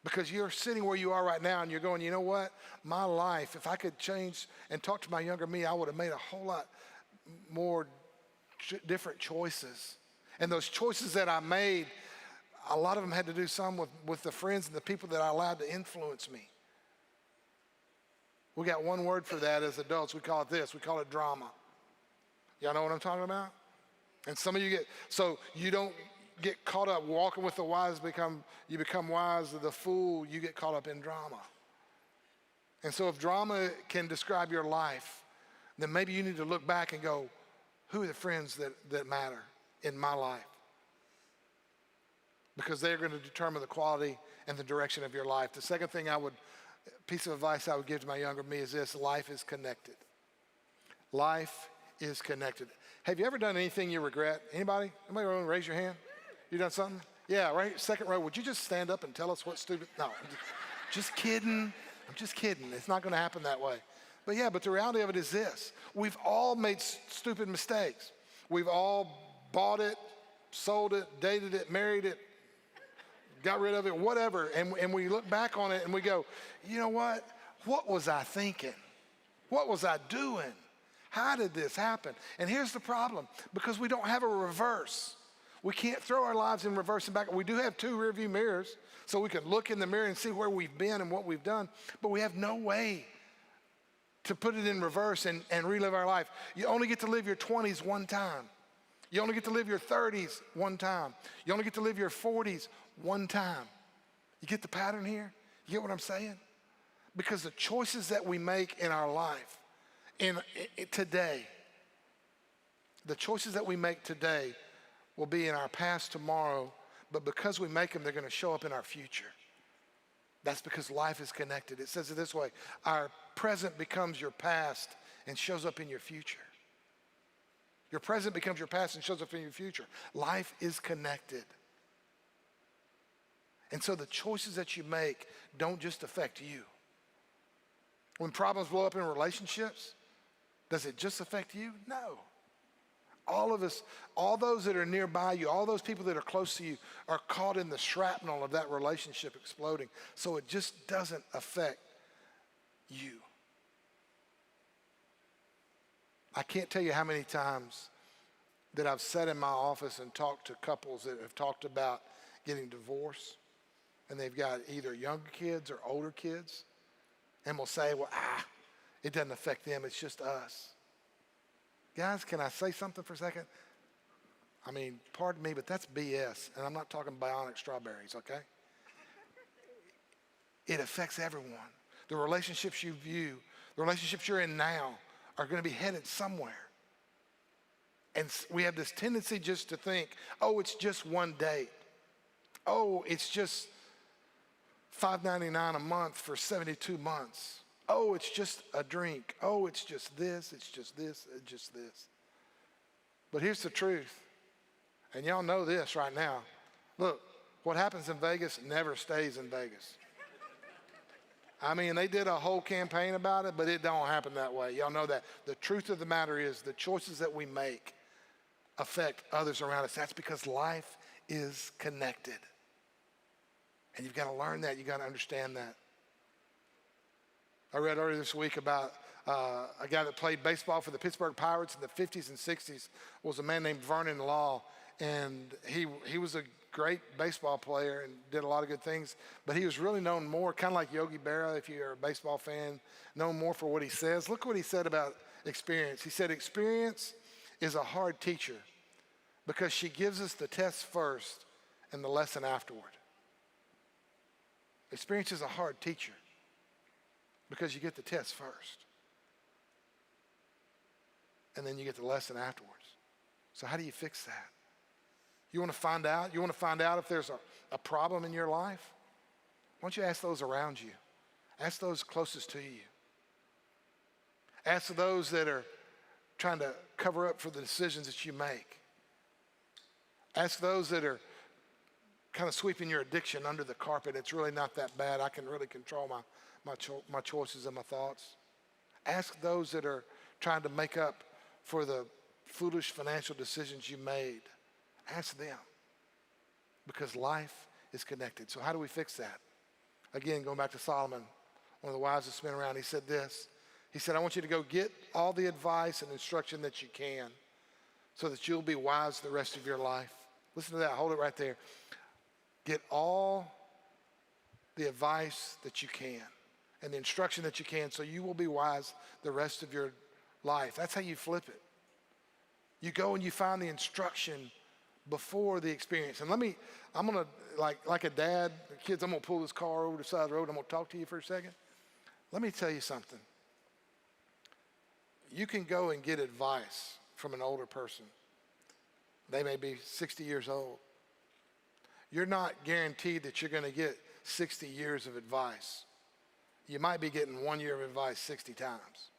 Because you're sitting where you are right now and you're going, you know what? My life, if I could change and talk to my younger me, I would have made a whole lot more different choices. And those choices that I made, a lot of them had to do some with the friends and the people that I allowed to influence me. We got one word for that as adults. We call it this. We call it drama. Y'all know what I'm talking about? And some of you so you don't get caught up walking with the wise, you become wise. The fool, you get caught up in drama. And so if drama can describe your life, then maybe you need to look back and go, who are the friends that matter in my life? Because they're going to determine the quality and the direction of your life. The second piece of advice I would give to my younger me is this: life is connected. Life is connected. Have you ever done anything you regret? Anybody? Anybody want to raise your hand? You done something? Yeah, right, second row. Would you just stand up and tell us what stupid? No, I'm just kidding. I'm just kidding. It's not going to happen that way. But the reality of it is this: we've all made stupid mistakes. We've all bought it, sold it, dated it, married it, got rid of it, whatever. And we look back on it and we go, you know what? What was I thinking? What was I doing? How did this happen? And here's the problem: because we don't have a reverse. We can't throw our lives in reverse and back. We do have 2 rearview mirrors, so we can look in the mirror and see where we've been and what we've done, but we have no way to put it in reverse and relive our life. You only get to live your 20s one time. You only get to live your 30s one time. You only get to live your 40s one time. You get the pattern here? You get what I'm saying? Because the choices that we make in our life, today, the choices that we make today will be in our past tomorrow, but because we make them, they're going to show up in our future. That's because life is connected. It says it this way: our present becomes your past and shows up in your future. Your present becomes your past and shows up in your future. Life is connected. And so the choices that you make don't just affect you. When problems blow up in relationships, does it just affect you? No. All of us, all those that are nearby you, all those people that are close to you are caught in the shrapnel of that relationship exploding. So it just doesn't affect you. I can't tell you how many times that I've sat in my office and talked to couples that have talked about getting divorced, and they've got either younger kids or older kids, and will say, well, it doesn't affect them, it's just us. Guys, can I say something for a second? I mean, pardon me, but that's BS, and I'm not talking bionic strawberries, okay? It affects everyone. The relationships you view, the relationships you're in now are going to be headed somewhere. And we have this tendency just to think, oh, it's just one date. Oh, it's just $5.99 a month for 72 months. Oh, it's just a drink. Oh, it's just this, it's just this, it's just this. But here's the truth, and y'all know this right now. Look, what happens in Vegas never stays in Vegas. I mean, they did a whole campaign about it, but it don't happen that way. Y'all know that. The truth of the matter is the choices that we make affect others around us. That's because life is connected. And you've got to learn that. You've got to understand that. I read earlier this week about a guy that played baseball for the Pittsburgh Pirates in the 50s and 60s was a man named Vernon Law. And he was a great baseball player and did a lot of good things. But he was really known more, kind of like Yogi Berra, if you're a baseball fan, known more for what he says. Look what he said about experience. He said, experience is a hard teacher because she gives us the test first and the lesson afterward. Experience is a hard teacher because you get the test first. And then you get the lesson afterwards. So how do you fix that? You want to find out? You want to find out if there's a problem in your life? Why don't you ask those around you? Ask those closest to you. Ask those that are trying to cover up for the decisions that you make. Ask those that are kind of sweeping your addiction under the carpet. It's really not that bad. I can really control my choices and my thoughts. Ask those that are trying to make up for the foolish financial decisions you made. Ask them, because life is connected. So how do we fix that? Again, going back to Solomon, one of the wisest men around, he said this. He said, I want you to go get all the advice and instruction that you can so that you'll be wise the rest of your life. Listen to that. Hold it right there. Get all the advice that you can and the instruction that you can so you will be wise the rest of your life. That's how you flip it. You go and you find the instruction before the experience. And I'm gonna, like a dad, kids, I'm gonna pull this car over the side of the road. I'm gonna talk to you for a second. Let me tell you something. You can go and get advice from an older person. They may be 60 years old. You're not guaranteed that you're gonna get 60 years of advice. You might be getting 1 year of advice 60 times.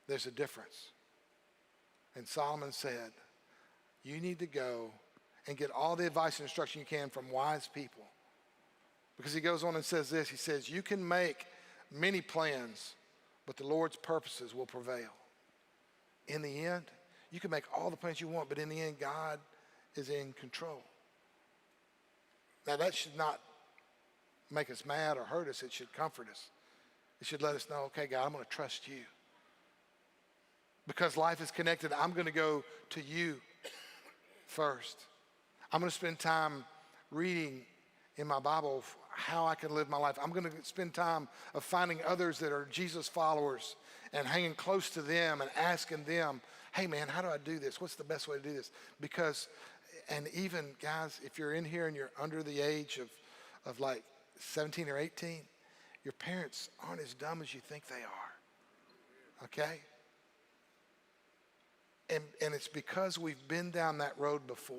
There's a difference. And Solomon said, you need to go and get all the advice and instruction you can from wise people. Because he goes on and says this, he says, you can make many plans, but the Lord's purposes will prevail. In the end, you can make all the plans you want, but in the end, God is in control. Now that should not make us mad or hurt us, it should comfort us. It should let us know, okay, God, I'm gonna trust you. Because life is connected, I'm gonna go to you first. I'm gonna spend time reading in my Bible how I can live my life. I'm gonna spend time of finding others that are Jesus followers and hanging close to them and asking them, hey man, how do I do this? What's the best way to do this? Because, and even guys, if you're in here and you're under the age of like 17 or 18, your parents aren't as dumb as you think they are, okay? And it's because we've been down that road before.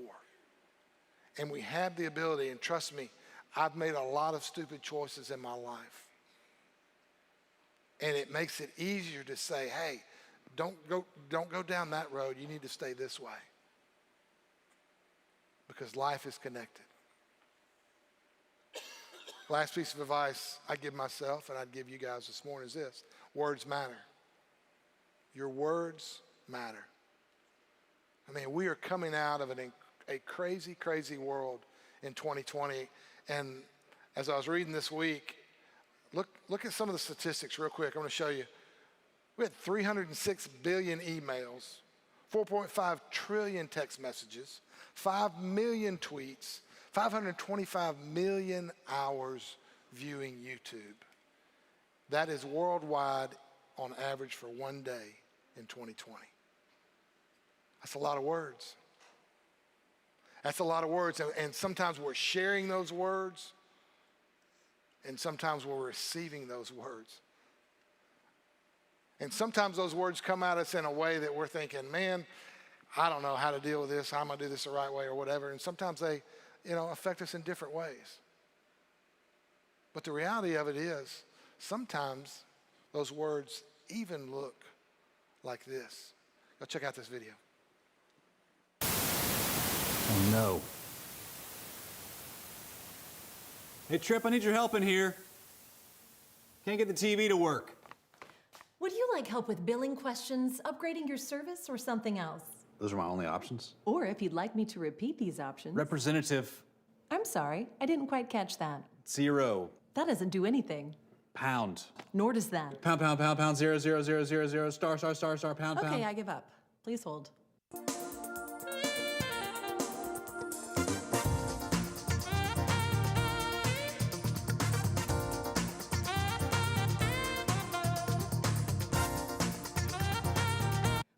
And we have the ability, and trust me, I've made a lot of stupid choices in my life. And it makes it easier to say, hey, don't go down that road, you need to stay this way. Because life is connected. Last piece of advice I give myself and I'd give you guys this morning is this. Words matter. Your words matter. I mean, we are coming out of a crazy, crazy world in 2020. And as I was reading this week, look at some of the statistics real quick. I'm going to show you. We had 306 billion emails, 4.5 trillion text messages, 5 million tweets, 525 million hours viewing YouTube. That is worldwide on average for one day in 2020. That's a lot of words. That's a lot of words, and sometimes we're sharing those words, and sometimes we're receiving those words. And sometimes those words come at us in a way that we're thinking, man, I don't know how to deal with this, how am I gonna do this the right way or whatever, and sometimes they, affect us in different ways. But the reality of it is, sometimes those words even look like this. Go check out this video. Oh no. Hey Trip, I need your help in here. Can't get the TV to work. Would you like help with billing questions, upgrading your service, or something else? Those are my only options. Or if you'd like me to repeat these options. Representative. I'm sorry, I didn't quite catch that. 0. That doesn't do anything. Pound. Nor does that. Pound, pound, pound, pound, 0, 0, 0, 0, 0, star, star, star, star, pound, pound. Okay, I give up. Please hold.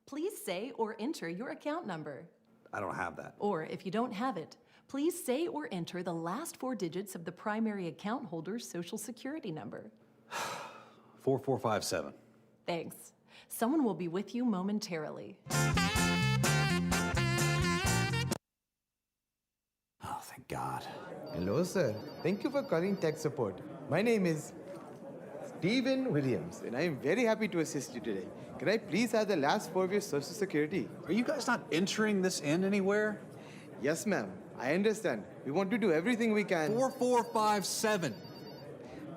Please say or enter your account number. I don't have that. Or if you don't have it, please say or enter the last 4 digits of the primary account holder's social security number. 4457. Thanks. Someone will be with you momentarily. Oh, thank God. Hello, sir. Thank you for calling tech support. My name is Stephen Williams, and I am very happy to assist you today. Can I please have the last 4 of your social security? Are you guys not entering this in anywhere? Yes, ma'am. I understand. We want to do everything we can. 4457.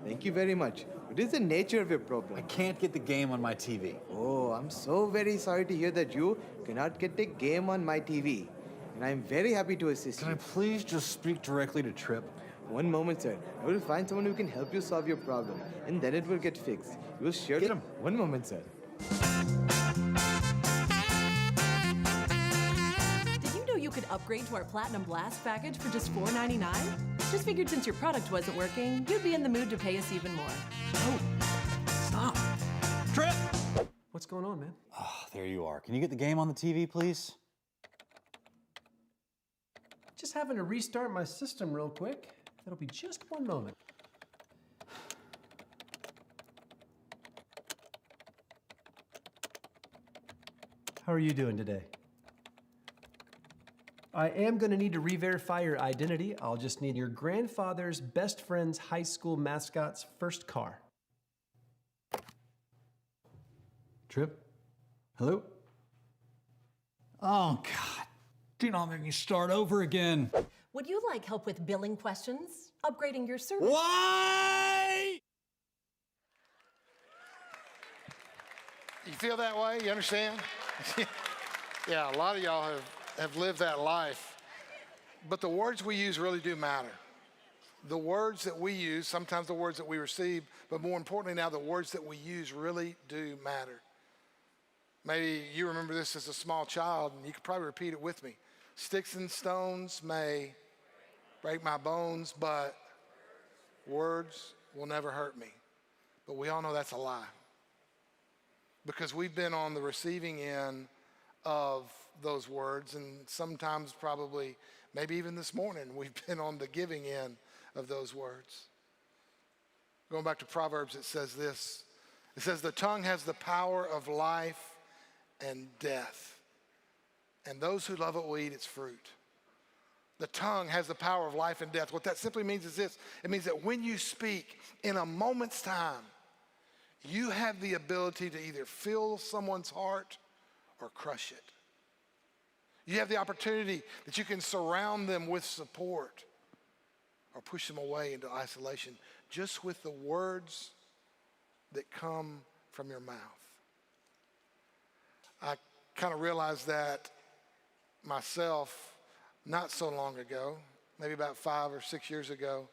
Thank you very much. What is the nature of your problem? I can't get the game on my TV. Oh, I'm so very sorry to hear that you cannot get the game on my TV. And I'm very happy to assist you. Can I please just speak directly to Trip? One moment, sir. I will find someone who can help you solve your problem, and then it will get fixed. You will surely... Get him. One moment, sir. Did you know you could upgrade to our Platinum Blast package for just $4.99? Just figured since your product wasn't working, you'd be in the mood to pay us even more. Oh, stop. Trip! What's going on, man? Oh, there you are. Can you get the game on the TV, please? Just having to restart my system real quick. That'll be just one moment. How are you doing today? I am going to need to re-verify your identity. I'll just need your grandfather's best friend's high school mascot's first car. Trip? Hello? Oh, God. Do not make me start over again. Would you like help with billing questions? Upgrading your service? Why? You feel that way? You understand? Yeah, a lot of y'all have lived that life. But the words we use really do matter. The words that we use, sometimes the words that we receive, but more importantly now, the words that we use really do matter. Maybe you remember this as a small child, and you could probably repeat it with me. Sticks and stones may break my bones, but words will never hurt me. But we all know that's a lie. Because we've been on the receiving end of those words, and sometimes probably, maybe even this morning, we've been on the giving end of those words. Going back to Proverbs, it says this. It says, the tongue has the power of life and death, and those who love it will eat its fruit. The tongue has the power of life and death. What that simply means is this. It means that when you speak in a moment's time, you have the ability to either fill someone's heart or crush it. You have the opportunity that you can surround them with support or push them away into isolation just with the words that come from your mouth. I kind of realized that myself not so long ago, maybe about 5 or 6 years ago.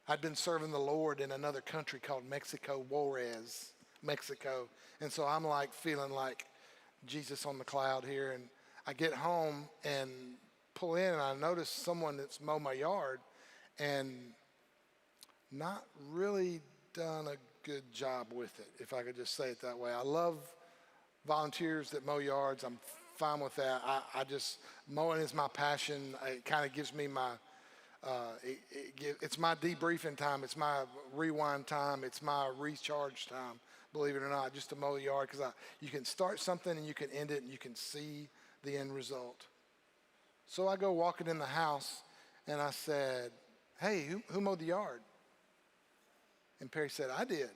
I'd been serving the Lord in another country called Mexico, Juarez, Mexico. And so I'm like feeling like Jesus on the cloud here. And I get home and pull in and I notice someone that's mowed my yard and not really done a good job with it, if I could just say it that way. I love volunteers that mow yards. I'm fine with that. I just, mowing is my passion. It kind of gives me my, it's my debriefing time. It's my rewind time. It's my recharge time, believe it or not, just to mow the yard, because you can start something and you can end it and you can see the end result. So I go walking in the house and I said, hey, who mowed the yard? And Perry said, I did.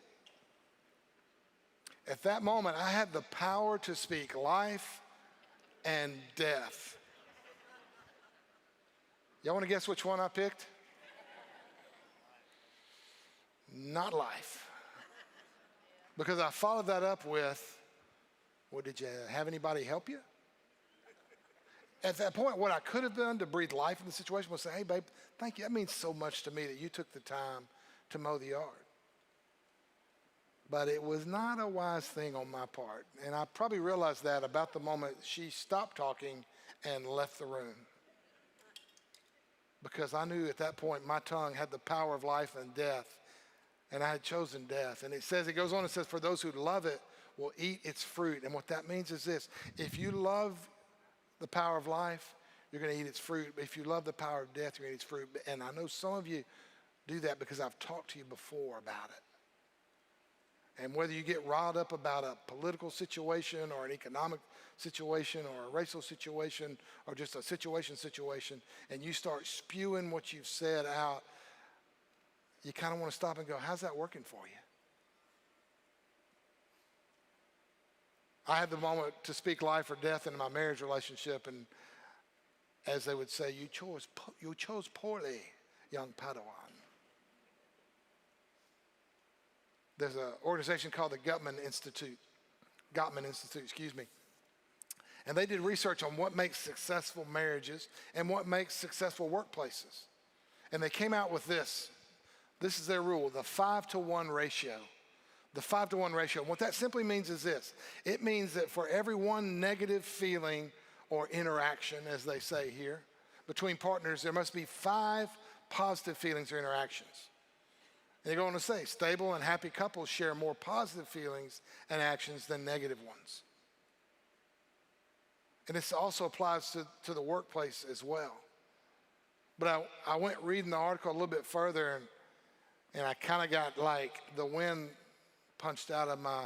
At that moment, I had the power to speak life and death. Y'all want to guess which one I picked? Not life. Because I followed that up with, well, did you have anybody help you? At that point, what I could have done to breathe life in the situation was say, hey, babe, thank you. That means so much to me that you took the time to mow the yard. But it was not a wise thing on my part. And I probably realized that about the moment she stopped talking and left the room. Because I knew at that point my tongue had the power of life and death. And I had chosen death. And it goes on and says, for those who love it will eat its fruit. And what that means is this. If you love the power of life, you're going to eat its fruit. But if you love the power of death, you're going to eat its fruit. And I know some of you do that because I've talked to you before about it. And whether you get riled up about a political situation or an economic situation or a racial situation or just a situation, and you start spewing what you've said out, you kind of want to stop and go, how's that working for you? I had the moment to speak life or death in my marriage relationship, and as they would say, you chose poorly, young Padawan. There's an organization called the Gottman Institute, and they did research on what makes successful marriages and what makes successful workplaces. And they came out with this. This is their rule, the 5-to-1 ratio. The 5-to-1 ratio. And what that simply means is this. It means that for every one negative feeling or interaction, as they say here. Between partners, there must be 5 positive feelings or interactions. And they go on to say, stable and happy couples share more positive feelings and actions than negative ones. And this also applies to the workplace as well. But I went reading the article a little bit further, and I kind of got like the wind punched out of my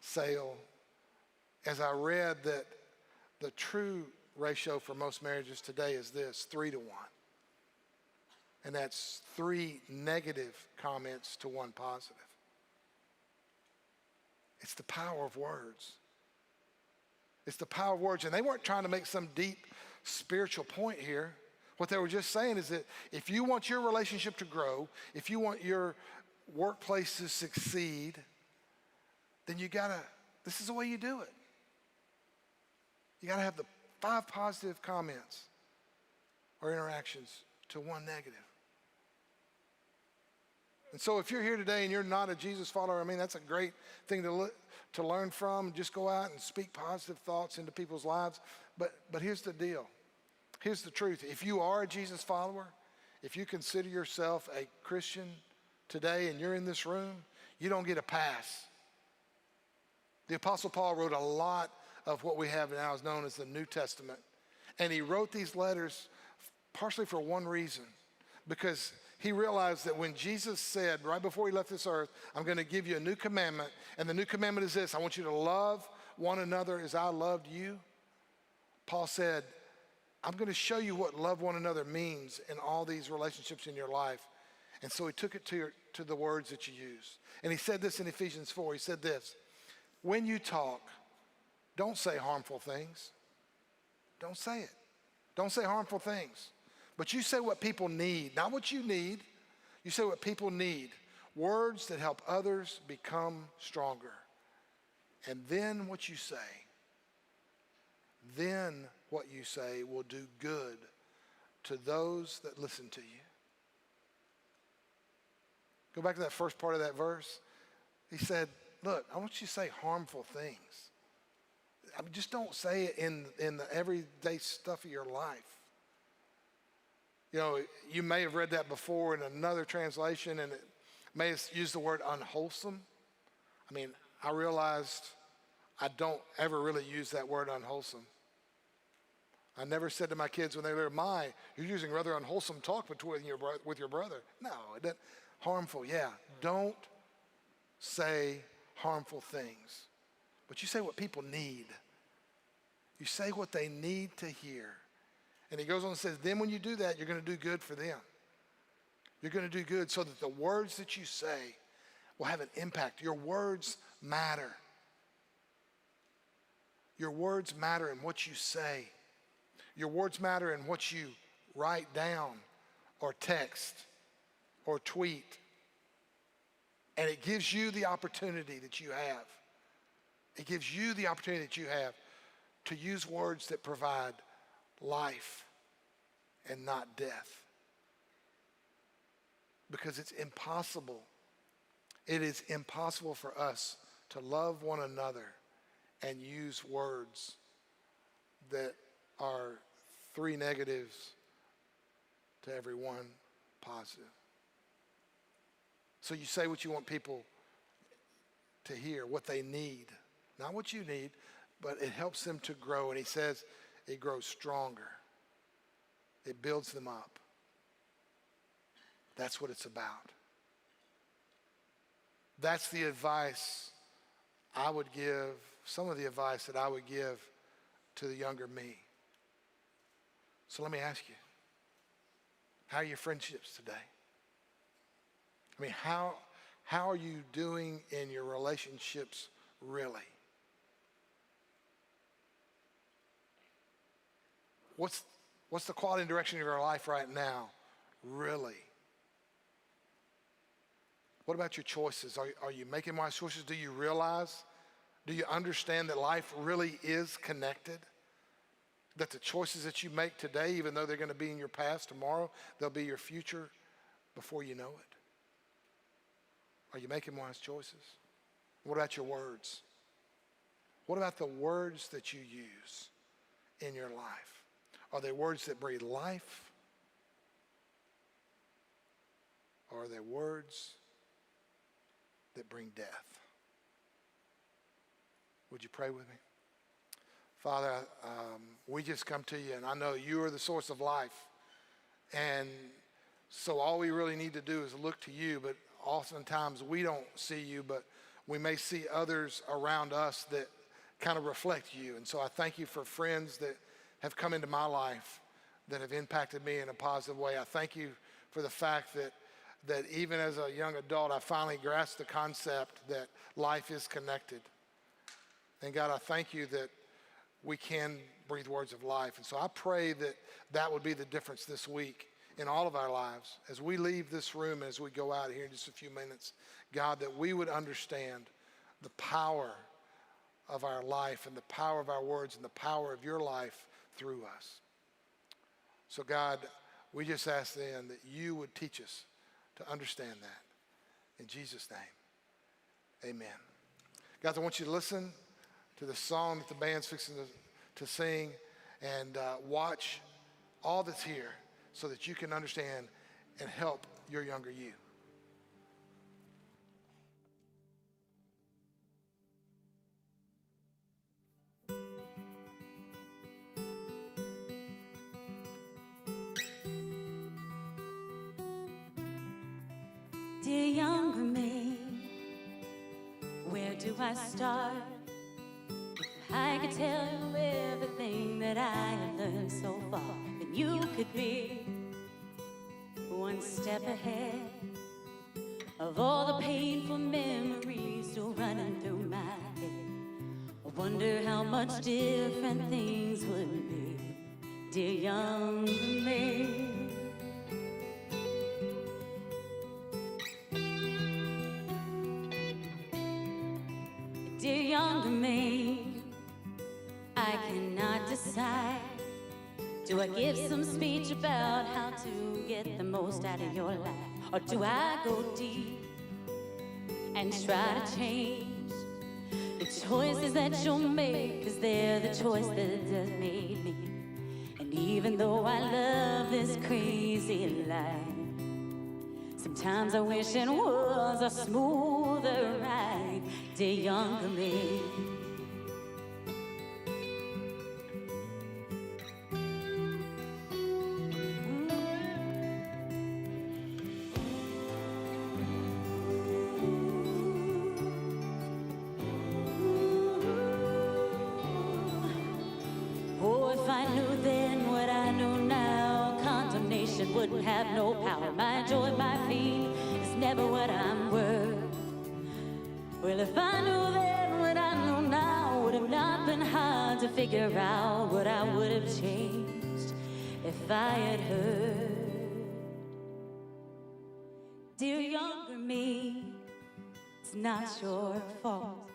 sail as I read that the true ratio for most marriages today is this, 3 to 1. And that's 3 negative comments to 1 positive. It's the power of words. It's the power of words. And they weren't trying to make some deep spiritual point here. What they were just saying is that if you want your relationship to grow, if you want your workplace to succeed, then you gotta, this is the way you do it. You gotta have the 5 positive comments or interactions to 1 negative. And so if you're here today and you're not a Jesus follower, I mean, that's a great thing to learn from. Just go out and speak positive thoughts into people's lives. But here's the deal. Here's the truth. If you are a Jesus follower, if you consider yourself a Christian today and you're in this room, you don't get a pass. The Apostle Paul wrote a lot of what we have now is known as the New Testament. And he wrote these letters partially for one reason, because he realized that when Jesus said right before he left this earth, I'm going to give you a new commandment, and the new commandment is this, I want you to love one another as I loved you. Paul said, I'm going to show you what love one another means in all these relationships in your life. And so he took it to the words that you use. And he said this in Ephesians 4. He said this, when you talk, don't say harmful things. Don't say it. Don't say harmful things. But you say what people need, not what you need. You say what people need. Words that help others become stronger. And then what you say will do good to those that listen to you. Go back to that first part of that verse. He said, look, I want you to say harmful things. I mean, just don't say it in the everyday stuff of your life. You know, you may have read that before in another translation, and it may have used the word unwholesome. I mean, I realized I don't ever really use that word unwholesome. I never said to my kids when they were little, you're using rather unwholesome talk with your brother. No, it doesn't. Harmful, yeah. Don't say harmful things. But you say what people need. You say what they need to hear. And he goes on and says, then when you do that, you're going to do good for them. You're going to do good so that the words that you say will have an impact. Your words matter. Your words matter in what you say. Your words matter in what you write down or text or tweet. And it gives you the opportunity that you have. It gives you the opportunity that you have to use words that provide life and not death. Because it's impossible. It is impossible for us to love one another and use words that are 3 negatives to every 1 positive. So you say what you want people to hear, what they need. Not what you need, but it helps them to grow. And he says it grows stronger. It builds them up. That's what it's about. That's the advice I would give, some of the advice that I would give to the younger me. So let me ask you, how are your friendships today? I mean, how are you doing in your relationships really? What's the quality and direction of your life right now, really? What about your choices? Are you making wise choices? Do you realize, do you understand that life really is connected? That the choices that you make today, even though they're going to be in your past tomorrow, they'll be your future before you know it? Are you making wise choices? What about your words? What about the words that you use in your life? Are they words that breathe life? Or are they words that bring death? Would you pray with me? Father, we just come to you, and I know you are the source of life. And so all we really need to do is look to you, but oftentimes we don't see you, but we may see others around us that kind of reflect you. And so I thank you for friends that have come into my life that have impacted me in a positive way. I thank you for the fact that even as a young adult, I finally grasped the concept that life is connected. And God, I thank you that we can breathe words of life. And so I pray that that would be the difference this week in all of our lives. As we leave this room, as we go out here in just a few minutes, God, that we would understand the power of our life and the power of our words and the power of your life through us. So God, we just ask then that you would teach us to understand that. In Jesus' name, amen. Guys, I want you to listen to the song that the band's fixing to sing and watch all that's here so that you can understand and help your younger you. Dear younger me, where do I start? If I could tell you everything that I have learned so far, then you could be one step ahead of all the painful memories still running through my head. I wonder how much different things would be, dear younger me. Dear younger me, I cannot decide. Do I give some speech about how to get the most out of your life? Or do I go deep and try to change the choices that you'll make? 'Cause they're the choice that has made me. And even though I love this crazy life, sometimes I wish it was a smoother ride, dear younger me. Oh, if I knew then what I know now, condemnation wouldn't have no power. My joy, my pain is never what I'm worth. Well, if I knew then what I know now, would have not been hard to figure out what I would have changed if I had heard. Dear younger me, it's not your fault.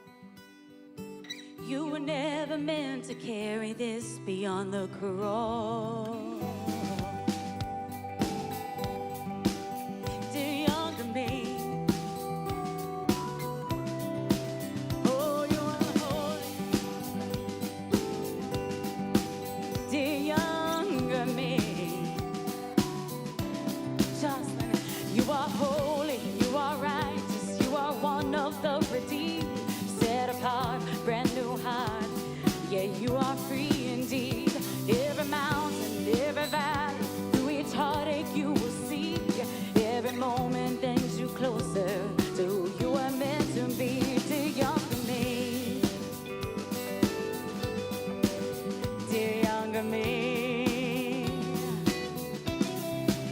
You were never meant to carry this beyond the cross. Dear younger me, oh, you are holy. Dear younger me, Jocelyn, you are holy, you are righteous, you are one of the redeemed, set apart, brand new heart. Yeah, you are free indeed. Every mountain, every valley, through each heartache you will see. Every moment brings you closer to who you are meant to be. Dear younger me, dear younger me.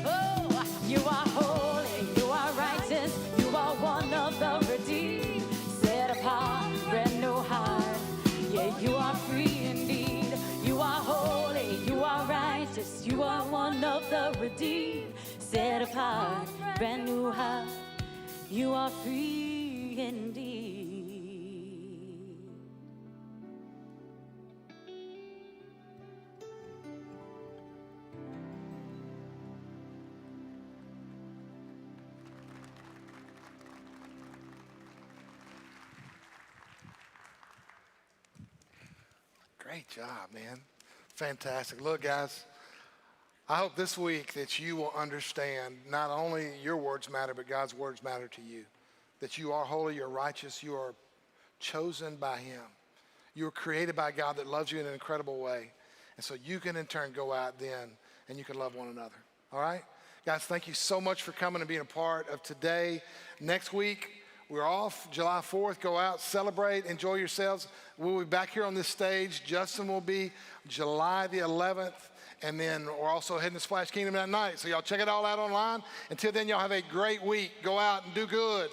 Oh, you are holy, you are righteous, you are one of the redeemed, set apart, brand new heart. Yeah, you are free indeed. You are holy, you are righteous, you are one of the redeemed, set apart, brand new heart. You are free indeed. Great job, man. Fantastic. Look, guys, I hope this week that you will understand not only your words matter, but God's words matter to you. That you are holy, you're righteous, you are chosen by Him. You were created by God that loves you in an incredible way. And so you can in turn go out then and you can love one another. All right? Guys, thank you so much for coming and being a part of today. Next week, we're off July 4th. Go out, celebrate, enjoy yourselves. We'll be back here on this stage. Justin will be July the 11th. And then we're also heading to Splash Kingdom that night. So y'all check it all out online. Until then, y'all have a great week. Go out and do good.